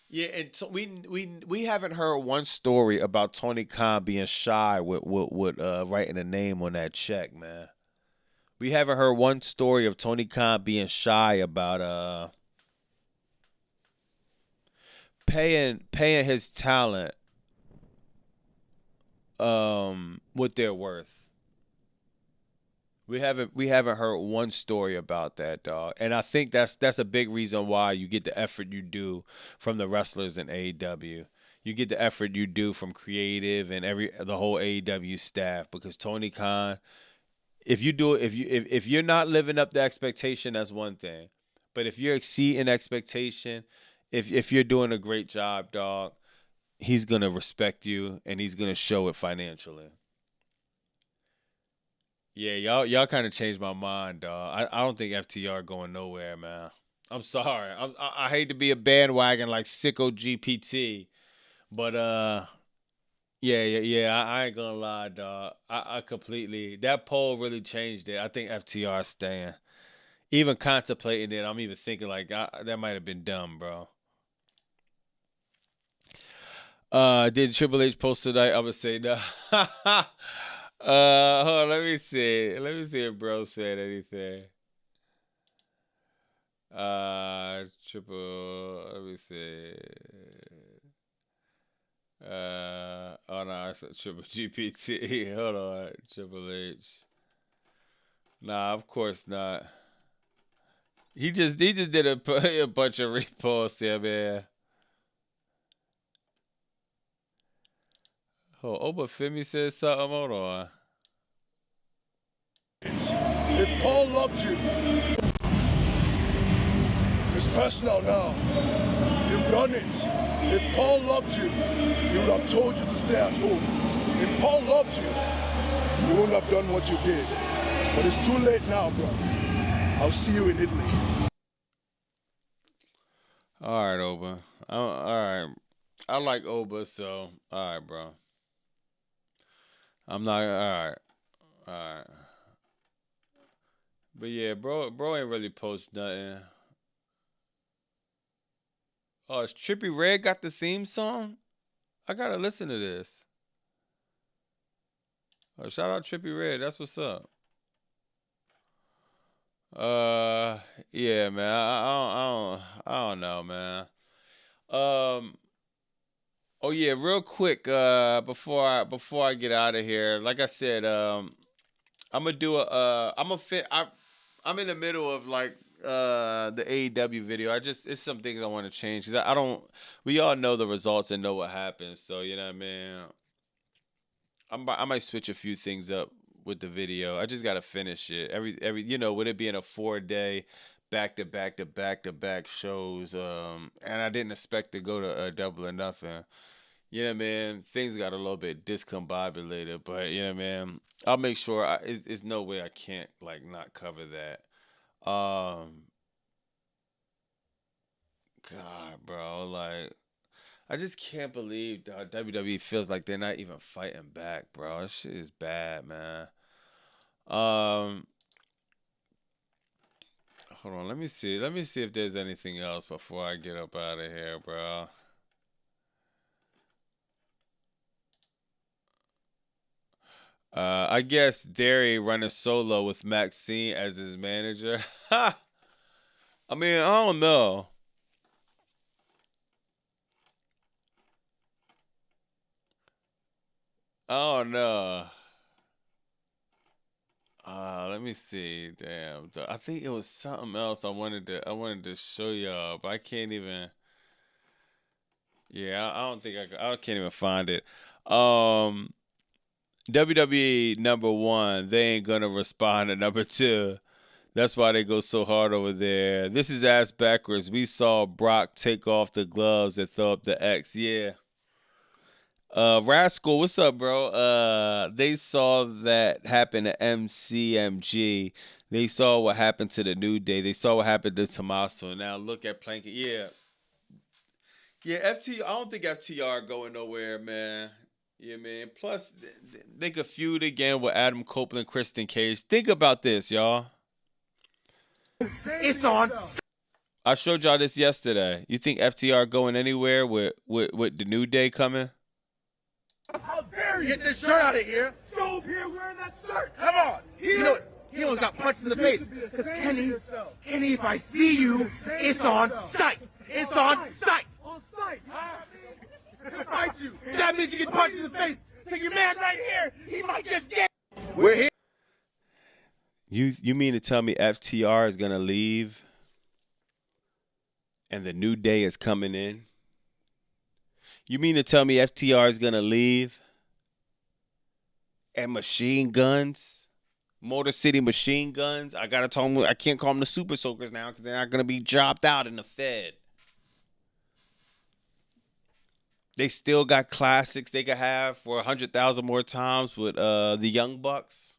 Yeah, and so we haven't heard one story about Tony Khan being shy with writing a name on that check, man. We haven't heard one story of Tony Khan being shy about paying his talent what they're worth. We haven't heard one story about that, dog. And I think that's a big reason why you get the effort you do from the wrestlers in AEW. You get the effort you do from creative and the whole AEW staff, because Tony Khan, if you're not living up to expectation, that's one thing. But if you're exceeding expectation, if you're doing a great job, dog, he's gonna respect you and he's gonna show it financially. Yeah, y'all kind of changed my mind, dog. I don't think FTR going nowhere, man. I'm sorry. I hate to be a bandwagon like Sicko GPT, but yeah. I ain't gonna lie, dog. I completely, that poll really changed it. I think FTR is staying. Even contemplating it, I'm even thinking like that might have been dumb, bro. Did Triple H post tonight? I would say no. Hold on, let me see. Let me see if bro said anything. Let me see. Oh no, it's a Triple GPT. Hold on, Triple H. Nah, of course not. He just did a bunch of reposts here, man. Oh, Obafemi says something. Hold on. If Paul loved you, it's personal now. You've done it. If Paul loved you, he would have told you to stay at home. If Paul loved you, he wouldn't have done what you did. But it's too late now, bro. I'll see you in Italy. All right, Oba. All right. I like Oba, so all right, bro. I'm not all right. But yeah, bro ain't really post nothing. Oh, is Trippie Redd got the theme song? I gotta listen to this. Oh, shout out Trippie Redd. That's what's up. Yeah, man. I don't know, man. Oh yeah, real quick. Before I get out of here, like I said, I'm gonna do I'm in the middle of like the AEW video. It's some things I want to change because I don't. We all know the results and know what happens, so you know what I mean. I might switch a few things up with the video. I just gotta finish it. Every with it being a 4-day back to back shows, and I didn't expect to go to Double or Nothing. You know what I mean? Things got a little bit discombobulated, but you know what I mean? I'll make sure it's no way I can't like not cover that. God, bro, like I just can't believe WWE feels like they're not even fighting back, bro. This shit is bad, man. Hold on, let me see if there's anything else before I get up out of here, bro. I guess Derry running solo with Maxine as his manager. I mean, I don't know. I don't know. Let me see. Damn, I think it was something else I wanted to show y'all, but I can't even. Yeah, I don't think I can't even find it. WWE number one, they ain't gonna respond to number two. That's why they go so hard over there. This is ass backwards. We saw Brock take off the gloves and throw up the X. Yeah. Rascal, what's up, bro? They saw that happen to MCMG. They saw what happened to the New Day. They saw what happened to Tommaso. Now look at Plank. Yeah. Yeah, I don't think FTR going nowhere, man. Yeah, man. Plus, they could feud again with Adam Copeland, Christian Cage. Think about this, y'all. It's on. I showed y'all this yesterday. You think FTR going anywhere with the New Day coming? How dare you get this shirt out of here? So here wearing that shirt. Come on. You know, he almost got punched in the face. Because Kenny, if I see you, it's on sight. It's on sight. On sight? To fight you. That means you get punched in the face. So your man right here, he might just get. We're here. You mean to tell me FTR is gonna leave and the New Day is coming in? You mean to tell me FTR is gonna leave and Machine Guns, Motor City Machine Guns? I gotta tell them I can't call them the Super Soakers now because they're not gonna be dropped out in the Fed. They still got classics they could have for 100,000 more times with the Young Bucks.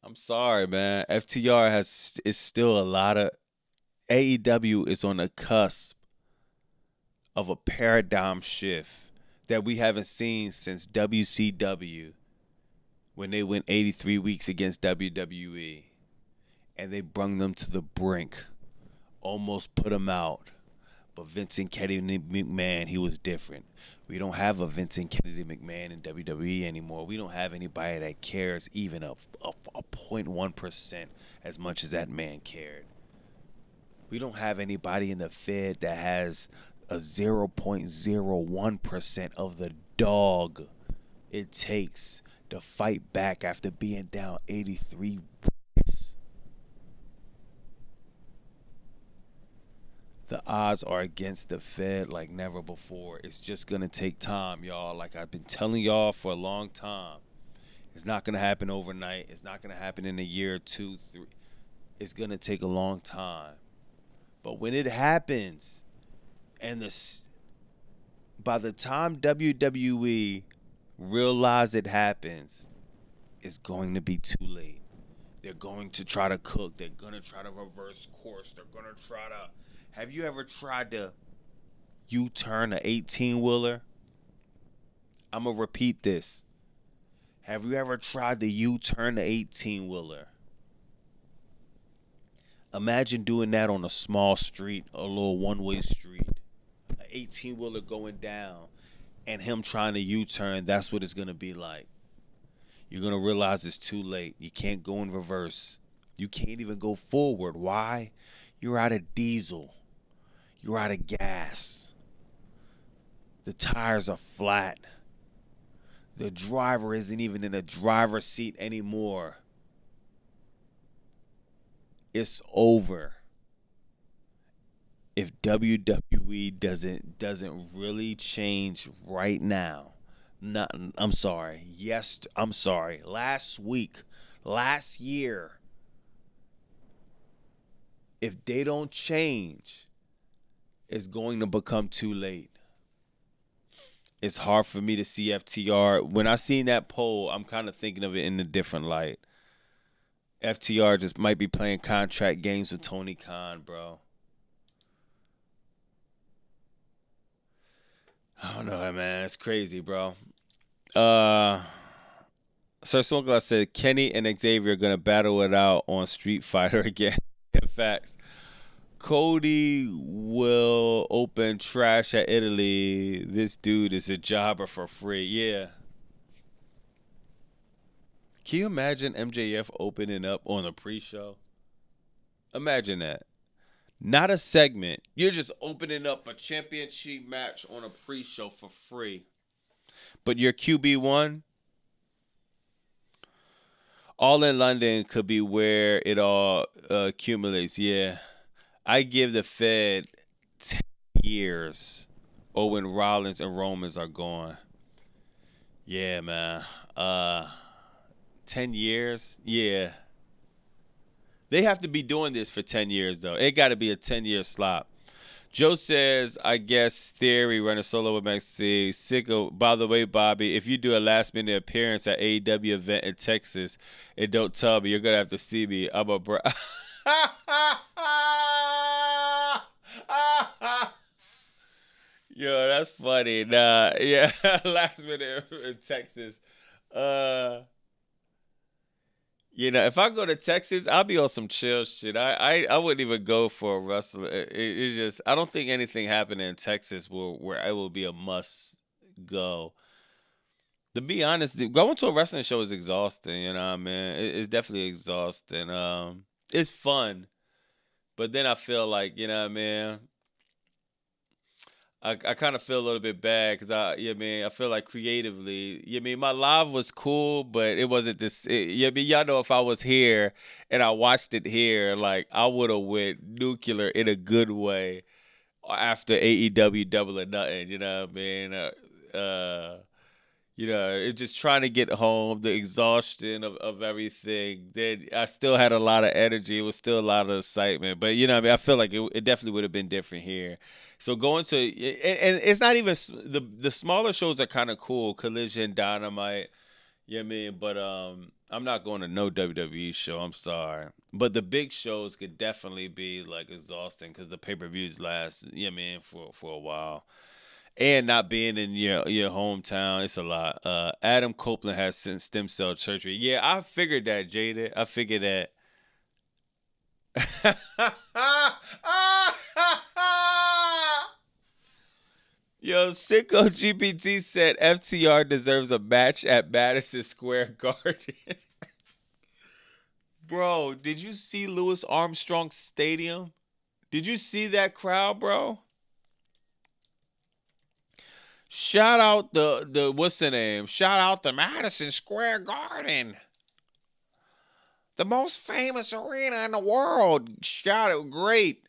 I'm sorry, man. FTR is still a lot of AEW is on the cusp of a paradigm shift that we haven't seen since WCW when they went 83 weeks against WWE and they brung them to the brink, almost put them out. But Vincent Kennedy McMahon, he was different. We don't have a Vincent Kennedy McMahon in WWE anymore. We don't have anybody that cares even a 0.1% as much as that man cared. We don't have anybody in the Fed that has a 0.01% of the dog it takes to fight back after being down 83 weeks. The odds are against the Fed like never before. It's just going to take time, y'all. Like I've been telling y'all for a long time. It's not going to happen overnight. It's not going to happen in a year, 2, 3. It's going to take a long time. But when it happens, and by the time WWE realize it happens, it's going to be too late. They're going to try to cook. They're going to try to reverse course. They're going to try to... Have you ever tried to U-turn an 18-wheeler? I'm going to repeat this. Have you ever tried to U-turn an 18-wheeler? Imagine doing that on a small street, a little one-way street. An 18-wheeler going down and him trying to U-turn. That's what it's going to be like. You're going to realize it's too late. You can't go in reverse. You can't even go forward. Why? You're out of diesel. You're out of gas. The tires are flat. The driver isn't even in the driver's seat anymore. It's over. If WWE doesn't really change right now. I'm sorry. Last year, if they don't change, it's going to become too late. It's hard for me to see FTR. When I seen that poll, I'm kind of thinking of it in a different light. FTR just might be playing contract games with Tony Khan, bro. I don't know, man. It's crazy, bro. Sir Songlass said Kenny and Xavier are going to battle it out on Street Fighter again. Facts. Cody will open trash at Italy. This dude is a jobber for free. Yeah. Can you imagine MJF opening up on a pre-show? Imagine that. Not a segment. You're just opening up a championship match on a pre-show for free. But your QB1, All in London could be where it all accumulates. Yeah. I give the Fed 10 years, or when Rollins and Romans are gone. Yeah, man. 10 years? Yeah. They have to be doing this for 10 years, though. It got to be a 10-year slot. Joe says, I guess Theory running solo with Maxi. Sicko, by the way, Bobby, if you do a last-minute appearance at AEW event in Texas and don't tell me, you're going to have to see me. I'm a bro. Yo, that's funny. Nah, yeah, last-minute in Texas. If I go to Texas, I'll be on some chill shit. I wouldn't even go for a wrestler. It's just I don't think anything happening in Texas where I will be a must go. To be honest, going to a wrestling show is exhausting. You know what I mean? It's definitely exhausting. It's fun, but then I feel like I mean. I kind of feel a little bit bad because I feel like creatively, my live was cool, but it wasn't this. Y'all know if I was here and I watched it here, like I would have went nuclear in a good way after AEW Double or Nothing. You know what I mean? It's just trying to get home, the exhaustion of everything. Then I still had a lot of energy. It was still a lot of excitement. But I feel like it definitely would have been different here. So going to and it's not even the smaller shows are kind of cool. Collision, Dynamite, But I'm not going to no WWE show. I'm sorry. But the big shows could definitely be like exhausting because the pay-per-views last, for a while. And not being in your hometown, it's a lot. Adam Copeland has stem cell surgery. Yeah, I figured that, Jada. I figured that. Yo, Sicko GPT said FTR deserves a match at Madison Square Garden. Bro, did you see Louis Armstrong Stadium? Did you see that crowd, bro? Shout out the what's the name? Shout out the Madison Square Garden. The most famous arena in the world. Shout out, great.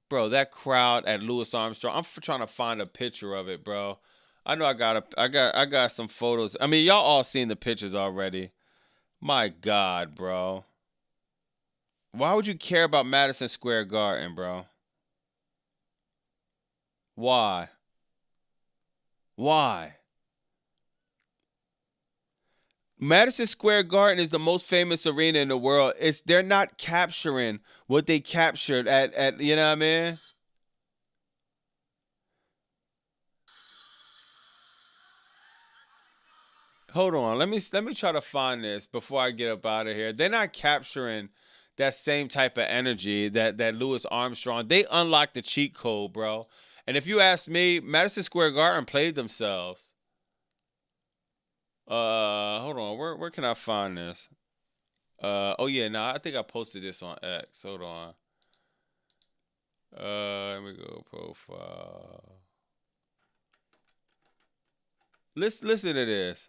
Bro, that crowd at Louis Armstrong. I'm trying to find a picture of it, bro. I know I got some photos. I mean, y'all all seen the pictures already. My God, bro. Why would you care about Madison Square Garden, bro? Why? Madison Square Garden is the most famous arena in the world. They're not capturing what they captured at you know what I mean? Hold on. Let me try to find this before I get up out of here. They're not capturing that same type of energy that Louis Armstrong. They unlocked the cheat code, bro. And if you ask me, Madison Square Garden played themselves. Hold on. Where can I find this? Oh yeah, I think I posted this on X. Hold on. Let me go profile. Listen to this.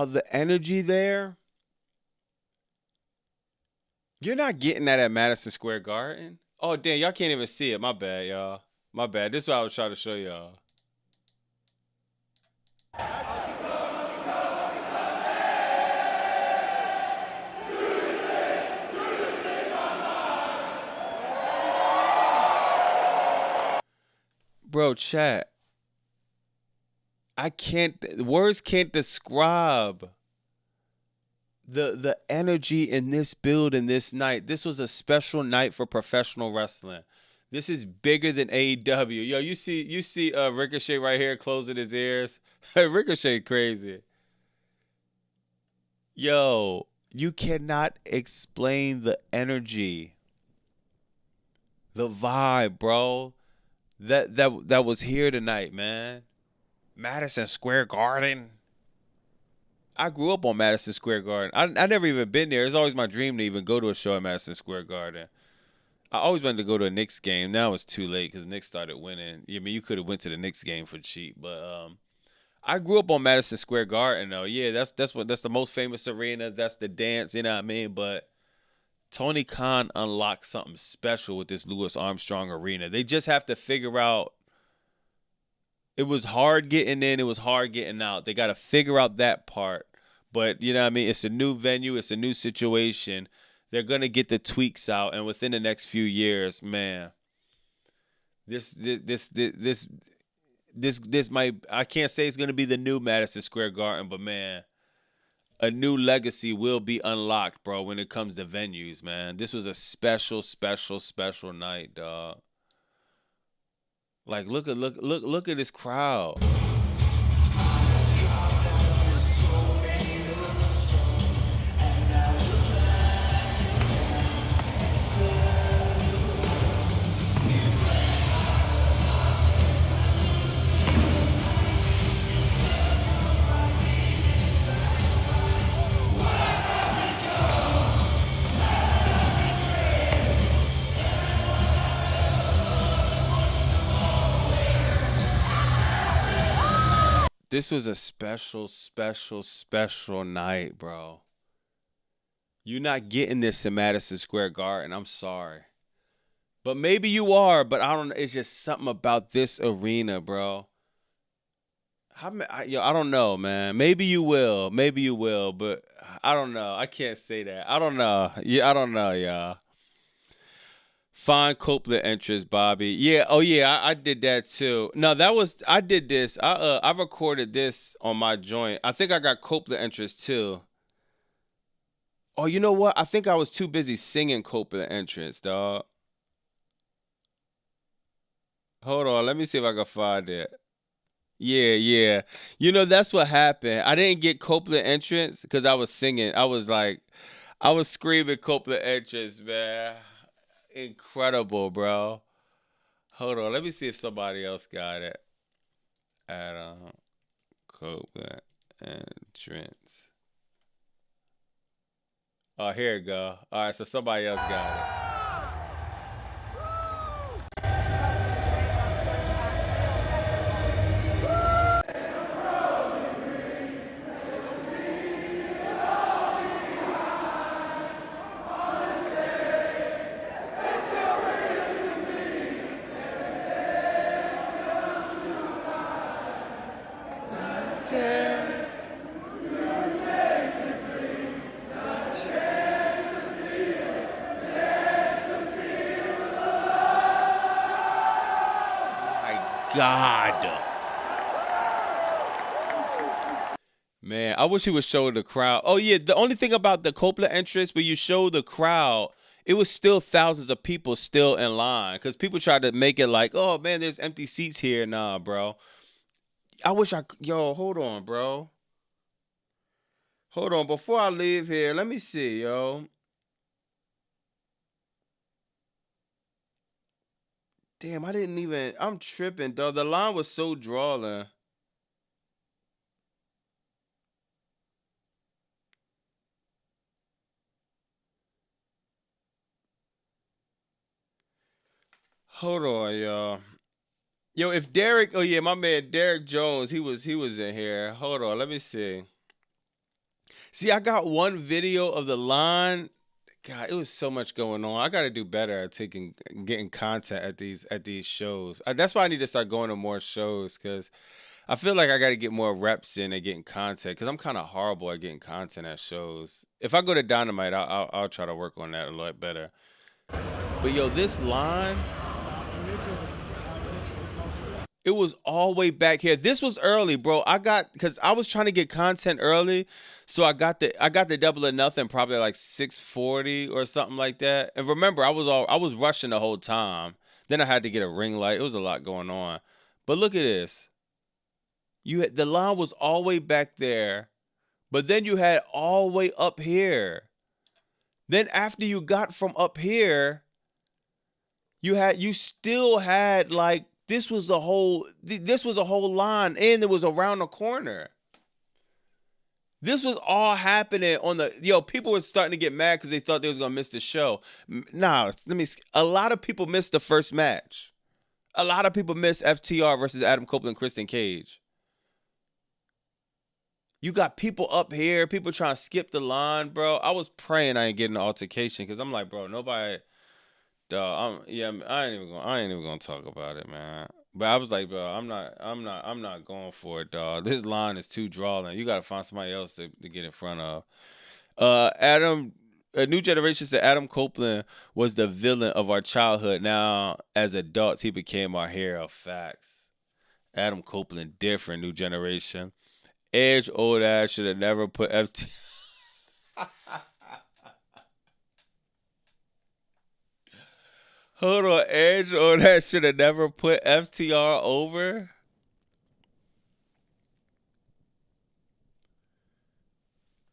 The energy there, you're not getting that at Madison Square Garden. Oh, damn, y'all can't even see it. My bad, y'all. My bad. This is what I was trying to show y'all. Bro, chat. Words can't describe the energy in this building this night. This was a special night for professional wrestling. This is bigger than AEW. Yo, you see Ricochet right here closing his ears. Ricochet crazy. Yo, you cannot explain the energy. The vibe, bro. that was here tonight, man. Madison Square Garden. I grew up on Madison Square Garden. I never even been there. It's always my dream to even go to a show at Madison Square Garden. I always wanted to go to a Knicks game. Now it's too late because Knicks started winning. I mean, you could have went to the Knicks game for cheap, but I grew up on Madison Square Garden though. Yeah, that's the most famous arena. That's the dance, you know what I mean? But Tony Khan unlocked something special with this Louis Armstrong Arena. They just have to figure out. It was hard getting in. It was hard getting out. They got to figure out that part. But, you know what I mean? It's a new venue. It's a new situation. They're going to get the tweaks out. And within the next few years, man, this might, I can't say it's going to be the new Madison Square Garden, but, man, a new legacy will be unlocked, bro, when it comes to venues, man. This was a special, special, special night, dog. Like, look at this crowd. This was a special, special, special night, bro. You're not getting this in Madison Square Garden. I'm sorry. But maybe you are, but I don't know. It's just something about this arena, bro. I don't know, man. Maybe you will. Maybe you will, but I don't know. I can't say that. I don't know. Yeah, I don't know, y'all. Fine Copeland entrance, Bobby. Yeah, oh yeah, I did that too. No, I did this. I recorded this on my joint. I think I got Copeland entrance too. Oh, you know what? I think I was too busy singing Copeland entrance, dog. Hold on, let me see if I can find it. Yeah. You know, that's what happened. I didn't get Copeland entrance because I was singing. I was screaming Copeland entrance, man. Incredible, bro. Hold on, let me see if somebody else got it. Adam Copeland entrance. Oh, here you go. All right, so somebody else got it. God. Man, I wish he would show the crowd. Oh, yeah, the only thing about the Copeland entrance, when you show the crowd, it was still thousands of people still in line. Because people tried to make it like, oh, man, there's empty seats here. Nah, bro. Yo, hold on, bro. Hold on, before I leave here, let me see, yo. Damn, I'm tripping, dog. The line was so drawing. Hold on, y'all. Yo, if Derek, oh yeah, my man Derek Jones, he was in here. Hold on, let me see. See, I got one video of the line. God, it was so much going on. I got to do better at getting content at these shows. That's why I need to start going to more shows, because I feel like I got to get more reps in at getting content, because I'm kind of horrible at getting content at shows. If I go to Dynamite, I'll try to work on that a lot better. But yo, this line, it was all the way back here. This was early, bro. Because I was trying to get content early, so I got the Double or Nothing probably like 6:40 or something like that. And remember, I was rushing the whole time. Then I had to get a ring light. It was a lot going on. But look at this. The line was all the way back there, but then you had all the way up here. Then after you got from up here, you still had like This was a whole line, and it was around the corner. This was all happening on the people were starting to get mad because they thought they was gonna miss the show. Nah, a lot of people missed the first match. A lot of people missed FTR versus Adam Copeland, Christian Cage. You got people up here, people trying to skip the line, bro. I was praying I ain't getting an altercation because I'm like, bro, nobody. Dog, I ain't even gonna talk about it, man. But I was like, bro, I'm not going for it, dog. This line is too drawing. You gotta find somebody else to get in front of. A New Generation said Adam Copeland was the villain of our childhood. Now, as adults, he became our hero. Facts. Adam Copeland, different. New Generation. Edge, old ass, should have never put FT. Hold on, Edge, old ass, should have never put FTR over.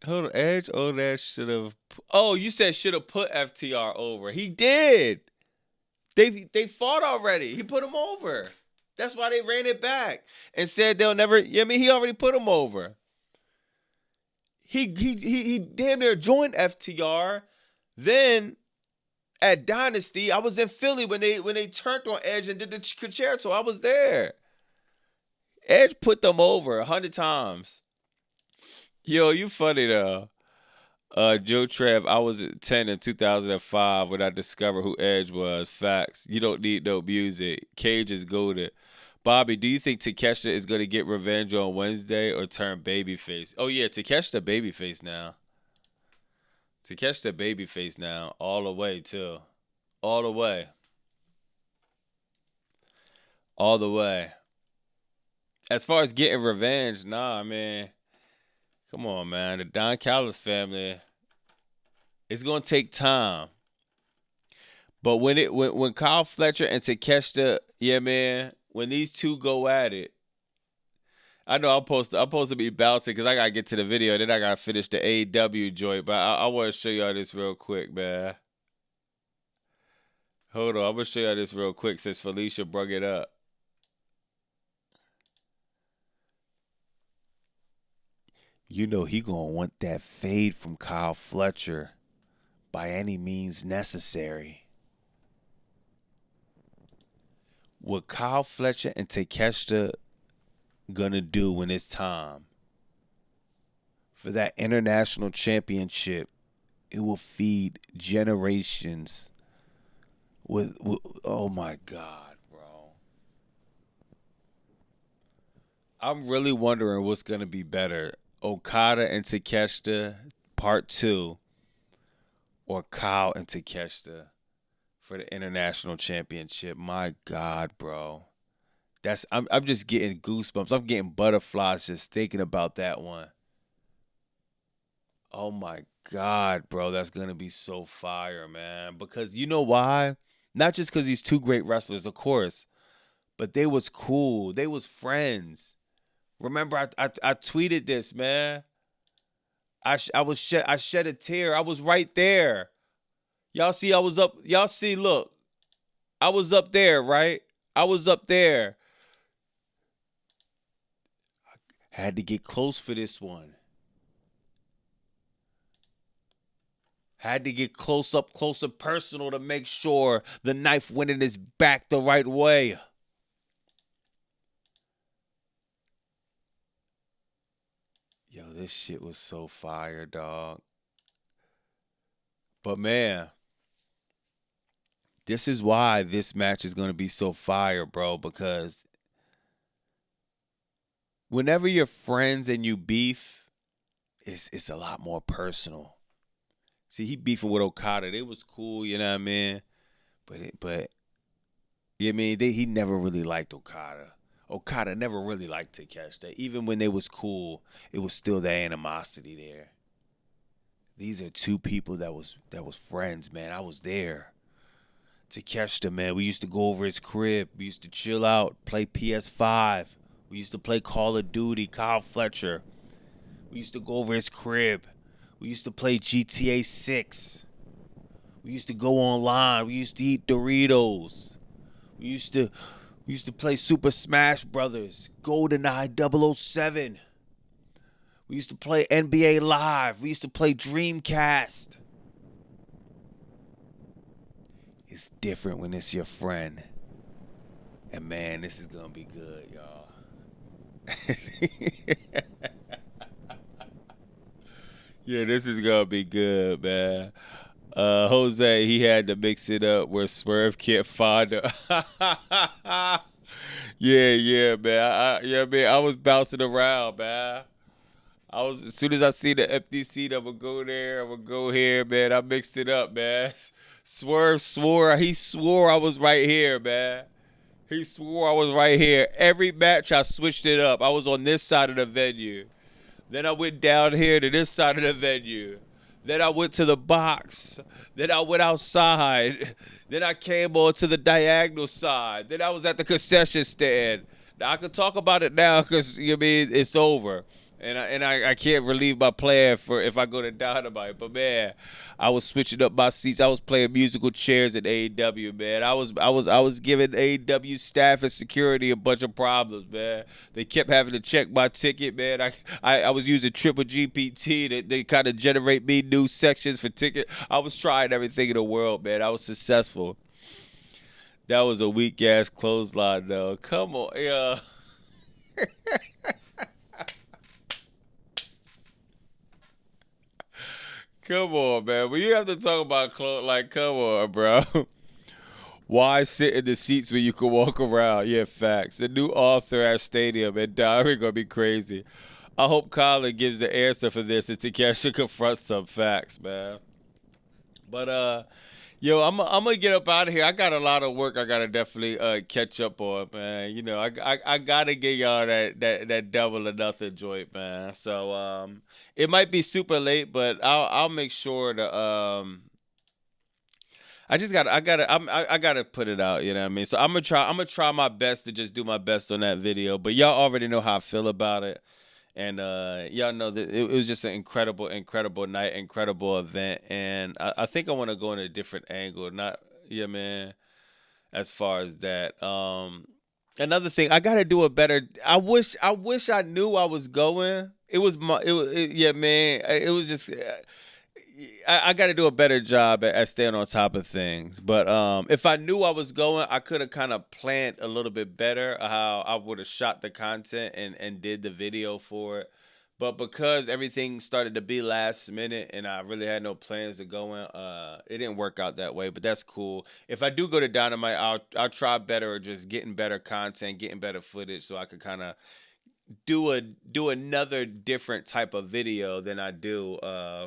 Hold on, Edge, old ass should have. Oh, you said should have put FTR over. He did. They fought already. He put him over. That's why they ran it back and said they'll never. He already put him over. He damn near joined FTR. Then at Dynasty, I was in Philly when they turned on Edge and did the concerto. I was there. Edge put them over 100 times. Yo, you funny though. Joe Trev, I was 10 in 2005 when I discovered who Edge was. Facts. You don't need no music. Cage is goated. Bobby, do you think Takeshita is going to get revenge on Wednesday or turn babyface? Oh, yeah, Takeshita babyface now. Takeshita babyface now. All the way, too. All the way. All the way. As far as getting revenge, nah, man. Come on, man. The Don Callis family, it's going to take time. But when Kyle Fletcher and Takeshita, yeah, man, when these two go at it, I know I'm supposed to be bouncing because I got to get to the video. Then I got to finish the AEW joint. But I want to show y'all this real quick, man. Hold on. I'm going to show y'all this real quick since Felicia brought it up. You know he going to want that fade from Kyle Fletcher by any means necessary. What Kyle Fletcher and Takeshita gonna do when it's time for that international championship, it will feed generations with oh my God, bro. I'm really wondering what's gonna be better. Okada and Takeshita Part 2 or Kyle and Takeshita for the international championship. My God, bro. I'm just getting goosebumps. I'm getting butterflies just thinking about that one. Oh my God, bro. That's going to be so fire, man. Because you know why? Not just because he's two great wrestlers, of course, but they was cool. They was friends. Remember, I tweeted this, man. I shed a tear. I was right there. Y'all see, I was up. Y'all see, look. I was up there, right? I was up there. I had to get close for this one. Had to get close up, personal to make sure the knife went in his back the right way. Yo, this shit was so fire, dog. But man, this is why this match is going to be so fire, bro, because whenever you're friends and you beef, it's a lot more personal. See, he beefing with Okada. They was cool, you know what I mean? But you know what I mean? He never really liked Okada. Okada never really liked Takeshita. Even when they was cool, it was still that animosity there. These are two people that was friends, man. I was there. Takeshita, man, we used to go over his crib. We used to chill out, play PS5. We used to play Call of Duty, Kyle Fletcher. We used to go over his crib. We used to play GTA 6. We used to go online. We used to eat Doritos. We used We used to play Super Smash Brothers, GoldenEye 007. We used to play NBA Live. We used to play Dreamcast. It's different when it's your friend. And man, this is gonna be good, y'all. Yeah, this is gonna be good, man. Jose, he had to mix it up where Swerve can't find her. Yeah, man. I was bouncing around, man. As soon as I see the empty seat, I'm gonna go there. I'm gonna go here, man. I mixed it up, man. Swerve swore. He swore I was right here, man. He swore I was right here. Every match, I switched it up. I was on this side of the venue. Then I went down here to this side of the venue. Then I went to the box. Then I went outside. Then I came on to the diagonal side. Then I was at the concession stand. Now I can talk about it now because it's over. And I can't relieve my plan for if I go to Dynamite. But man, I was switching up my seats. I was playing musical chairs at AEW, man. I was giving AEW staff and security a bunch of problems, man. They kept having to check my ticket, man. I was using Triple GPT they kind of generate me new sections for ticket. I was trying everything in the world, man. I was successful. That was a weak ass clothesline though. Come on, yeah. Come on, man. When you have to talk about clothes, like, come on, bro. Why sit in the seats when you can walk around? Yeah, facts. The new Arthur Ashe Stadium and Diamond gonna be crazy. I hope Colin gives the answer for this and Takeshi confronts some facts, man. But yo, I'm gonna get up out of here. I got a lot of work I gotta definitely catch up on, man. You know, I gotta get y'all that double or nothing joint, man. So it might be super late, but I'll make sure to I gotta put it out, you know what I mean? So I'm gonna try my best to just do my best on that video. But y'all already know how I feel about it. And y'all know that it was just an incredible night, incredible event. And I think I want to go in a different angle. Man, as far as that. Another thing, I got to do a better. I wish I knew I was going. Yeah, man. It was just. I got to do a better job at staying on top of things. But if I knew I was going, I could have kind of planned a little bit better how I would have shot the content and did the video for it. But because everything started to be last minute and I really had no plans to go in, it didn't work out that way. But that's cool. If I do go to Dynamite, I'll try better at just getting better content, getting better footage so I could kind of do another different type of video than I do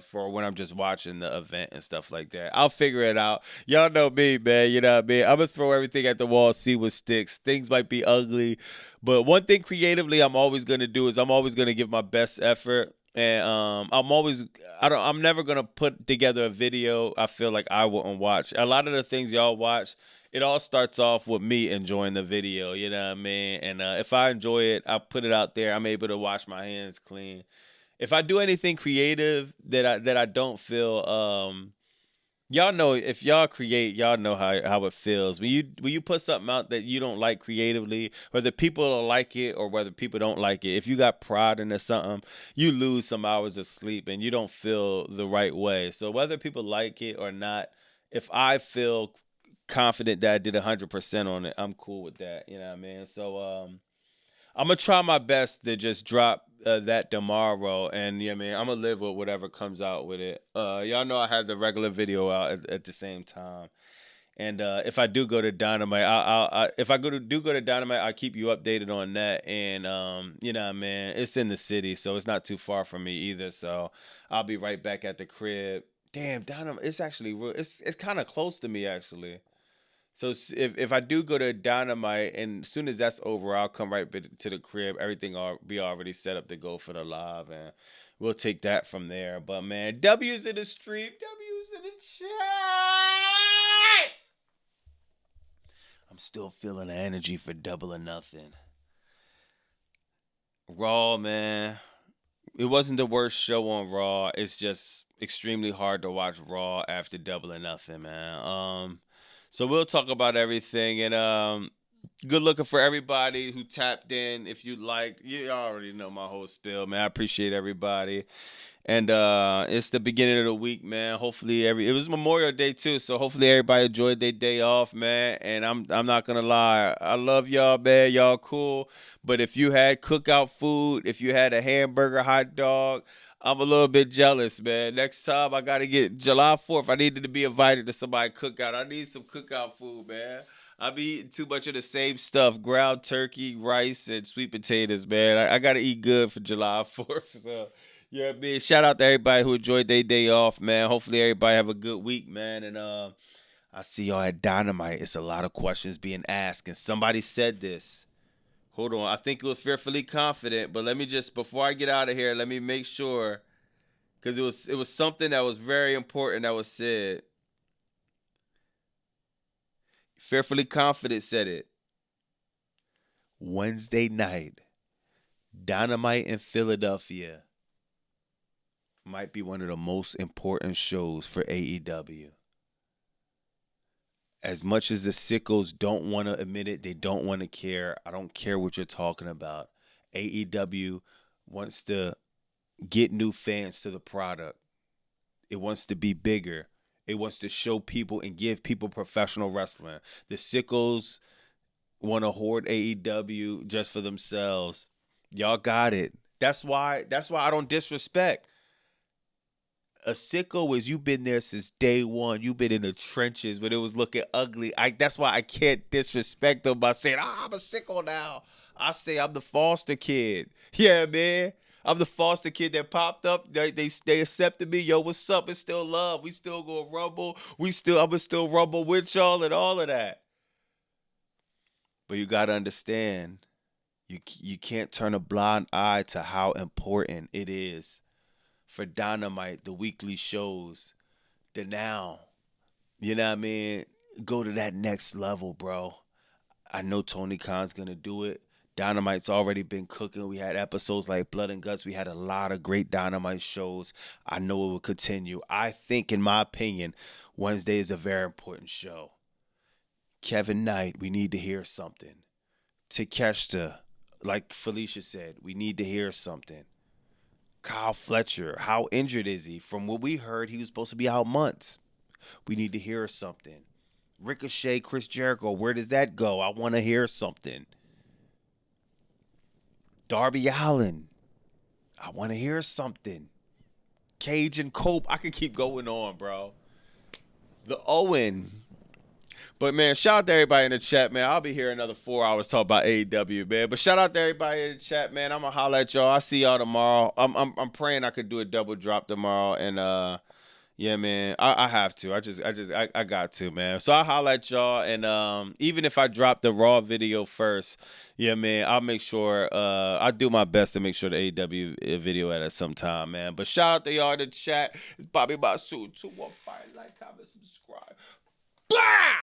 for when I'm just watching the event and stuff like that. I'll figure it out. Y'all know me, man. You know what I mean? I'm gonna throw everything at the wall, see what sticks. Things might be ugly, but one thing creatively I'm always gonna do is I'm always gonna give my best effort. And I'm never gonna put together a video I feel like I wouldn't watch. A lot of the things y'all watch, it all starts off with me enjoying the video, you know what I mean? And if I enjoy it, I put it out there. I'm able to wash my hands clean. If I do anything creative that I don't feel, y'all know if y'all create, y'all know how it feels. When you put something out that you don't like creatively, whether people will like it or whether people don't like it, if you got pride into something, you lose some hours of sleep and you don't feel the right way. So whether people like it or not, if I feel confident that I did 100% on it, I'm cool with that, you know what I mean? So I'm gonna try my best to just drop that tomorrow, and yeah, man, I'm gonna live with whatever comes out with it. Y'all know I had the regular video out at the same time, and if I do go to Dynamite, if I do go to Dynamite, I'll keep you updated on that. And you know, man, it's in the city, so it's not too far from me either. So I'll be right back at the crib. Damn, Dynamite, it's actually real. It's kind of close to me actually. So if I do go to Dynamite, and as soon as that's over, I'll come right to the crib. Everything will be already set up to go for the live, and we'll take that from there. But man, W's in the street, W's in the chat. I'm still feeling the energy for Double or Nothing. Raw, man. It wasn't the worst show on Raw. It's just extremely hard to watch Raw after Double or Nothing, man. So we'll talk about everything, and Good looking for everybody who tapped in. If you like, you already know my whole spiel, man. I appreciate everybody. And it's the beginning of the week, man. Hopefully it was Memorial Day too, so hopefully everybody enjoyed their day off, man. And I'm not gonna lie, I love y'all, man. Y'all cool. But if you had cookout food, if you had a hamburger, hot dog, I'm a little bit jealous, man. Next time I gotta get July 4th. I needed to be invited to somebody cookout. I need some cookout food, man. I be eating too much of the same stuff: ground turkey, rice, and sweet potatoes, man. I gotta eat good for July 4th. So yeah, man. Shout out to everybody who enjoyed their day off, man. Hopefully everybody have a good week, man. And I see y'all at Dynamite. It's a lot of questions being asked, and somebody said this. Hold on, I think it was Fearfully Confident, but let me just, before I get out of here, let me make sure, because it was something that was very important that was said. Fearfully Confident said it. Wednesday night, Dynamite in Philadelphia might be one of the most important shows for AEW. As much as the sickos don't want to admit it, they don't want to care. I don't care what you're talking about. AEW wants to get new fans to the product. It wants to be bigger. It wants to show people and give people professional wrestling. The sickos want to hoard AEW just for themselves. Y'all got it. That's why I don't disrespect. A sicko is, you've been there since day one. You've been in the trenches when it was looking ugly. That's why I can't disrespect them by saying, I'm a sicko now. I say I'm the foster kid. Yeah, man. I'm the foster kid that popped up. They accepted me. Yo, what's up? It's still love. We still gonna rumble. I'ma still rumble with y'all and all of that. But you gotta understand, you can't turn a blind eye to how important it is for Dynamite, the weekly shows, to now, you know what I mean, go to that next level, bro. I know Tony Khan's going to do it. Dynamite's already been cooking. We had episodes like Blood and Guts. We had a lot of great Dynamite shows. I know it will continue. I think, in my opinion, Wednesday is a very important show. Kevin Knight, we need to hear something. Takeshita, like Felicia said, we need to hear something. Kyle Fletcher, how injured is he? From what we heard, he was supposed to be out months. We need to hear something. Ricochet, Chris Jericho, where does that go? I want to hear something. Darby Allin, I want to hear something. Cage and Cope, I could keep going on, bro. The Owen. But, man, shout out to everybody in the chat, man. I'll be here another 4 hours talking about AEW, man. But shout out to everybody in the chat, man. I'm going to holler at y'all. I'll see y'all tomorrow. I'm praying I could do a double drop tomorrow. And, yeah, man, I have to. I got to, man. So I'll holler at y'all. And even if I drop the Raw video first, yeah, man, I'll make sure, I'll do my best to make sure the AEW video at some time, man. But shout out to y'all in the chat. It's Bobby Masood. 215, like, comment, subscribe. Blah!